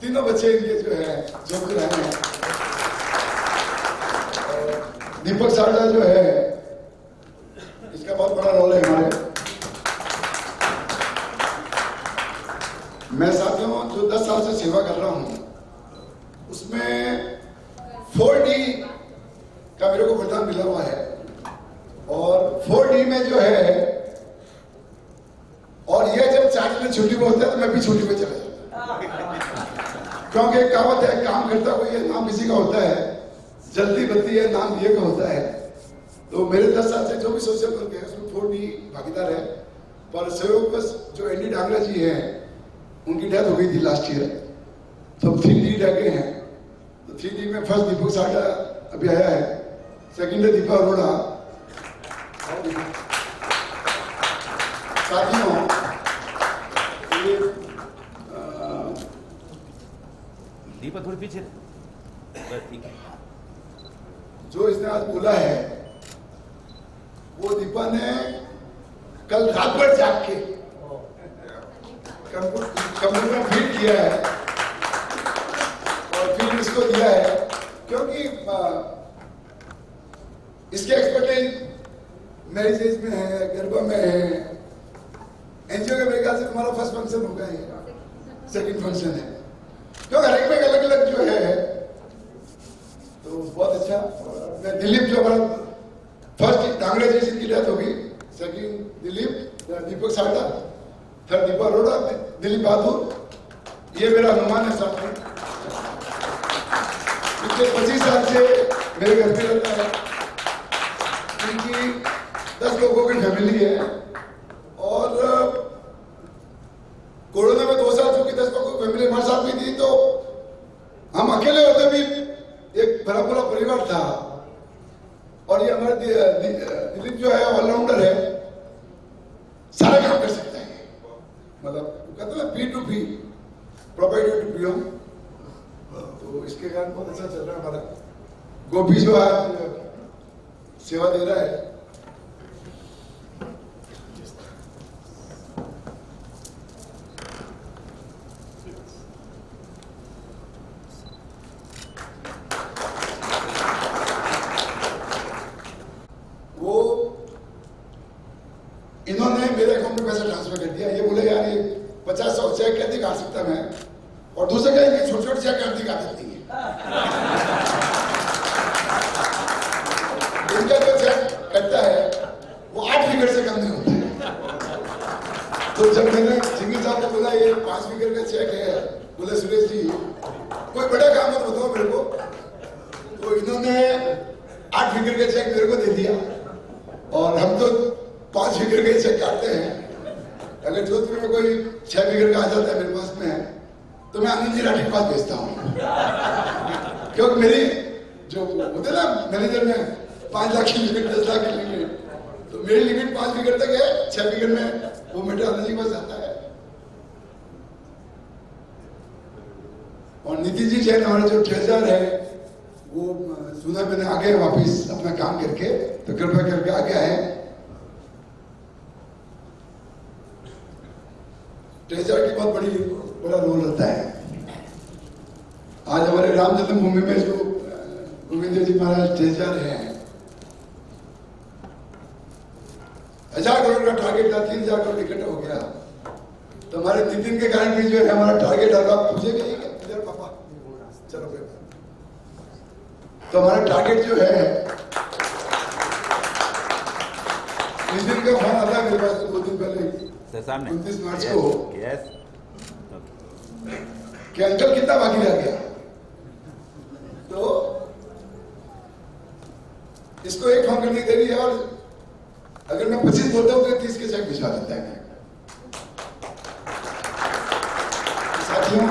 3 बच्चे इनके जो है जोधपुर आए हैं। दीपक सारदा जो है, इसका बहुत बड़ा रोल है हमारे। मैं साथियों जो 10 साल से सेवा कर रहा हूं, उसमें 4D का मेरे को वरदान मिला हुआ है, और 4D में जो है, और ये जब 4 दिन छुट्टी पे होता है तो मैं भी छुट्टी पे चला जाता, क्योंकि एक कहावत है, काम करता कोई है नाम किसी का होता है, जल्दी बत्ती है नाम दिए का होता है। तो मेरे 10 साल से जो भी सोशल वर्क है उसमें 4D भागीदार है। पर सहयोग बस जो एनडी डांगरा जी हैं, उनकी डेथ हो गई थी लास्ट ईयर, तो 3D रह गए हैं। तो 3D में फर्स्ट दीपक सारदा अभी आया है, सेकंड है दीपा अरोड़ा। साथियों ये दीपा थोड़ी पीछे, ठीक है। जो इसने आज बोला है वो दीपा ने कल रात भर जाग के कंप्यूटर में फीड किया है और फिर इसको दिया है, क्योंकि इसके एक्सपर्टाइज मैरिजेज में है, गरबा में है। एनजीओ के मेरे ख्याल से तुम्हारा फर्स्ट फंक्शन होगा, ये सेकंड फंक्शन है, क्योंकि हर एक में अलग अलग जो है। तो बहुत अच्छा। मैं दिलीप जो हमारा फर्स्ट डांगरा जी की डेथ होगी, सेकंड दिलीप, दीपक सारदा, फिर दीपा अरोड़ा, दिलीप बहादुर, ये मेरा अनुमान है साथ में। पिछले 25 साल से मेरे घर पे रहता है, उनकी 10 लोगों की फैमिली है और कोरोना में 2 साल चुकी 10 लोगों की फैमिली हमारे साथ में थी, तो हम अकेले होते भी एक बड़ा पूरा परिवार था। और ये हमारे दिलीप जो है ऑलराउंडर है, सारे काम कर सकते हैं, मतलब कहते हैं P to P, provided to P. तो इसके कारण बहुत अच्छा चल रहा है हमारा। गोपी जो आज सेवा दे रहा है, वो इन्होंने मेरे अकाउंट में पैसा ट्रांसफर कर दिया। ये बोले यार ये 50-100 चेक कैसे काट सकता मैं, और दूसरे कहेंगे छोटे छोटे चेक काटती काटती है। इनका जो चेक कटता है वो 8 फिगर से कम नहीं होता है। तो जब मैंने सिंगी साहब को बोला ये 5 फिगर का चेक है, बोले सुरेश जी कोई बड़ा काम मत बताओ मेरे को, तो इन्होंने 8 फिगर का चेक मेरे को दे दिया। और हम तो 5 फिगर के चेक काटते हैं। अगर जोधपुर में कोई 6 फिगर का आ जाता है मेरे पास में, तो मैं आनंद जी राठी के पास भेजता हूँ, क्योंकि मेरी जो होते ना मैनेजर में 5 लाख की लिमिट, 10 लाख की लिमिट, तो मेरी लिमिट 5 फिगर तक है। 6 फिगर में वो मेरे आनंद जी के पास जाता है। और नितिन जी जैन हमारे जो ट्रेजर है, वो सुना मैंने आ गए वापिस अपना काम करके, तो कृपया करके आ गया है। ट्रेजर की बहुत बड़ा रोल रहता है। आज हमारे राम जन्मभूमि में जो गोविंद जी महाराज ट्रेजर हैं, 1000 करोड़ का टारगेट था, 3000 करोड़ टिकट हो गया। तो हमारे नितिन के कारण भी जो है हमारा टारगेट होगा, पूछे गई इधर पापा चलो फिर। तो हमारा टारगेट जो है, नितिन का फोन आता है मेरे पास 2 दिन पहले, 29 मार्च को, कि अंकल कितना बाकी रह गया। तो इसको एक फोन करने की देरी है, और अगर मैं 25 बोलता हूं तो 30 के चेक भिजवा देता है। साथियों,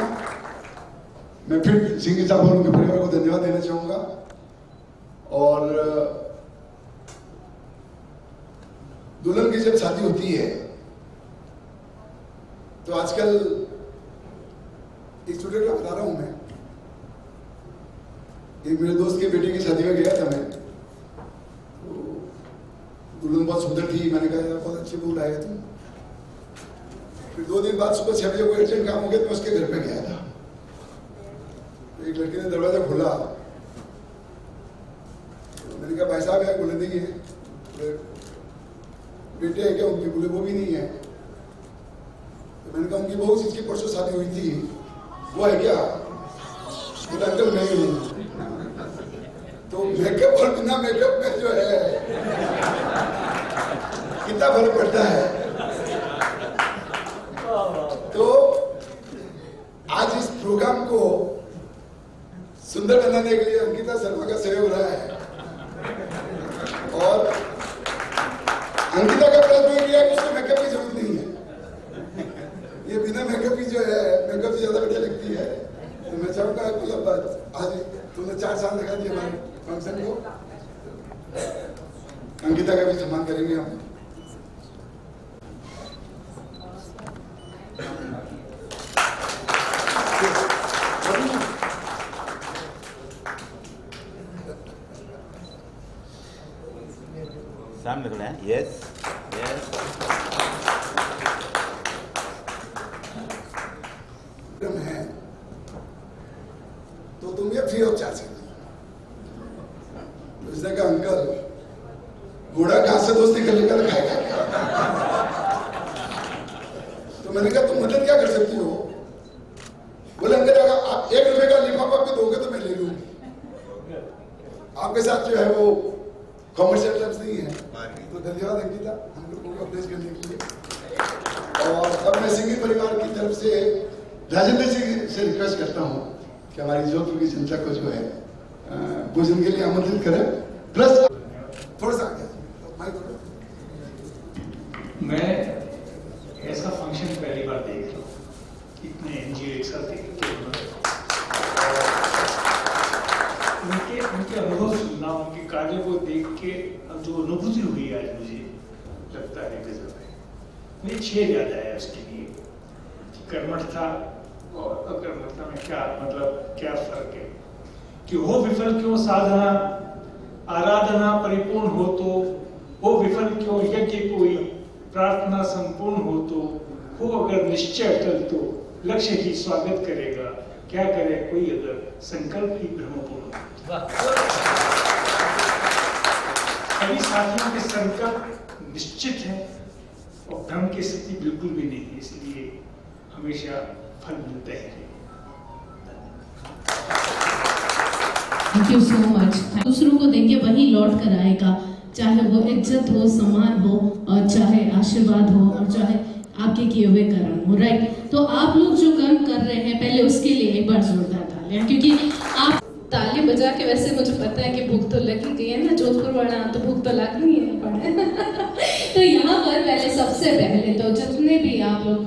मैं फिर सिंह साहब और उनके परिवार को धन्यवाद देना चाहूंगा। और दुल्हन की जब शादी होती है, तो आजकल एक स्टूडेंट का बता रहा हूं मैं, एक मेरे दोस्त के बेटे की शादी में गया था मैं, तो दुल्हन बहुत सुंदर थी। मैंने कहा यार बहुत अच्छे फूल आए तुम। फिर 2 दिन बाद सुबह 6 बजे कोई अर्जेंट काम हो गया, तो मैं उसके घर पे गया था। तो एक लड़के ने दरवाजा खोला, तो मैंने कहा भाई साहब यार बोले नहीं है, बेटे है क्या उनके? बोले वो भी नहीं है। तो मैंने कहा उनकी बहू जिसकी परसों शादी हुई थी वो है क्या? बोला अंकल मैं ही हूँ। तो मेकअप और बिना मेकअप में जो है कितना फर्क पड़ता है। तो आज इस प्रोग्राम को सुंदर बनाने के लिए अंकिता शर्मा का सहयोग रहा है। और अंकिता का प्रश्न किया कि उसको मेकअप की जरूरत नहीं है, ये बिना मेकअप की जो है मेकअप से ज्यादा बढ़िया लगती है। तो मैं चाहूंगा मतलब आज तुमने 4 साल लगा दिए हमारे फंक्शन को, अंकिता का भी सम्मान करेंगे हम। सामने थोड़ा है, यस यस। है तो तुम ये फ्री ऑफ चार्ज कर दो। उसने कहा अंकल घोड़ा घास से दोस्ती कर लेकर खाएगा क्या? तो मैंने कहा तुम मदद क्या कर सकती हो? बोले अंकल अगर आप 1 रुपए का लिफाफा भी दोगे तो मैं ले लूंगी। आपके साथ जो है वो कॉमर्शियल टर्म्स नहीं है। तो धन्यवाद अंकिता हम लोगों को अप्रेस करने के लिए। और अब मैं सिंघी परिवार की तरफ से राजेंद्र जी से रिक्वेस्ट करता हूँ कि हमारी जोधपुर की जनता को जो है भोजन के लिए आमंत्रित करें। प्लस थोड़ा सा मैं ऐसा फंक्शन पहली बार देख रहा हूँ, इतने एनजीओ एक साथ उनके अनुभव सुनना, उनके कार्य को देख के जो अनुभूति हुई आज मुझे लगता है गजब है। मुझे 6 याद आया उसके लिए कि कर्मठता और अकर्मठता में क्या मतलब क्या फर्क है, कि हो विफल क्यों साधना आराधना परिपूर्ण हो तो, हो विफल क्यों यज्ञ कोई प्रार्थना संपूर्ण हो तो, हो अगर निश्चय अटल तो लक्ष्य ही स्वागत करेगा, क्या करे कोई अगर संकल्प ही ब्रह्मपूर्ण। सभी साथियों के संकल्प निश्चित है और भ्रम की स्थिति बिल्कुल भी नहीं है, इसलिए हमेशा फल मिलते हैं। Thank you so much. दूसरों को देंगे वही लौट कर आएगा, चाहे वो इज्जत हो, सम्मान हो, और चाहे आशीर्वाद हो, और चाहे आपके किए हुए कर्म हो। राइट, तो आप लोग जो कर्म कर रहे हैं पहले उसके लिए एक बार जोरदार तालियां, क्योंकि आप ताली बजा के, वैसे मुझे पता है कि भूख तो लगी गई है ना, जोधपुर वाला तो भूख तो लगनी है तो यहाँ पर पहले सबसे पहले तो जितने भी आप लोग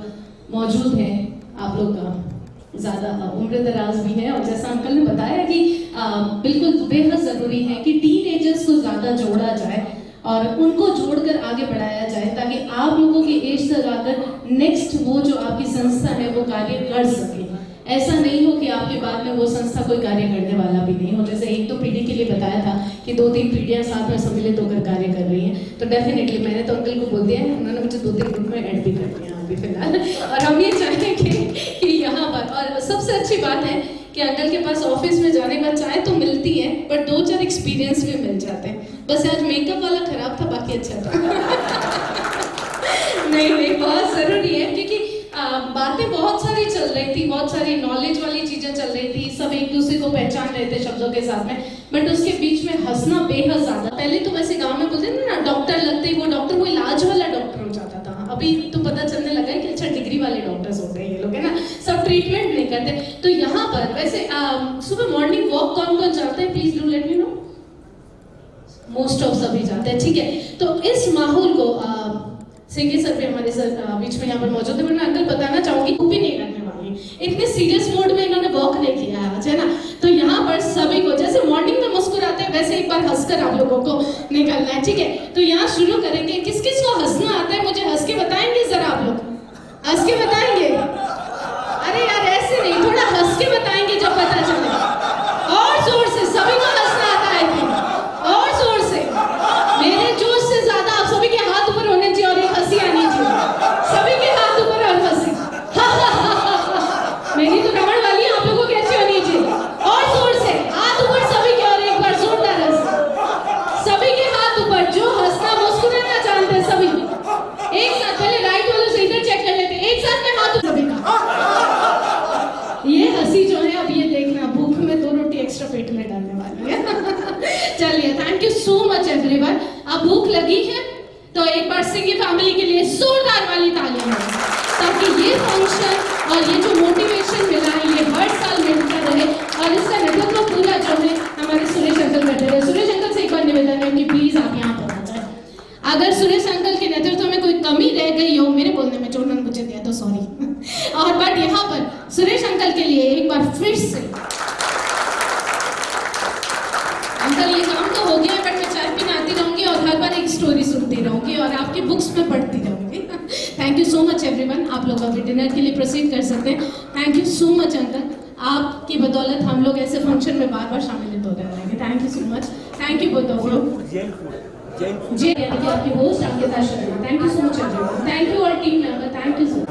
मौजूद हैं, आप लोग का ज़्यादा उम्र दराज भी है, और जैसा अंकल ने बताया कि बिल्कुल बेहद ज़रूरी है कि टीनेजर्स को ज़्यादा जोड़ा जाए और उनको जोड़कर आगे बढ़ाया जाए, ताकि आप लोगों की एज तक आकर नेक्स्ट वो जो आपकी संस्था है वो कार्य कर सके। ऐसा नहीं हो कि आपके बाद में वो संस्था कोई कार्य करने वाला भी नहीं हो। जैसे 1-2 पीढ़ी के लिए बताया था कि 2-3 पीढ़ियां साथ में सम्मिलित होकर कार्य कर रही हैं, तो डेफिनेटली मैंने तो अंकल को बोल दिया है, उन्होंने मुझे 2-3 ग्रुप में ऐड भी कर दिया अभी फिलहाल। और हम ये चाहेंगे कि यहाँ पर, और सबसे अच्छी बात है कि अंकल के पास ऑफिस में जाने का चाय तो मिलती है, पर 2-4 एक्सपीरियंस भी मिल जाते हैं। बस आज मेकअप वाला खराब था, बाकी अच्छा था नहीं, बहुत जरूरी है, क्योंकि बातें बहुत सारी चल रही थी, बहुत सारी नॉलेज वाली चीजें चल रही थी, सब एक दूसरे को पहचान रहे थे शब्दों के साथ में, बट उसके बीच में हंसना बेहद ज्यादा। पहले तो वैसे गांव में बोलते ना, डॉक्टर लगते ही वो डॉक्टर कोई इलाज वाला डॉक्टर हो जाता था। अभी तो पता चलने लगा है कि अच्छा डिग्री वाले डॉक्टर्स होते हैं ये लोग, है ना, सब ट्रीटमेंट नहीं करते। तो यहाँ पर वैसे सुबह मॉर्निंग वॉक कौन कौन जाते हैं, please do let me know. Most of सभी जाते हैं, ठीक है। तो इस माहौल को सिंघी सर भी हमारे सर बीच में यहाँ पर मौजूद है, मैं अंकल बताना चाहूंगी भी नहीं करने वाली, इतने सीरियस मोड में इन्होंने वॉक नहीं किया है ना। तो यहाँ पर सभी को जैसे मॉर्निंग में मुस्कुराते हैं वैसे एक बार हंसकर आप लोगों को निकलना है, ठीक है। तो यहाँ शुरू करेंगे, किस किस को हंसना आता है मुझे हंस के बताएंगे जरा, आप लोग हंस के बताएंगे। अरे यार ऐसे नहीं, थोड़ा हंस के बताएंगे जब पता चले, और जोर से। सभी को हंसना आता है और जोर से, मेरे जोश से ज्यादा आप सभी के हाथ ऊपर होने चाहिए और एक हंसी आनी चाहिए, सभी के हाथ ऊपर और हंसी मेरी तो रमण वाली है, आप लोगों की अच्छी होनी चाहिए, और जोर से हाथ ऊपर सभी के, और एक बार जोरदार हंसी सभी के हाथ ऊपर। जो हंसना मुस्कुराना जानते हैं सभी एक साथ, पहले राइट वालों से इधर चेक कर लेते हैं, एक साथ में हाथ सभी का। ये हंसी जो है अब ये देखना, भूख में 2 रोटी एक्स्ट्रा पेट में डालने वाली है चलिए, thank you so much everyone. अब भूख लगी है तो एक बार सिंघी फैमिली के लिए जोरदार वाली तालियां हो, ताकि ये फंक्शन और ये जो मोटिवेशन मिला है ये हर साल मिलता रहे, और इसका नेतृत्व पूरा जो है हमारे सुरेश अंकल बैठे रहे। सुरेश अंकल से एक बार निवेदन है कि प्लीज आप यहाँ पर आ जाए। अगर सुरेश अंकल के नेतृत्व में कोई कमी रह गई हो मेरे बोलने में, जो उन्होंने मुझे दिया तो सॉरी और बट यहाँ पर सुरेश अंकल के लिए एक बार फिर से। अंकल ये काम तो हो गया है, बट मैं चाय पीने आती रहूंगी और हर बार एक स्टोरी सुनती रहूंगी और आपकी बुक्स में पढ़ती रहूंगी thank you so much everyone. आप लोग अभी डिनर के लिए प्रोसीड कर सकते हैं। Thank you so much uncle, आपकी बदौलत हम लोग ऐसे फंक्शन में बार बार शामिल होते रहेंगे। Thank you so much, thank you both of you. जी यानी कि आपकी host Ankita Sharma. Thank you so much everyone, thank you all team member, thank you so much.